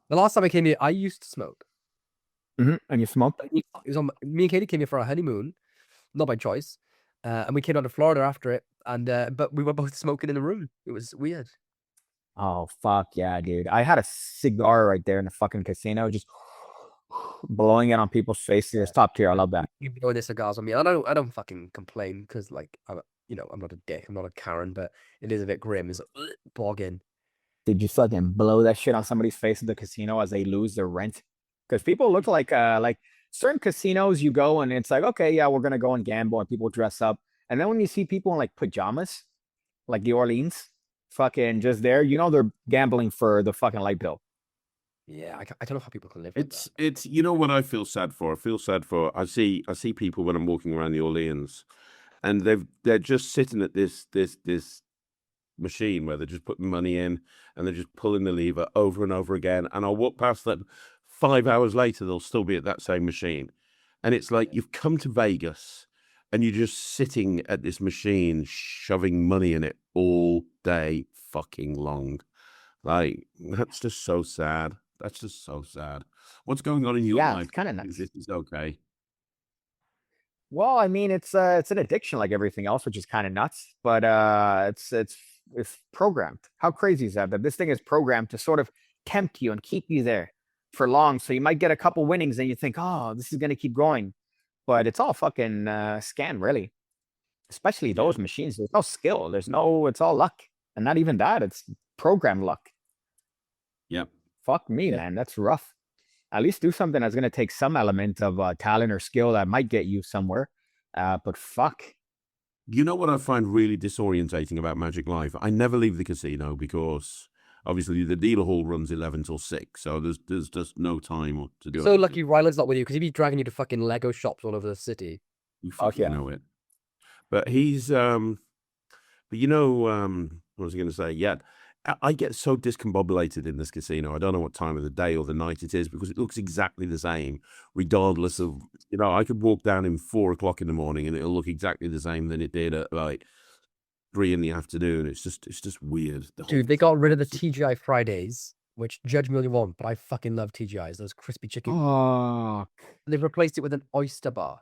the last time I came here, I used to smoke. and you smoked. It was on me and Katie came here for our honeymoon, not by choice, and we came down to Florida after it, and but we were both smoking in the room. It was weird. Oh fuck yeah, dude! I had a cigar right there in the fucking casino, just blowing it on people's faces. It's top tier. I love that. You blowing the cigars on me. I don't fucking complain because like I'm not a dick. I'm not a Karen, but it is a bit grim. It's like, bogging. Did you fucking blow that shit on somebody's face at the casino as they lose their rent? Because people look like certain casinos you go and it's like, okay, yeah, we're gonna go and gamble and people dress up. And then when you see people in like pajamas, like the Orleans, fucking just there, they're gambling for the fucking light bill. Yeah, I don't know how people can live with that. It's you know what I feel sad for? I feel sad for I see people when I'm walking around the Orleans and they're just sitting at this machine where they're just putting money in and they're just pulling the lever over and over again. And I'll walk past them 5 hours later, they'll still be at that same machine. And it's like you've come to Vegas and you're just sitting at this machine shoving money in it all day fucking long. Like, that's just so sad. That's just so sad. What's going on in your Yeah, life? it's kind of nuts. This is okay. Well, I mean, it's an addiction like everything else, which is kind of nuts. But it's programmed. How crazy is that? That this thing is programmed to sort of tempt you and keep you there for long. So you might get a couple winnings and you think, oh, this is gonna keep going. But it's all fucking scam, really. Especially those machines. There's no skill. It's all luck. And not even that. It's programmed luck. Yep. Fuck me, man. That's rough. At least do something that's gonna take some element of talent or skill that might get you somewhere. But fuck. You know what I find really disorientating about Magic Life? I never leave the casino because obviously the dealer hall runs 11 till 6, so there's just no time to do it. So lucky Ryland's not with you because he'd be dragging you to fucking Lego shops all over the city. You fucking know it. But he's what was I going to say? Yeah, I get so discombobulated in this casino. I don't know what time of the day or the night it is because it looks exactly the same, regardless of, I could walk down in 4 o'clock in the morning and it'll look exactly the same than it did at like 3 in the afternoon. It's just weird. Dude, they got rid of the TGI Fridays, which judge me all you want, but I fucking love TGIs, those crispy chicken. Oh, They've replaced it with an oyster bar.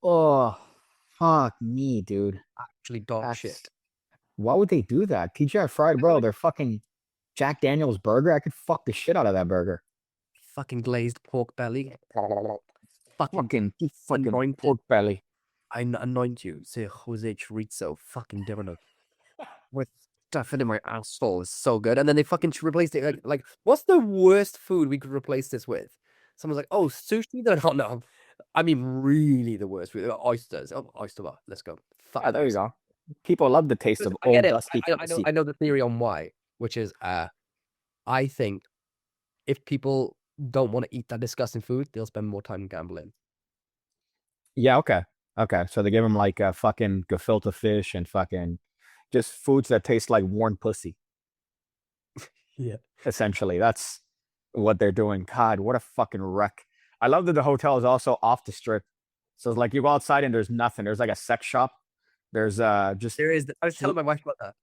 oh, fuck me, dude. Actually, dog shit. Why would they do that? TGI Fried, bro, they're fucking Jack Daniel's burger. I could fuck the shit out of that burger. Fucking glazed pork belly. Fucking anointed. pork belly. I anoint you, say Jose Chorizo, fucking dinner with stuff in my asshole. It's so good. And then they fucking replaced it. Like, what's the worst food we could replace this with? Someone's like, oh, sushi? No. I mean, really the worst food. Oysters. Oh, oyster bar. Let's go. Fuck. There you go. People love the taste of I old get it. dusty. I know the theory on why, which is I think if people don't want to eat that disgusting food, they'll spend more time gambling. Yeah, okay. So they give them like fucking gefilte fish and fucking just foods that taste like worn pussy. Yeah. Essentially, that's what they're doing. God, what a fucking wreck. I love that the hotel is also off the strip. So it's like you go outside and there's nothing. There's like a sex shop. There's just There is. I was telling my wife about that.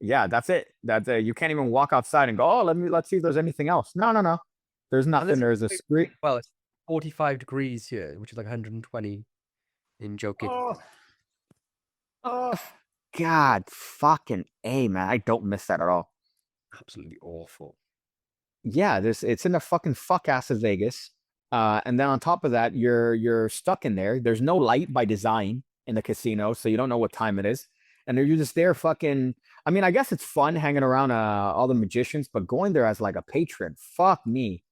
yeah, that's it. That's you can't even walk outside and go, oh, let's see if there's anything else. No, no, no. There's nothing. There's a street. Well, it's 45 degrees here, which is like 120 in Joking. Oh, God, fucking A, man. I don't miss that at all. Absolutely awful. Yeah, it's in the fucking fuck ass of Vegas. And then on top of that, you're stuck in there. There's no light by design in the casino, so you don't know what time it is. And you're just there fucking. I mean, I guess it's fun hanging around all the magicians, but going there as like a patron, fuck me.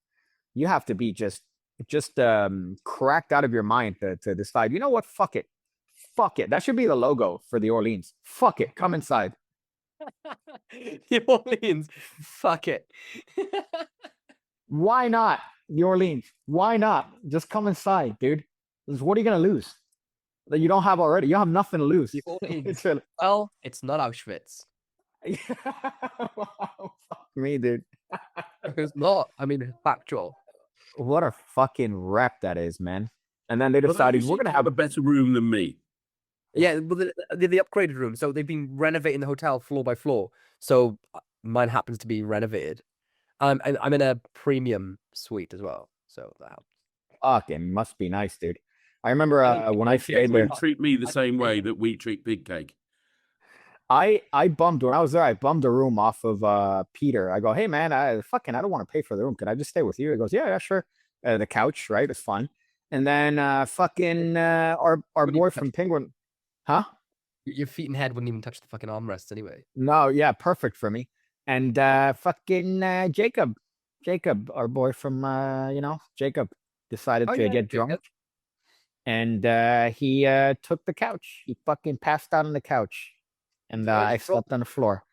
You have to be just cracked out of your mind to decide, you know what? Fuck it. Fuck it. That should be the logo for the Orleans. Fuck it. Come inside. New Orleans. Fuck it. Why not? New Orleans. Why not? Just come inside, dude. What are you gonna lose? That you don't have already. You have nothing to lose. New Orleans. It's really- Well, it's not Auschwitz. Wow, fuck me, dude. It's not. I mean, factual. What a fucking rep that is, man. And then they Well, decided you we're seem gonna to have a better room than me. Yeah, well, the upgraded room. So they've been renovating the hotel floor by floor. So mine happens to be renovated. I'm in a premium suite as well. So that helps. fucking must be nice, dude. I remember when I Yeah, stayed you there. treat me the same way that we treat Pig Cake. I bummed when I was there. I bummed a room off of Peter. I go, hey man, I don't want to pay for the room. Can I just stay with you? He goes, yeah, sure. The couch, right? It's fun. And then our boy from Penguin, huh? Your feet and head wouldn't even touch the fucking armrests anyway. No, yeah, perfect for me. And Jacob, our boy from Jacob decided Oh, to yeah, get drunk. Jacob. And he took the couch. He fucking passed out on the couch. And Oh, I you fro- slept on the floor.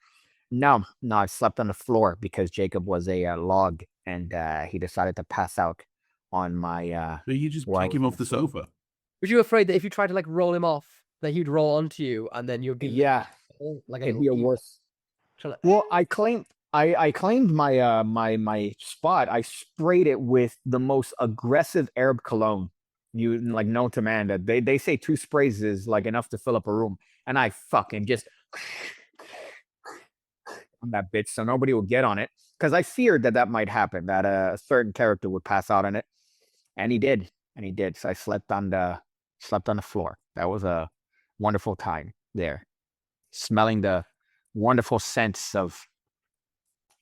No, I slept on the floor because Jacob was a log and he decided to pass out on my So you just Wow. take him off the sofa. Was you afraid that if you tried to like roll him off, that he'd roll onto you and then you'd be yeah, like it'd be a worse. Shall I- Well, I claimed my my spot. I sprayed it with the most aggressive Arab cologne you like known to man. That they say 2 sprays is like enough to fill up a room, and I fucking just on that bitch so nobody would get on it because I feared that might happen, that a certain character would pass out on it, and he did. So I slept on the floor. That was a wonderful time there, smelling the wonderful scents of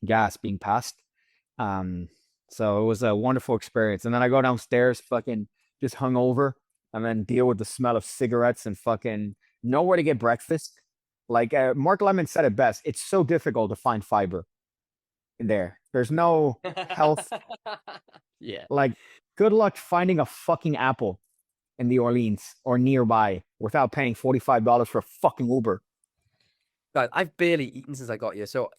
gas being passed. So it was a wonderful experience. And then I go downstairs, fucking just hungover, and then deal with the smell of cigarettes and fucking nowhere to get breakfast. Like Mark Lemon said it best. It's so difficult to find fiber in there. There's no health. Yeah. Like, good luck finding a fucking apple in the Orleans or nearby without paying $45 for a fucking Uber. Guys, I've barely eaten since I got here. So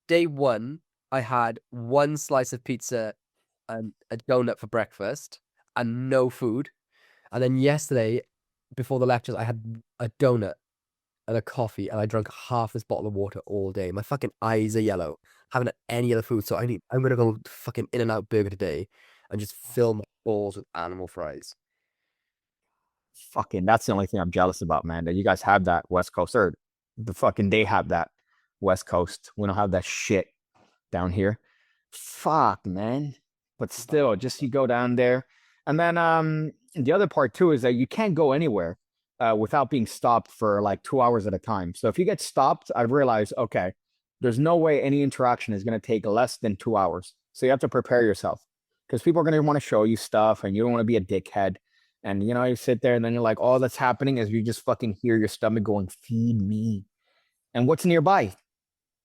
day one, I had 1 slice of pizza and a donut for breakfast and no food. And then yesterday, before the lectures, I had a donut and a coffee, and I drank half this bottle of water all day. My fucking eyes are yellow. Haven't had any other food, so I'm gonna go to fucking In-N-Out Burger today and just fill my balls with animal fries. Fucking, that's the only thing I'm jealous about, man. That you guys have that West Coast, or the fucking they have that West Coast. We don't have that shit down here. Fuck, man. But still, just you go down there, and then the other part too is that you can't go anywhere without being stopped for like 2 hours at a time. So if you get stopped, I realize, okay, there's no way any interaction is going to take less than 2 hours. So you have to prepare yourself because people are going to want to show you stuff, and you don't want to be a dickhead. And you sit there, and then you're like, all that's happening is you just fucking hear your stomach going, feed me. And what's nearby?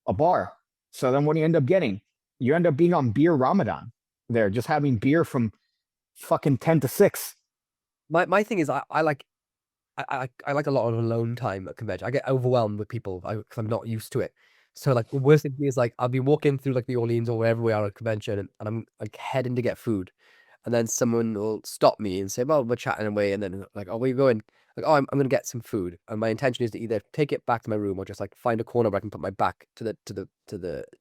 A bar. So then what do you end up getting? You end up being on beer Ramadan there, just having beer from fucking 10 to 6. My thing is, I like a lot of alone time at convention. I get overwhelmed with people because I'm not used to it. So like the worst thing is like I'll be walking through like the Orleans or wherever we are at convention, and I'm like heading to get food, and then someone will stop me and say, "Well, we're chatting away," and then like, "Oh, where are you going?" Like, "Oh, I'm gonna get some food," and my intention is to either take it back to my room or just like find a corner where I can put my back to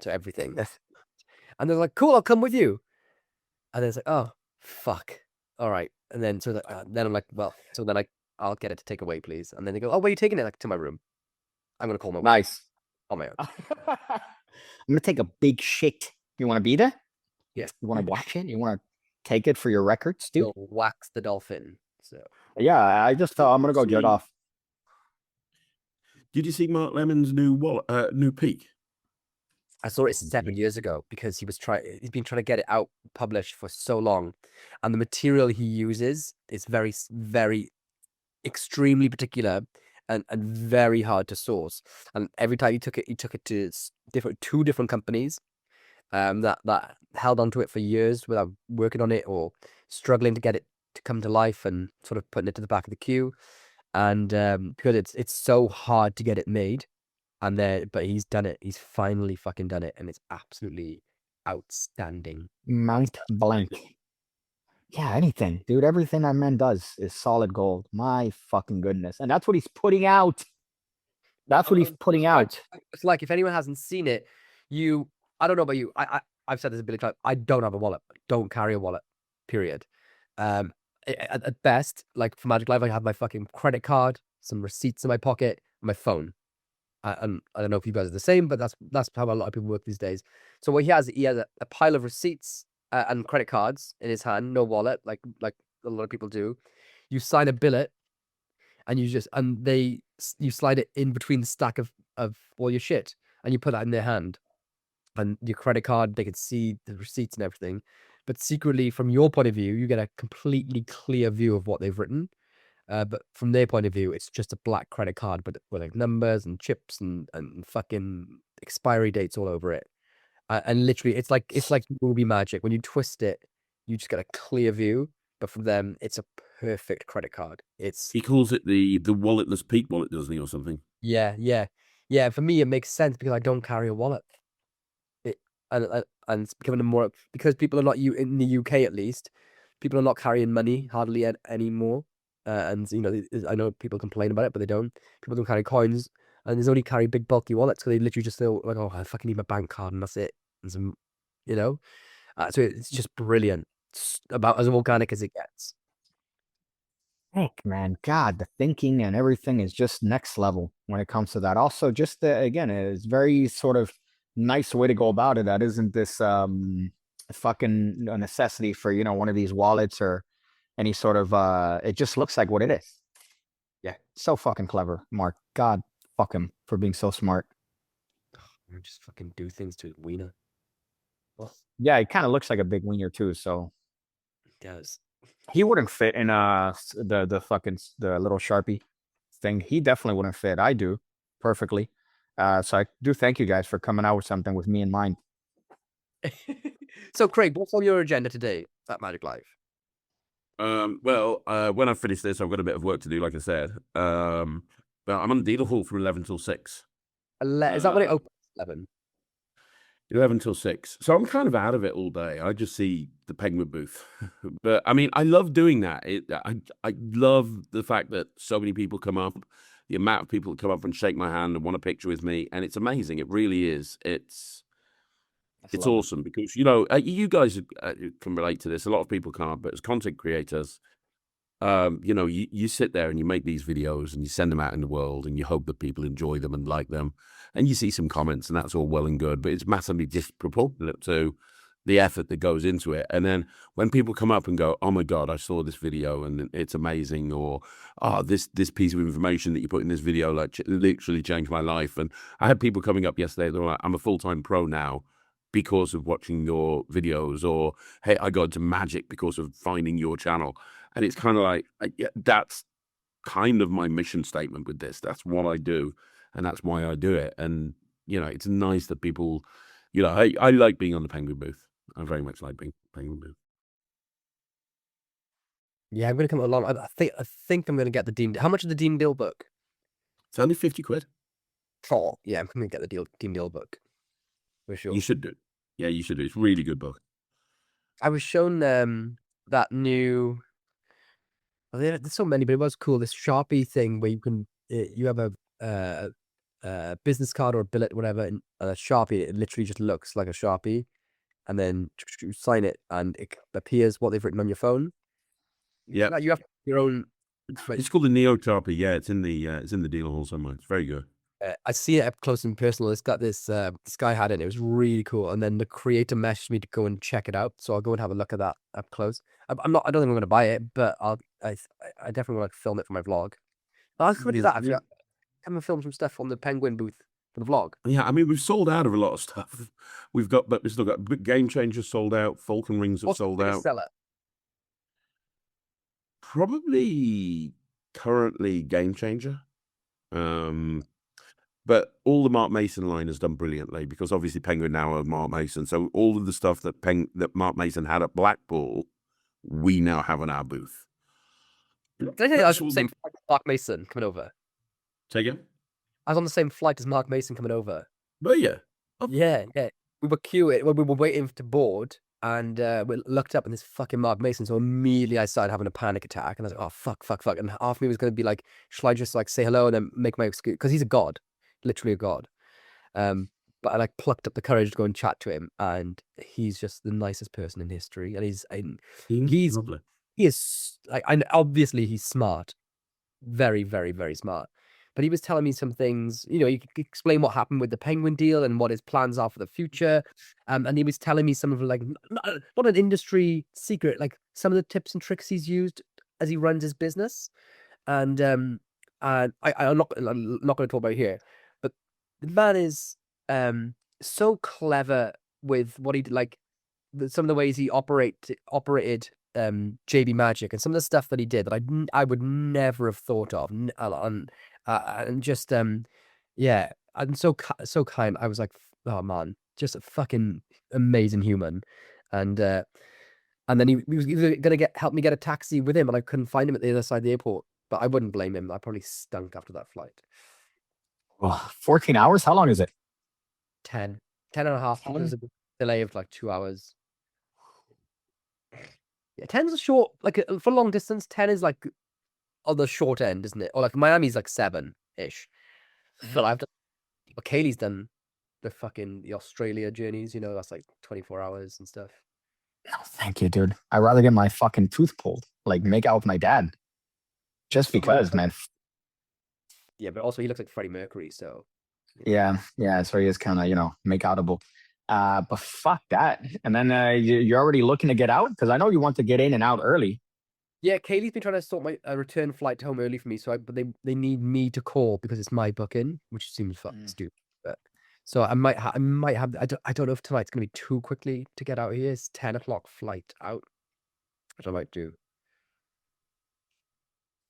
everything. Yes. And they're like, "Cool, I'll come with you." And then it's like, oh, fuck. All right. And then then I'm like, well, so then I'll get it to take away, please. And then they go, oh, where are you taking it? Like, to my room. I'm gonna call my wife Nice. on my own. I'm gonna take a big shit. You want to be there? Yes. You want to watch it? You want to take it for your records, dude? You'll wax the dolphin. So Yeah, I just thought I'm gonna go jet See. off. Did you see Mark Lemon's new new Peak? I saw it 7 years ago because he's been trying to get it out published for so long, and the material he uses is very extremely particular and very hard to source. And every time he took it to two different companies that held onto it for years without working on it or struggling to get it to come to life and sort of putting it to the back of the queue. And because it's so hard to get it made. But he's done it. He's finally fucking done it, and it's absolutely outstanding. Mount Blanc. Yeah, anything, dude. Everything that man does is solid gold. My fucking goodness. And that's what he's putting out. That's what he's putting out. It's like, if anyone hasn't seen it, I don't know about you. I've said this a billion times. I don't have a wallet. Don't carry a wallet. Period. At best, like for Magic Life, I have my fucking credit card, some receipts in my pocket, and my phone. And I don't know if you guys are the same, but that's how a lot of people work these days. So what he has a pile of receipts and credit cards in his hand, no wallet, like a lot of people do. You sign a billet, and you slide it in between the stack of all your shit, and you put that in their hand. And your credit card, they can see the receipts and everything, but secretly, from your point of view, you get a completely clear view of what they've written. But from their point of view, it's just a black credit card, but with like numbers and chips and fucking expiry dates all over it. And literally, it's like movie magic. When you twist it, you just get a clear view. But from them, it's a perfect credit card. He calls it the walletless Peak wallet, doesn't he, or something? Yeah. For me, it makes sense because I don't carry a wallet. And it's becoming more, because people are not in the UK at least. People are not carrying money hardly anymore. And I know people complain about it, but they don't. People don't carry coins, and they only carry big bulky wallets. So they literally just feel like, oh, I fucking need my bank card, and that's it. And some, so it's just brilliant. It's about as organic as it gets. Heck, man, God, the thinking and everything is just next level when it comes to that. Also, just again, it's very sort of nice way to go about it. That isn't this fucking a necessity for one of these wallets or any sort of it just looks like what it is. Yeah, so fucking clever, Mark. God, fuck him for being so smart. Just fucking do things to his wiener. Well, yeah, it kind of looks like a big wiener too. So it does. He wouldn't fit in the little Sharpie thing. He definitely wouldn't fit. I do perfectly. So I do thank you guys for coming out with something with me in mind. So Craig, what's on your agenda today at Magic Life? Well, when I finish this, I've got a bit of work to do, like I said. But I'm on dealer hall from 11 till 6. Is that when it opens? 11. 11 till 6. So I'm kind of out of it all day. I just see the Penguin booth. But I mean, I love doing that. I love the fact that so many people come up, the amount of people that come up and shake my hand and want a picture with me. And it's amazing. It really is. It's awesome because, you guys can relate to this. A lot of people can't, but as content creators, you sit there and you make these videos and you send them out in the world and you hope that people enjoy them and like them. And you see some comments and that's all well and good, but it's massively disproportionate to the effort that goes into it. And then when people come up and go, oh my God, I saw this video and it's amazing, or this piece of information that you put in this video literally changed my life. And I had people coming up yesterday, they're like, I'm a full-time pro now because of watching your videos, or hey, I got into Magic because of finding your channel. And it's kind of like, that's kind of my mission statement with this. That's what I do. And that's why I do it. And, it's nice that people, I like being on the Penguin booth. I very much like being Penguin booth. Yeah, I'm going to come along. I think I'm going to get the Dean. How much is the Dean Deal book? It's only 50 quid. Oh, yeah, I'm going to get the Dean Deal book. For sure. You should do it. Yeah, you should do it. It's a really good book. I was shown that new... Well, there's so many, but it was cool. This Sharpie thing where you can... you have a business card or a billet, whatever, and a Sharpie. It literally just looks like a Sharpie. and then you sign it, and it appears what they've written on your phone. Yeah. Like, you have your own. It's called the Neotopy. Yeah, it's in the dealer hall somewhere. It's very good. I see it up close and personal. It's got this this guy had it. It was really cool. And then the creator messaged me to go and check it out. So I'll go and have a look at that up close. I'm not. I don't think I'm going to buy it, but I definitely want to film it for my vlog. I could do that. Actually, come and film some stuff on the Penguin booth for the vlog. Yeah, I mean, we've sold out of a lot of stuff. We've still got Game Changers sold out. Falcon Rings have What's the sold biggest out. seller? Probably currently Game Changer. But all the Mark Mason line has done brilliantly because obviously Penguin now are Mark Mason. So all of the stuff that Mark Mason had at Blackpool, we now have on our booth. Did I tell you I was on the same flight as Mark Mason coming over? Take it? I was on the same flight as Mark Mason coming over. But yeah. Yeah. We were queuing. We were waiting to board, and we looked up, and this fucking Mark Mason. So immediately I started having a panic attack, and I was like, "Oh fuck!" And half of me was going to be like, "Shall I just like say hello and then make my excuse?" Because he's a god, literally a god. But I like plucked up the courage to go and chat to him, and he's just the nicest person in history. And he's Lovely. he is like, and obviously he's smart, very, very, very smart. But he was telling me some things, you know, he could explain what happened with the Penguin deal and what his plans are for the future. And he was telling me some of like, not an industry secret, like some of the tips and tricks he's used as he runs his business. And I'm not going to talk about it here, but the man is so clever with what he did, like some of the ways he operated JB Magic and some of the stuff that he did that I would never have thought of. And just yeah, and so kind. I was like, oh man, just a fucking amazing human. And then he was gonna help me get a taxi with him, and I couldn't find him at the other side of the airport. But I wouldn't blame him. I probably stunk after that flight. Oh, 14 hours? How long is it? 10 and a half. There's a delay of like 2 hours. Yeah, 10's a short, like for long distance. 10 is like on the short end, isn't it? Or like Miami's like 7-ish. But Kaylee's done the Australia journeys, you know, that's like 24 hours and stuff. No, thank you, dude. I'd rather get my fucking tooth pulled, like make out with my dad. Just because, man. Yeah, but also he looks like Freddie Mercury, so. Yeah, so he is kind of, you know, make outable. But fuck that. And then you're already looking to get out? Because I know you want to get in and out early. Yeah, Kaylee's been trying to sort my return flight home early for me, but they need me to call because it's my booking, which seems fucking stupid. But so I might have. I don't know if tonight's gonna be too quickly to get out of here. It's 10 o'clock flight out, which I might do.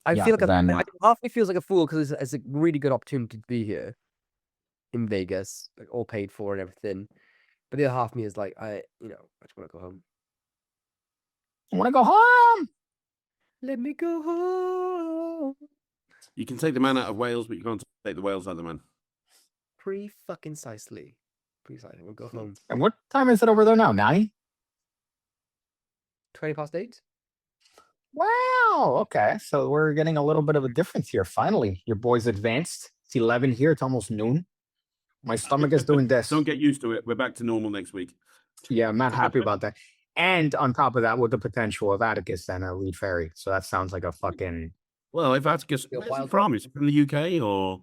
I feel like half me feels like a fool because it's a really good opportunity to be here in Vegas, like all paid for and everything. But the other half of me is like, I just want to go home. I want to go home. Let me go home. You can take the man out of Wales, but you can't take the Wales out of the man. Precisely. We'll go home. And what time is it over there now? 9? 8:20. Wow. Okay. So we're getting a little bit of a difference here. Finally, your boy's advanced. It's 11 here. It's almost noon. My stomach is doing this. Don't get used to it. We're back to normal next week. Yeah, I'm not happy about that. And on top of that, with the potential of Atticus and a lead ferry. So that sounds like a fucking. Well, if Atticus, where's he from? Is he from the UK or?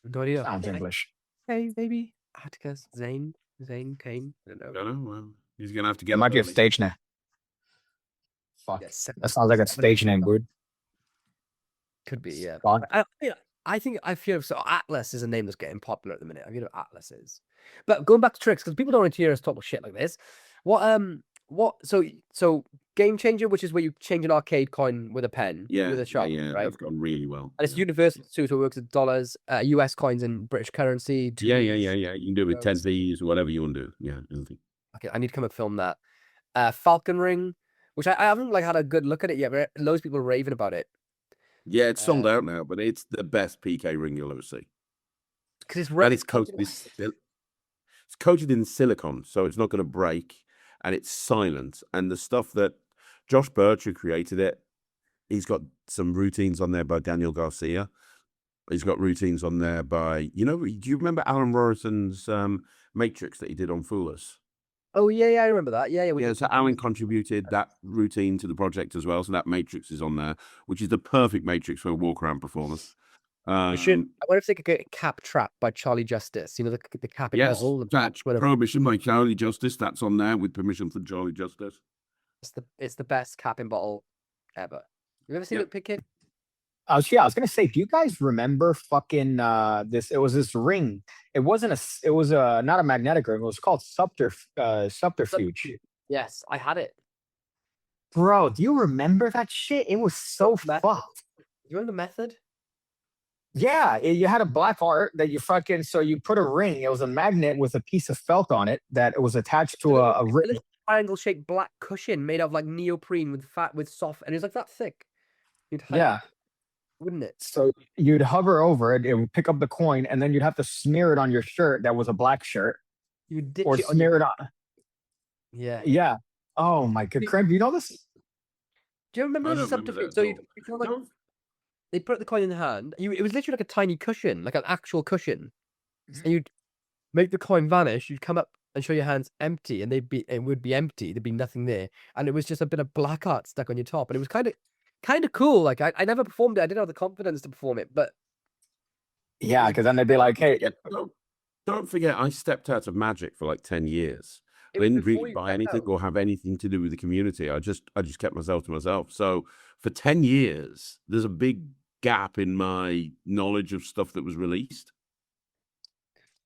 No idea. Sounds English. Hey, maybe Atticus, Zane, Kane. I don't know. Well, he's gonna have to get. It might be a stage name. Fuck. Yeah, That sounds like a stage name, dude. Could be, yeah. Fuck. I feel so. Atlas is a name that's getting popular at the minute. I feel what Atlas is. But going back to tricks, because people don't want to hear us talk shit like this. So Game Changer, which is where you change an arcade coin with a pen, with a sharp, yeah, right? that's gone really well. And it's universal too, so it works with dollars, US coins, and British currency. Yeah. You can do it with 10 V's or whatever you want to do. Yeah, anything. Okay, I need to come and film that. Falcon Ring, which I haven't like had a good look at it yet, but loads of people are raving about it. Yeah, it's sold out now, but it's the best PK ring you'll ever see. Because it's That is coated. It's coated in silicon, so it's not going to break, and it's silent. And the stuff that Josh Birch, who created it, he's got some routines on there by Daniel Garcia. He's got routines on there by, do you remember Alan Rorison's Matrix that he did on Fool Us? Oh yeah, I remember that. Yeah. Yeah, so Alan contributed that routine to the project as well. So that matrix is on there, which is the perfect matrix for a walk around performance. I wonder if they could get Cap Trap by Charlie Justice. You know, the capping Yes, puzzle. that's Prohibition by Charlie Justice. That's on there with permission from Charlie Justice. It's the best capping bottle ever. You ever seen it, Pig Kid? I was gonna say, do you guys remember fucking this? It was this ring. It wasn't it was not a magnetic ring. It was called subterfuge. Yes, I had it. Bro, do you remember that shit? It was so Method. fucked. You remember the method? Yeah, you had a black art that you fucking, so you put a ring. It was a magnet with a piece of felt on it that it was attached to a ring. little triangle-shaped black cushion made of like neoprene with soft, and it was like that thick. Yeah, Wouldn't it? so you'd hover over it, it would pick up the coin, and then you'd have to smear it on your shirt that was a black shirt, You would ditch or it on smear your... it on. Yeah. Yeah. Oh my god, Craig, do you know this? Do you remember I the don't remember subterfuge? that So at you all. like, they put the coin in the hand. It was literally like a tiny cushion, like an actual cushion. And you'd make the coin vanish. You'd come up and show your hands empty, and it would be empty. There'd be nothing there, and it was just a bit of black art stuck on your top, and it was kind of cool. Like I never performed it. I didn't have the confidence to perform it, but Yeah, because then they'd be like, hey, Yeah, don't forget, I stepped out of magic for like 10 years. I it was didn't before really you buy stepped anything out. or have anything to do with the community. I just kept myself to myself. So for 10 years, there's a big gap in my knowledge of stuff that was released.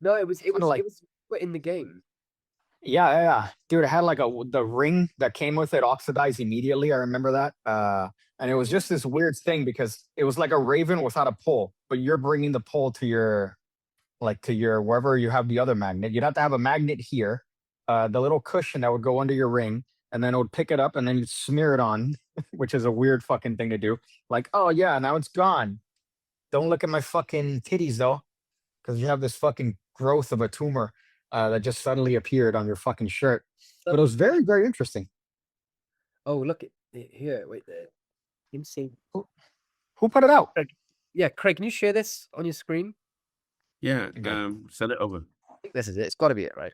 No, it was like- it was put in the game. yeah. Dude, it had like the ring that came with it oxidized immediately. I remember that. And it was just this weird thing because it was like a raven without a pole, but you're bringing the pole to your wherever you have the other magnet. You'd have to have a magnet here, the little cushion that would go under your ring, and then it would pick it up and then you'd smear it on, which is a weird fucking thing to do. Like, oh yeah, now it's gone. Don't look at my fucking titties though, because you have this fucking growth of a tumor that just suddenly appeared on your fucking shirt. But it was very, very interesting. Oh, look at here. Wait there. You can see. Who put it out? Yeah, Craig, can you share this on your screen? Yeah, Okay. send it over. I think this is it. It's got to be it, right?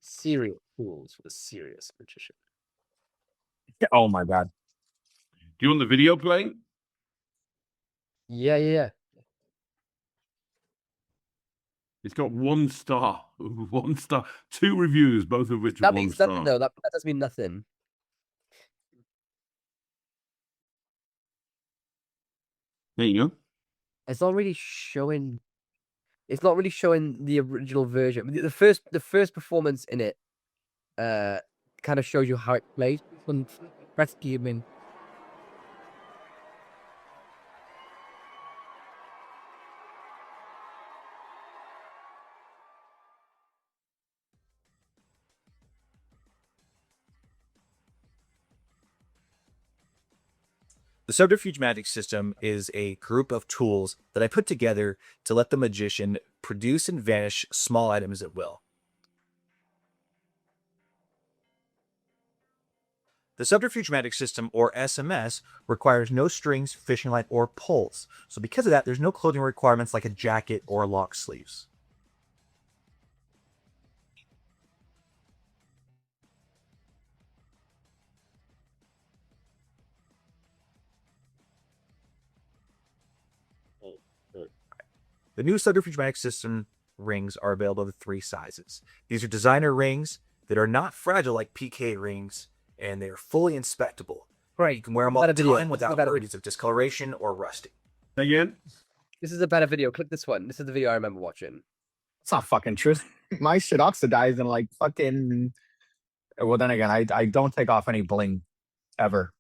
Serial tools for the serious magician. Oh my god. Do you want the video playing? Yeah. It's got 1 star. 1 star. 2 reviews, both of which are That 1 means star. nothing, though. That doesn't mean nothing. There you go. It's not really showing. It's not really showing the original version. The first performance in it, kind of shows you how it plays. One press gaming. The subterfuge magic system is a group of tools that I put together to let the magician produce and vanish small items at will. The subterfuge magic system, or SMS, requires no strings, fishing line, or poles. So because of that, there's no clothing requirements like a jacket or lock sleeves. The new subterfuge magic system rings are available in 3 sizes. These are designer rings that are not fragile like PK rings, and they are fully inspectable. Great. You can wear them all the Better video. time without Better. worries of discoloration or rusting. Again? This is a better video. Click this one. This is the video I remember watching. It's not fucking true. My shit oxidized and like fucking. Well, then again, I don't take off any bling ever,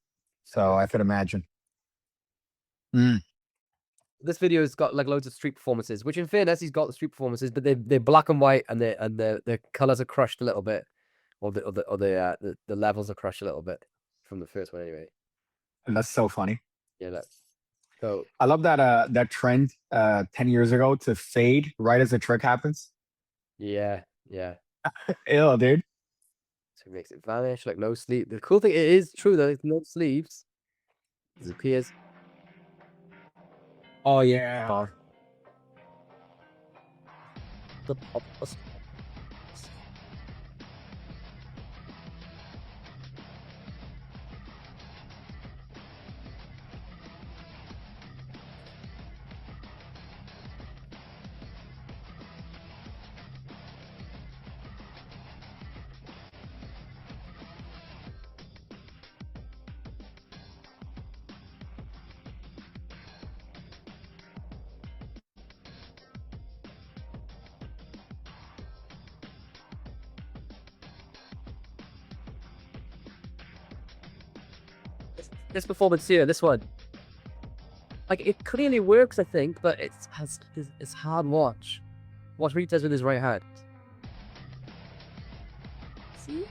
so I could imagine. This video has got like loads of street performances, which in fairness, he's got the street performances, but they're black and white, and the colors are crushed a little bit, or the levels are crushed a little bit from the first one anyway. And that's so funny. Yeah, look. So I love that trend 10 years ago to fade right as the trick happens. yeah. Ew, dude. So it makes it vanish, like no sleeve. The cool thing, it is true though, it's no sleeves. It appears. Oh yeah. the this performance here, this one. Like it clearly works, I think, but it's hard watch. Watch what he does with his right hand. See?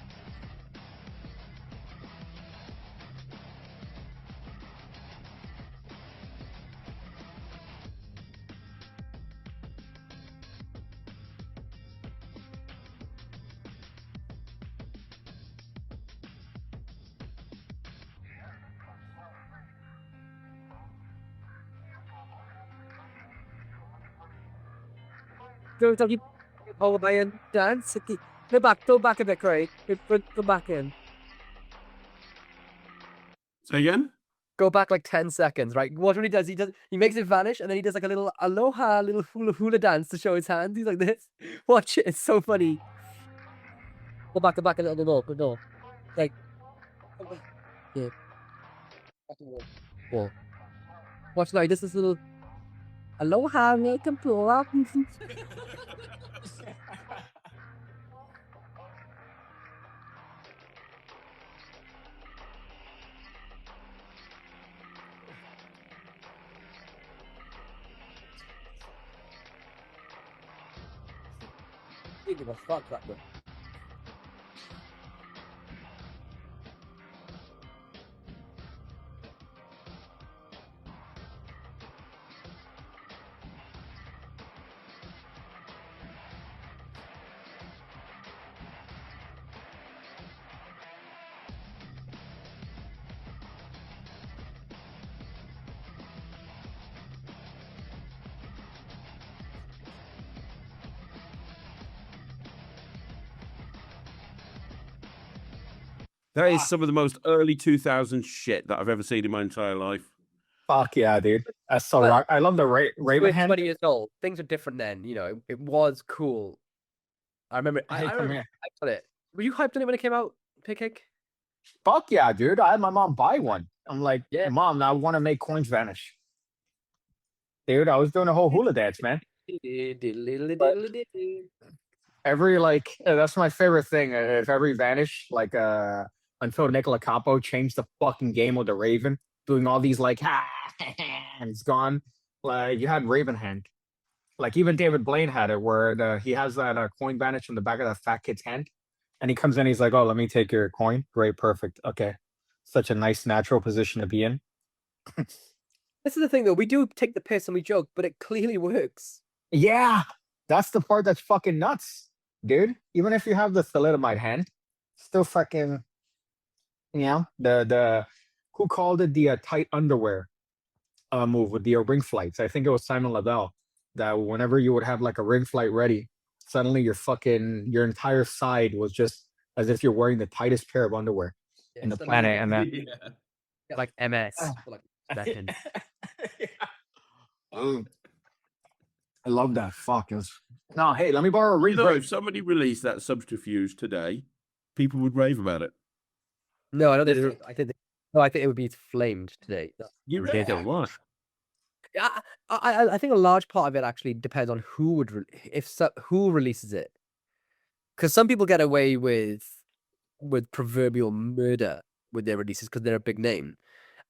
Go keep hold my hand, dance. Go back a bit, Craig. Go back in. Say again? Go back like 10 seconds, right? Watch what he does. He makes it vanish, and then he does like a little aloha, little hula dance to show his hands. He's like this. Watch it. It's so funny. Go back a little bit. No. Like, yeah. Whoa. Watch now. He does this little aloha, welcome to our. Give a fuck that one. That is some of the most early 2000s shit that I've ever seen in my entire life. Fuck yeah, dude. That's so But- rock. I love the Raven We're hand. 20 years old. Things are different then. You know, it was cool. I remember. Hey, I come remember here. hyped on it. Were you hyped on it when it came out? Pick. Fuck yeah, dude. I had my mom buy one. I'm like, Yeah. Mom, I want to make coins vanish. Dude, I was doing a whole hula dance, man. Every that's my favorite thing. If every vanish, until Nicola Capo changed the fucking game with the Raven, doing all these and it's gone. Like you had Raven hand. Like even David Blaine had it, where he has that coin vanish in the back of that fat kid's hand, and he comes in, he's like, "Oh, let me take your coin. Great, perfect, okay." Such a nice natural position to be in. This is the thing, though. We do take the piss and we joke, but it clearly works. Yeah, that's the part that's fucking nuts, dude. Even if you have the thalidomide hand, still fucking, the who called it the tight underwear move with the ring flights? I think it was Simon Lavelle. That whenever you would have like a ring flight ready, suddenly your entire side was just as if you're wearing the tightest pair of underwear in the planet, and then Like MS. for like a second. Oh, I love that. Fuck it was. No, hey, let me borrow a ring. You know, if somebody released that subterfuge today, people would rave about it. No, I don't think. I think it would be flamed today. You did a lot. I think a large part of it actually depends on who would who releases it, because some people get away with proverbial murder with their releases because they're a big name,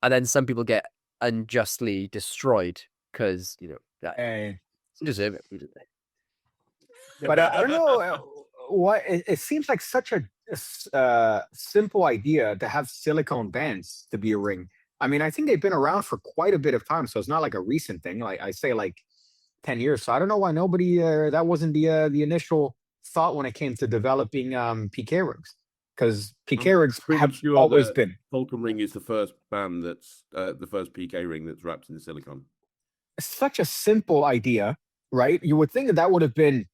and then some people get unjustly destroyed because Hey. deserve it. But I don't know what it seems like such a simple idea to have silicone bands to be a ring. I mean, I think they've been around for quite a bit of time, so it's not like a recent thing. Like I say, like 10 years. So I don't know why nobody that wasn't the initial thought when it came to developing PK rings, because PK rings have always been. Vulcan Ring is the first band that's the first PK ring that's wrapped in silicone. Such a simple idea, right? You would think that would have been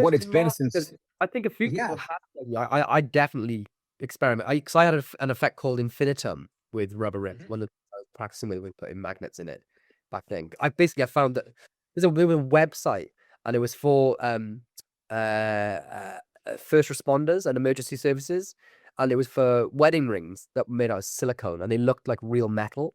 what it's in been March? since. 'Cause I think a few Yeah. people have. I definitely experiment. Because I had an effect called infinitum with rubber rims. One of the I was practicing with putting magnets in it back then. I found that there's a website and it was for first responders and emergency services, and it was for wedding rings that were made out of silicone and they looked like real metal.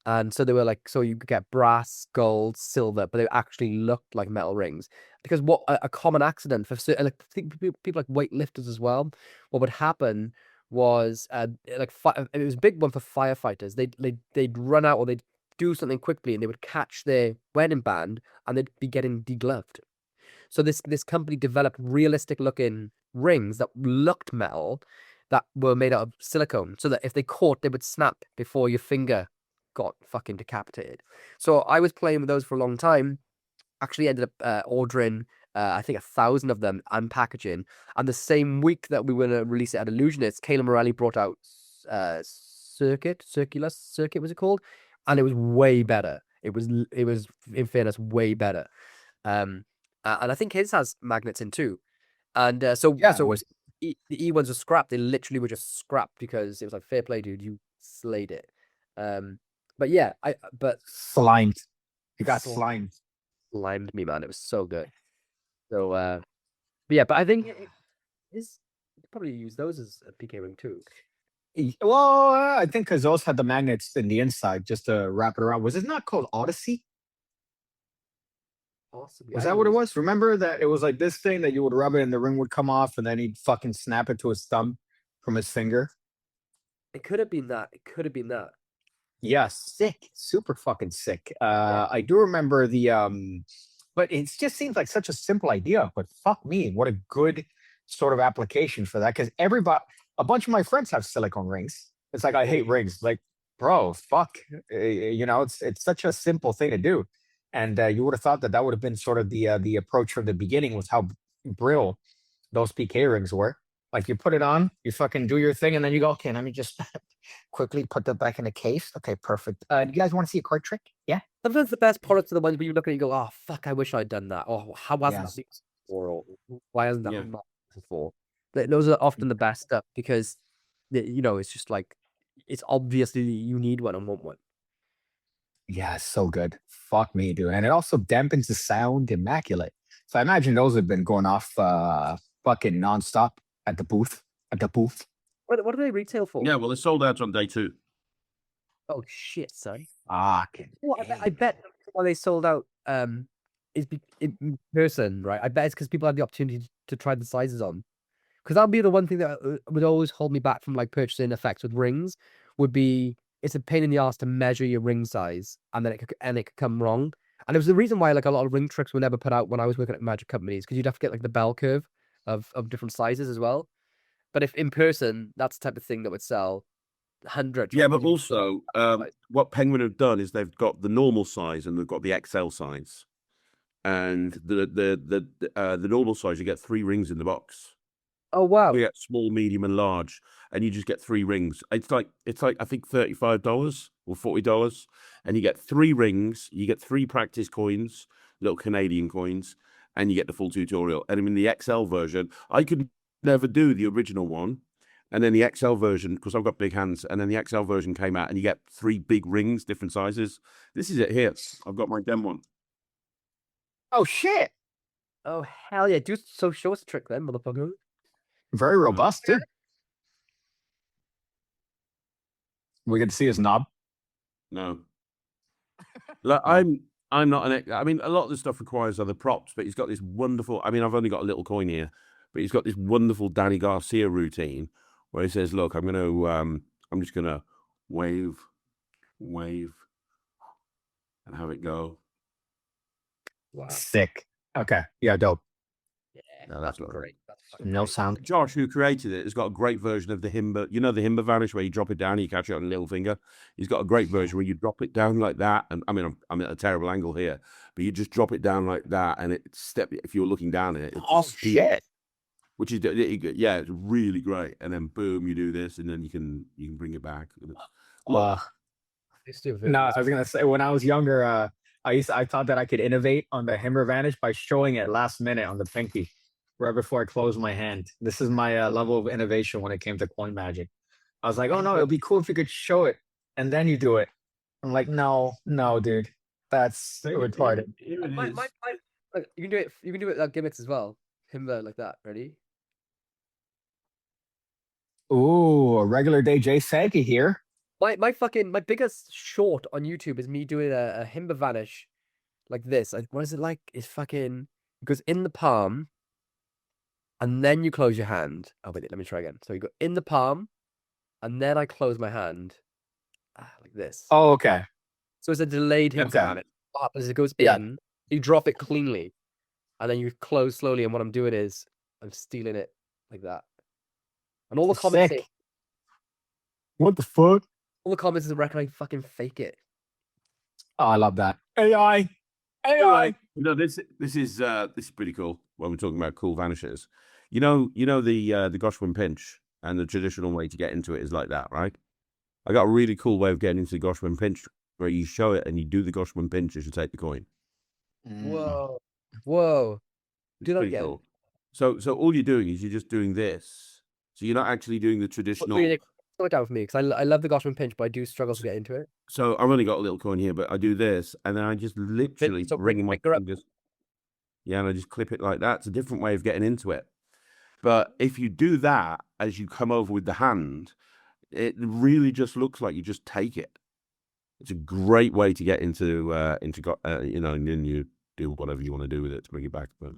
And so they were like, so you could get brass, gold, silver, but they actually looked like metal rings. Because what a common accident for certain, like, I think people like weightlifters as well, what would happen was it was a big one for firefighters. They'd run out or they'd do something quickly and they would catch their wedding band and they'd be getting degloved. So this company developed realistic looking rings that looked metal that were made out of silicone, so that if they caught, they would snap before your finger got fucking decapitated. So I was playing with those for a long time. Actually ended up ordering I think 1,000 of them and packaging. And the same week that we were going to release it at Illusionists, Kayla Morelli brought out Circuit was it called? And it was way better. It was in fairness way better. And I think his has magnets in too. And so Yeah, so it was the E ones were scrapped. They literally were just scrapped because it was like, fair play, dude, you slayed it. But yeah, but slimed. You got Sli- slimed. limed me, man. It was so good. So but yeah, but I think it is probably use those as a PK ring too. Well, I think because those had the magnets in the inside just to wrap it around. Was it not called Odyssey? Possibly. Was I that what it don't know. was? Remember that it was like this thing that you would rub it and the ring would come off and then he'd fucking snap it to his thumb from his finger? It could have been that. It could have been that. Yeah, sick. Super fucking sick. I do remember but it just seems like such a simple idea, but fuck me, what a good sort of application for that. Because a bunch of my friends have silicone rings. It's like I hate rings. Like, bro, fuck. It's such a simple thing to do. And you would have thought that would have been sort of the approach from the beginning was how brittle those PK rings were. Like you put it on, you fucking do your thing, and then you go, okay, let me just quickly put that back in the case. Okay, perfect. Do you guys want to see a card trick? Yeah. Sometimes the best products are the ones where you look at it and you go, oh fuck, I wish I'd done that. Or how hasn't that been before? Or why hasn't that Yeah. been before? Those are often the best stuff because it's just like it's obviously you need one and want one. Yeah, so good. Fuck me, dude. And it also dampens the sound immaculate. So I imagine those have been going off fucking nonstop at the booth. What do they retail for? Yeah, well, they sold out on day 2. Oh shit, son. Fucking. Well, I bet why they sold out is in person, right? I bet it's because people had the opportunity to try the sizes on. Because that'd be the one thing that would always hold me back from like purchasing effects with rings. Would be it's a pain in the ass to measure your ring size, and then it could come wrong. And it was the reason why like a lot of ring tricks were never put out when I was working at magic companies, because you'd have to get like the bell curve of different sizes as well. But if in person, that's the type of thing that would sell hundreds. Yeah, but also what Penguin have done is they've got the normal size and they've got the XL size, and the normal size you get 3 rings in the box. Oh wow! You get small, medium, and large, and you just get 3 rings. It's like I think $35 or $40, and you get 3 rings. You get 3 practice coins, little Canadian coins, and you get the full tutorial. And I mean the XL version, I could never do the original one. And then the XL version, because I've got big hands, and then the XL version came out, and you get 3 big rings, different sizes. This is it here. I've got my dem one. Oh shit! Oh hell yeah! So show us a trick then, motherfucker. Very robust too. We get to see his knob. No. Look, I'm not I mean, a lot of the stuff requires other props, but he's got this wonderful. I mean, I've only got a little coin here, but he's got this wonderful Danny Garcia routine where he says, "Look, I'm just gonna wave, and have it go." Wow. Sick. Okay. Yeah, dope. Yeah, No, that's fucking great. That's fucking No great. sound. Josh, who created it, has got a great version of the Himba. You know the Himba vanish where you drop it down, you catch it on a little finger. He's got a great version where you drop it down like that, and I mean I'm at a terrible angle here, but you just drop it down like that, and if you're looking down at it. Oh shit! Which is yeah, it's really great. And then boom, you do this, and then you can bring it back. No, I was gonna say when I was younger, I thought that I could innovate on the Himmer Vanish by showing it last minute on the pinky. right before I closed my hand. This is my level of innovation when it came to coin magic. I was like, oh no, it'd be cool if you could show it and then you do it. I'm like, no, no, dude, that's retarded. Here it My, is. like, you can do it. You can do it like gimmicks as well. Himba like that. Ready? Ooh, a regular day Jay Sankey here. My biggest short on YouTube is me doing a Himba vanish like this. Like, what is it like? It's fucking it goes in the palm, and then you close your hand. Oh wait, let me try again. So you go in the palm, and then I close my hand, like this. Oh, okay. So it's a delayed Himba Okay. vanish. What happens is it goes Yeah. in, you drop it cleanly, and then you close slowly. And what I'm doing is I'm stealing it like that. And all the comments say, Sick. What the fuck? all the comments reckon I fucking fake it. Oh, I love that. AI. AI. You know, this is pretty cool when we're talking about cool vanishes. You know the Goshwin pinch and the traditional way to get into it is like that, right? I got a really cool way of getting into the Goshwin pinch where you show it and you do the Goshwin pinch as you take the coin. Whoa. Whoa. It's Do that pretty again. cool. So all you're doing is you're just doing this. So you're not actually doing the traditional. Slow it down for me because I love the Goshman pinch, but I do struggle to get into it. So I've only got a little coin here, but I do this, and then I just literally so bring my finger up. fingers. Yeah, and I just clip it like that. It's a different way of getting into it. But if you do that as you come over with the hand, it really just looks like you just take it. It's a great way to get into you know, and then you do whatever you want to do with it to bring it back. But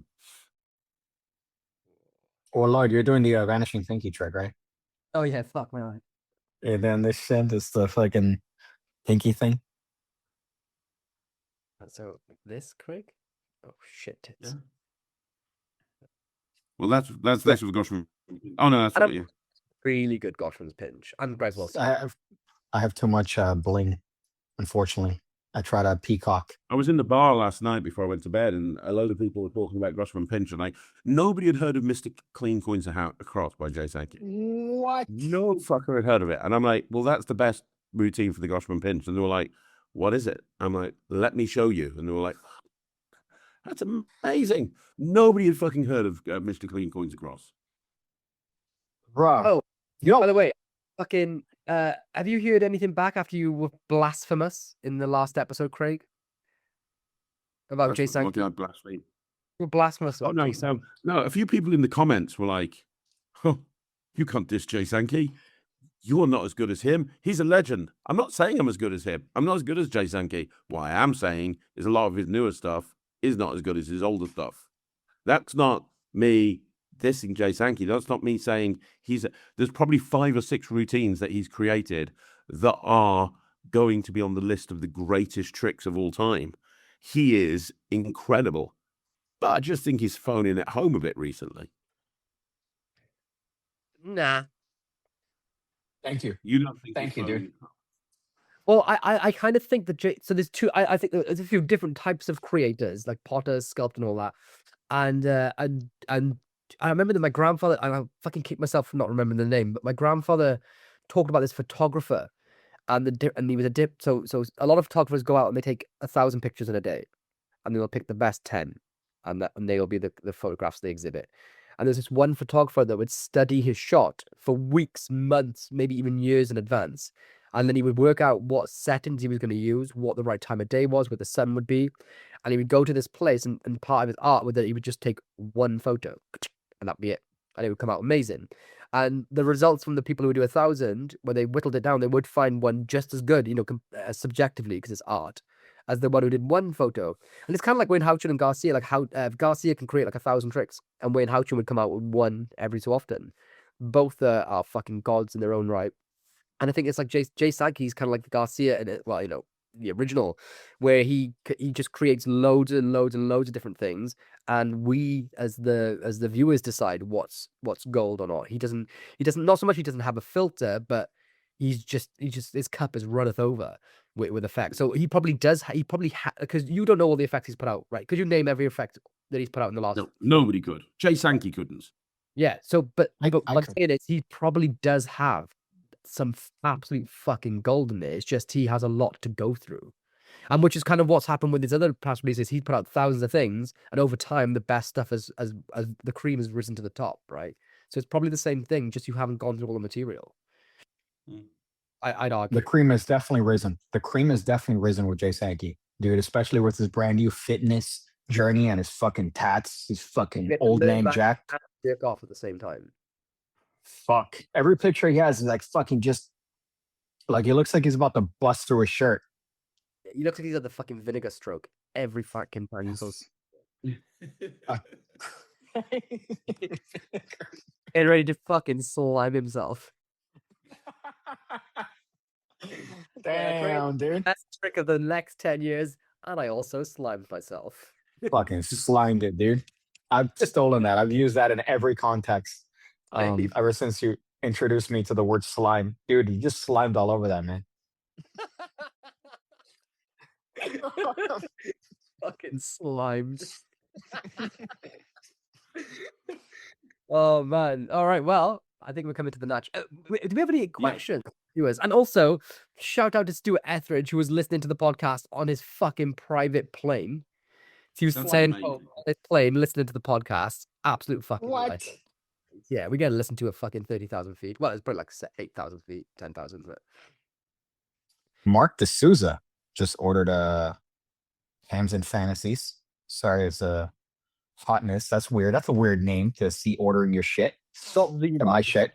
Oh Lord, you're doing the vanishing thinky trick, right? Oh yeah, fuck my eye. And then this shit is the fucking pinky thing. So this, Craig? Oh shit tits. well, that's this was Goshman. Oh no, that's I not don't- you. Really good Goshman's pinch. And Bryce Wilson. I have too much bling, unfortunately. I tried a peacock. I was in the bar last night before I went to bed, and a load of people were talking about Grossman Pinch, and like nobody had heard of Mr. Clean Coins Across by Jay Sankey. What? No fucker had heard of it, and I'm like, well, that's the best routine for the Grossman Pinch, and they were like, what is it? I'm like, let me show you, and they were like, that's amazing. Nobody had fucking heard of Mr. Clean Coins Across. Bro. Oh, You know, by the way, fucking have you heard anything back after you were blasphemous in the last episode, Craig? About Jay What Sankey? did I blaspheme? You were blasphemous Oh about no, Jay Sankey. no. A few people in the comments were like, "Oh, you can't diss Jay Sankey. You're not as good as him. He's a legend." I'm not saying I'm as good as him. I'm not as good as Jay Sankey. What I am saying is a lot of his newer stuff is not as good as his older stuff. That's not me dissing Jay Sankey. That's not me saying there's probably 5 or 6 routines that he's created that are going to be on the list of the greatest tricks of all time. He is incredible. But I just think he's phoning it home a bit recently. Nah. thank you. You don't think? Thank he's you, dude. phoning it? Well, I kind of think that so there's two. I think there's a few different types of creators, like potters, sculpt, and all that. And I remember that my grandfather. And I fucking kick myself for not remembering the name, but my grandfather talked about this photographer, and and he was a dip. So a lot of photographers go out and they take 1,000 pictures in a day, and they'll pick the best 10, and they'll be the photographs they exhibit. And there's this one photographer that would study his shot for weeks, months, maybe even years in advance. And then he would work out what settings he was going to use, what the right time of day was, where the sun would be. And he would go to this place, and part of his art was that he would just take one photo, and that'd be it. And it would come out amazing. And the results from the people who would do 1,000, when they whittled it down, they would find one just as good, subjectively, because it's art, as the one who did one photo. And it's kind of like Wayne Houchin and Garcia, like how Garcia can create like 1,000 tricks, and Wayne Houchin would come out with one every so often. Both are fucking gods in their own right. And I think it's like Jay Sankey's kind of like the Garcia in it. Well, the original, where he just creates loads and loads and loads of different things, and we as the viewers decide what's gold or not. He doesn't not so much he doesn't have a filter, but he just his cup is runneth over with effects. So he probably does. Because you don't know all the effects he's put out, right? Could you name every effect that he's put out in the last? No, nobody could. Jay Sankey couldn't. Yeah. So, but I what I'm could. saying is he probably does have some absolute fucking gold in there. It's just he has a lot to go through. And which is kind of what's happened with his other past releases. He's put out thousands of things, and over time, the best stuff as the cream has risen to the top, right? So it's probably the same thing, just you haven't gone through all the material. I'd argue. The cream has definitely risen. The cream has definitely risen with Jay Sankey, dude, especially with his brand new fitness journey and his fucking tats, his fucking Get old learn name back Jack. and jerk off at the same time. Fuck. Every picture he has is like fucking just like he looks like he's about to bust through his shirt. He looks like he's had the fucking vinegar stroke every fucking time he goes. And ready to fucking slime himself. Damn, dude. Best trick of the next 10 years, and I also slimed myself. Fucking slimed it, dude. I've stolen that. I've used that in every context. Same. Ever since you introduced me to the word slime. Dude, you just slimed all over that, man. Fucking slimed. Oh man. All right. Well, I think we're coming to the notch. Do we have any questions, viewers? And also, shout out to Stuart Etheridge, who was listening to the podcast on his fucking private plane. He was Sounds saying, amazing. on his plane, listening to the podcast. Absolute fucking What? delight. Yeah, we got to listen to it fucking 30,000 feet. Well, it's probably like 8,000 feet, 10,000. But Mark D'Souza just ordered Hams and Fantasies. Sorry, it's hotness. That's weird. That's a weird name to see ordering your shit. My shit.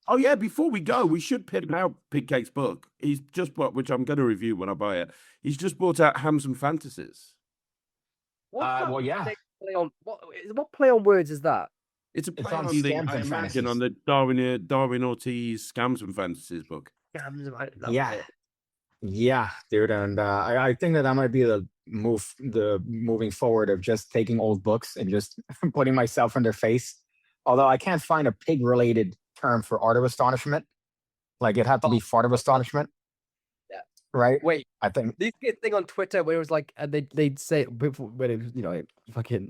Oh yeah, before we go, we should pick out Pigcake's book. He's just bought, which I'm going to review when I buy it. He's just bought out Hams and Fantasies. Well, yeah. What play on words is that? It's a It's play on on the, Scams I and imagine, Fantasies. on the Darwin Ortiz Scams and Fantasies book. Yeah. Yeah, dude, and I think that might be the moving forward of just taking old books and just putting myself in their face. Although I can't find a pig related term for art of astonishment, like it had to be fart of astonishment. Yeah. Right. Wait, I think this thing on Twitter where it was like, and they'd say before when it was,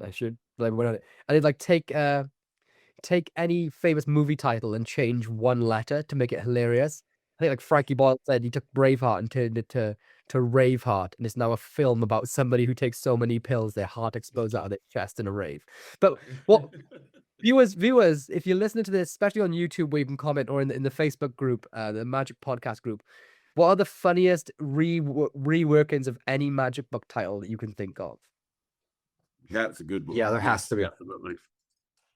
I should blame everyone on it, and they'd like take any famous movie title and change one letter to make it hilarious. I think like Frankie Boyle said he took Braveheart and turned it to Raveheart, and it's now a film about somebody who takes so many pills their heart explodes out of their chest in a rave. But what viewers, if you're listening to this, especially on YouTube where you can comment, or in the Facebook group, the Magic Podcast group, what are the funniest reworkings of any Magic book title that you can think of? That's a good one. Yeah, there has to be. Definitely.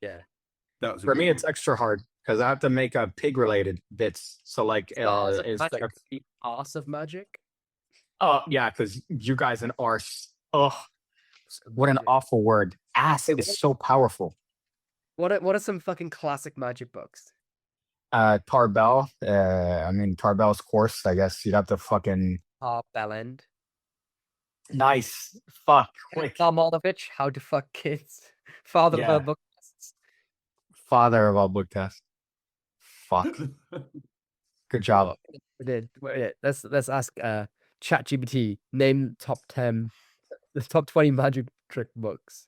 Yeah. That was a for good me one. it's extra hard because I have to make a pig related bits. So like, it's like Magic, the arse of magic. yeah, because you guys an arse. Oh, what an awful word. Ass is so powerful. What are some fucking classic Magic books? Tarbell. I mean Tarbell's course. I guess you'd have to fucking Bellend. nice. Fuck. Quick. Darmonovich, How to Fuck Kids. Father Yeah. of our book. Father of all book tests. Fuck. Good job. We did. Let's ask ChatGPT, name top 10, the top 20 magic trick books.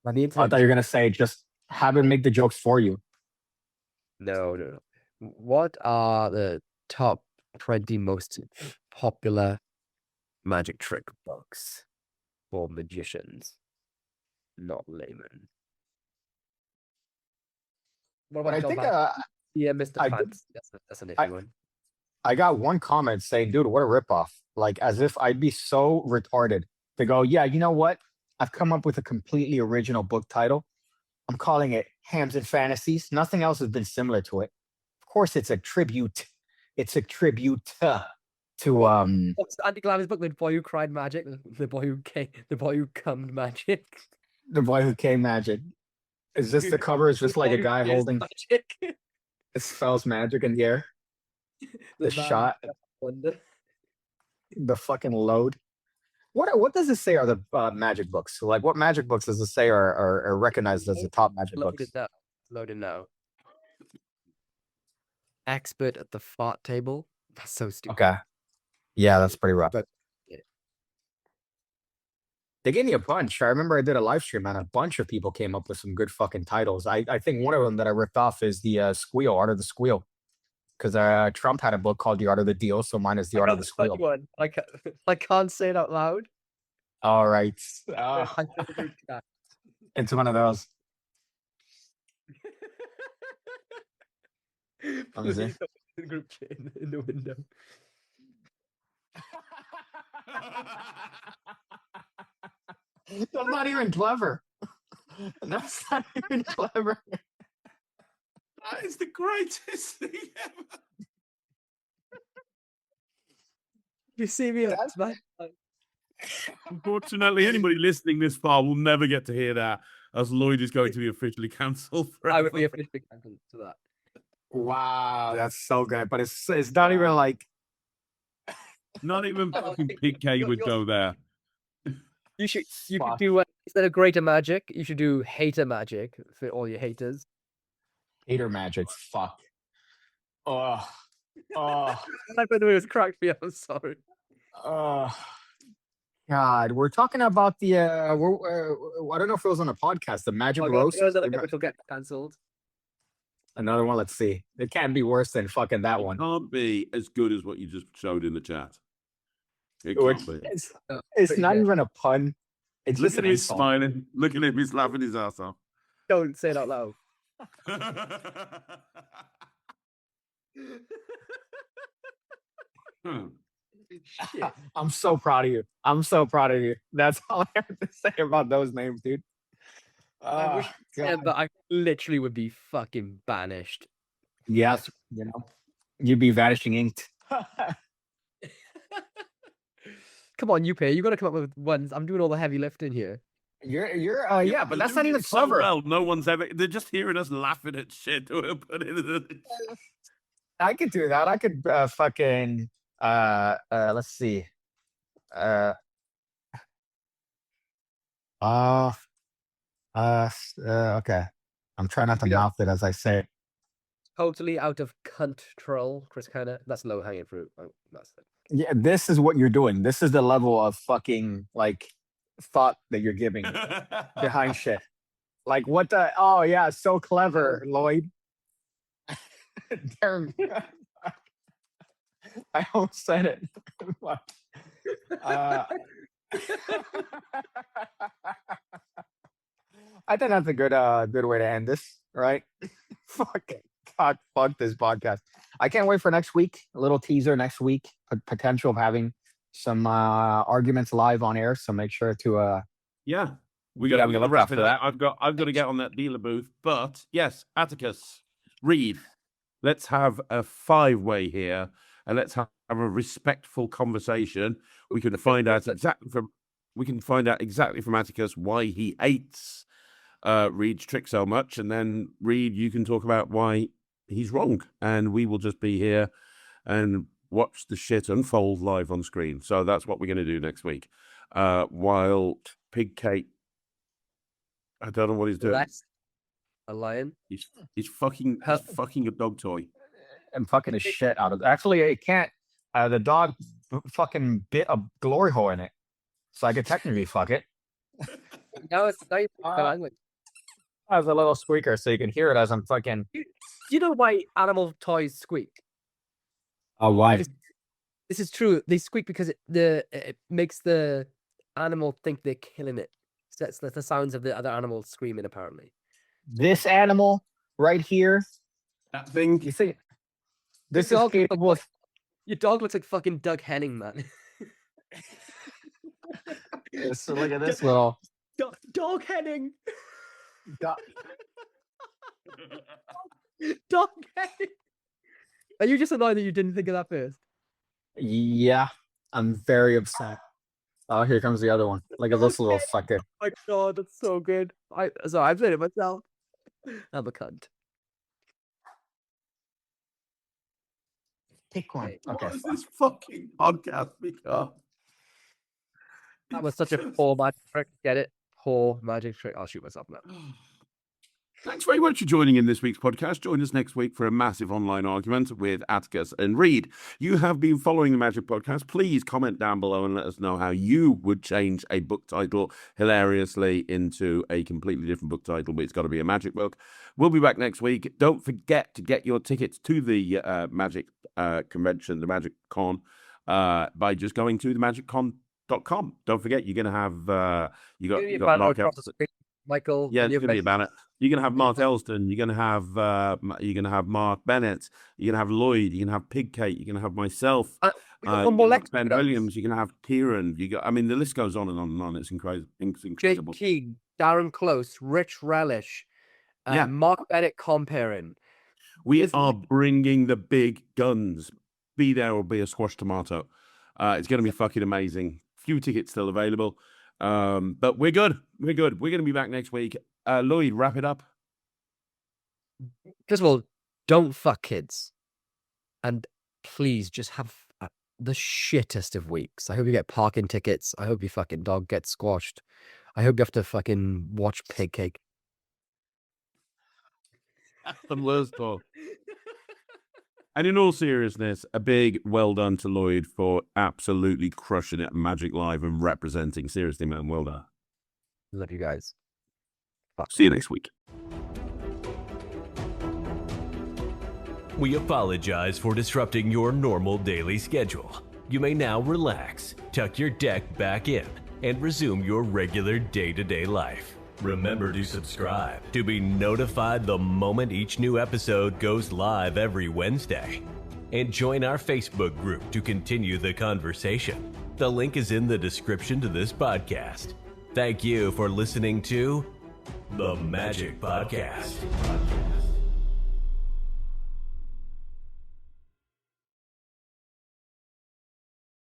I thought you were gonna say just have him make the jokes for you. No. What are the top 20 most popular magic trick books for magicians, not laymen? What But I John think Van- yeah, Mr. I did- Pants. That's an iffy one. I got one comment saying, dude, what a ripoff. Like as if I'd be so retarded to go, yeah, you know what? I've come up with a completely original book title. I'm calling it Hams and Fantasies. Nothing else has been similar to it. Of course, it's a tribute. It's a tribute to What's Andy Glamour's book? The Boy Who Cried Magic. The Boy Who Cummed Magic. the boy who came magic. Is this the cover? Is just like a Boy Who guy Fears holding magic. it spells magic in the air. The Man shot, Wonder. the fucking load. What does it say are the magic books? Like what magic books does it say are recognized as the top magic books? Loaded now. Expert at the fart table. That's so stupid. Okay. Yeah, that's pretty rough. But yeah. They gave me a bunch. I remember I did a live stream and a bunch of people came up with some good fucking titles. I think one of them that I ripped off is the Squeal, Art of the Squeal. because Trump had a book called The Art of the Deal, so mine is The Art of the Squeal. One. I can't say it out loud. All right, I said the group chat. it's one of those. Let me see. Please don't put the group chat in the window. That's not even clever. That's not even clever. That is the greatest thing ever. You see me on man. Unfortunately, anybody listening this far will never get to hear that, as Lloyd is going to be officially cancelled. I would be officially cancelled to that. Wow, that's so good. But it's not even like Not even fucking Pig K would go there. You could Fuck. do instead of greater magic, you should do hater magic for all your haters. hater magic. Fuck. Oh. Oh. I thought it was cracked me up. I'm sorry. God, we're talking about the I don't know if it was on a podcast, the Magic Oh, God, Roast. it will get cancelled. Another one, let's see. It can't be worse than fucking that one. Can't be as good as what you just showed in the chat. It Which can't be. it's Pretty not good. even a pun. It's Look just at an him insult. smiling. Look at him. He's laughing his ass off. Don't say it out loud. Hmm. Shit. I'm so proud of you. I'm so proud of you. That's all I have to say about those names, dude. I wish, God. but I literally would be fucking banished. Yes, you'd be vanishing inked. Come on, Yuppie, you got to come up with ones. I'm doing all the heavy lifting here. You're yeah, but that's not Doing even it so clever. well, no one's ever. They're just hearing us laughing at shit. I could do that. I could fucking let's see. Okay. I'm trying not to mouth it as I say it. Totally out of control, Chris Kenner. That's low hanging fruit. Oh, that's it. Yeah, this is what you're doing. This is the level of fucking like thought that you're giving behind shit. Like what the oh yeah, so clever, Lloyd. Damn. I almost said it. Fuck. I think that's a good way to end this, right? Fuck God, fuck this podcast. I can't wait for next week. A little teaser next week. Potential of having some arguments live on air. So make sure to Yeah, we Yeah, got we to look wrap after it that. up. I've got to get on that dealer booth. But yes, Atticus, Reed, let's have a 5-way here, and let's have a respectful conversation. We can find out exactly from Atticus why he hates Reed's trick so much, and then Reed, you can talk about why he's wrong, and we will just be here and watch the shit unfold live on screen. So that's what we're going to do next week. While Pig Kate, I don't know what he's doing. That's a lion. He's fucking a dog toy. I'm fucking the shit out of. Actually, it can't. The dog fucking bit a glory hole in it, so I could technically fuck it. No, it's not even the language. As a little squeaker, so you can hear it as I'm fucking. Do you know why animal toys squeak? Oh, why? This is true. They squeak because it makes the animal think they're killing it. So that's the sounds of the other animals screaming. Apparently, This animal right here. That thing. You see, this Your is dog looks capable. like- your dog looks like fucking Doug Henning, man. So look at this little. Dog Henning. do- Dog Henning. Are you just annoyed that you didn't think of that first? Yeah, I'm very upset. Oh, here comes the other one. Look at this little sucker. Oh my god, that's so good. I've said it myself. I'm a cunt. Pick one. Okay. Okay. What has this fucking podcast become? That was such a poor magic trick. Get it? Poor magic trick. I'll shoot myself now. Thanks very much for joining in this week's podcast. Join us next week for a massive online argument with Atticus and Reed. You have been following the Magic Podcast. Please comment down below and let us know how you would change a book title hilariously into a completely different book title, but it's got to be a magic book. We'll be back next week. Don't forget to get your tickets to the Magic convention, the Magic Con, by just going to themagiccon.com. Don't forget, you're going to have you got Mark Elston. Michael. Yeah, it's going to be about it. You're going to have Mark Elston. You're going to have Mark Bennett. You're going to have Lloyd. You're going to have Pigcake. You're going to have myself. We got one more lecture. Ben Williams. You're going to have Kieran. I mean, the list goes on and on and on. It's incredible. Jake Keane, Darren Close, Rich Relish, Mark Bennett comparing. We are bringing the big guns. Be there or be a squash tomato. It's going to be fucking amazing. Few tickets still available. But we're good. We're good. We're going to be back next week. Lloyd, wrap it up. First of all, don't fuck kids. And please just have the shittest of weeks. I hope you get parking tickets. I hope your fucking dog gets squashed. I hope you have to fucking watch Pigcake. That's the worst talk. And in all seriousness, a big well done to Lloyd for absolutely crushing it at Magic Live and representing. Seriously, man, well done. Love you guys. Fuck. See you next week. We apologize for disrupting your normal daily schedule. You may now relax, tuck your deck back in, and resume your regular day-to-day life. Remember to subscribe to be notified the moment each new episode goes live every Wednesday. And join our Facebook group to continue the conversation. The link is in the description to this podcast. Thank you for listening to The Magic Podcast.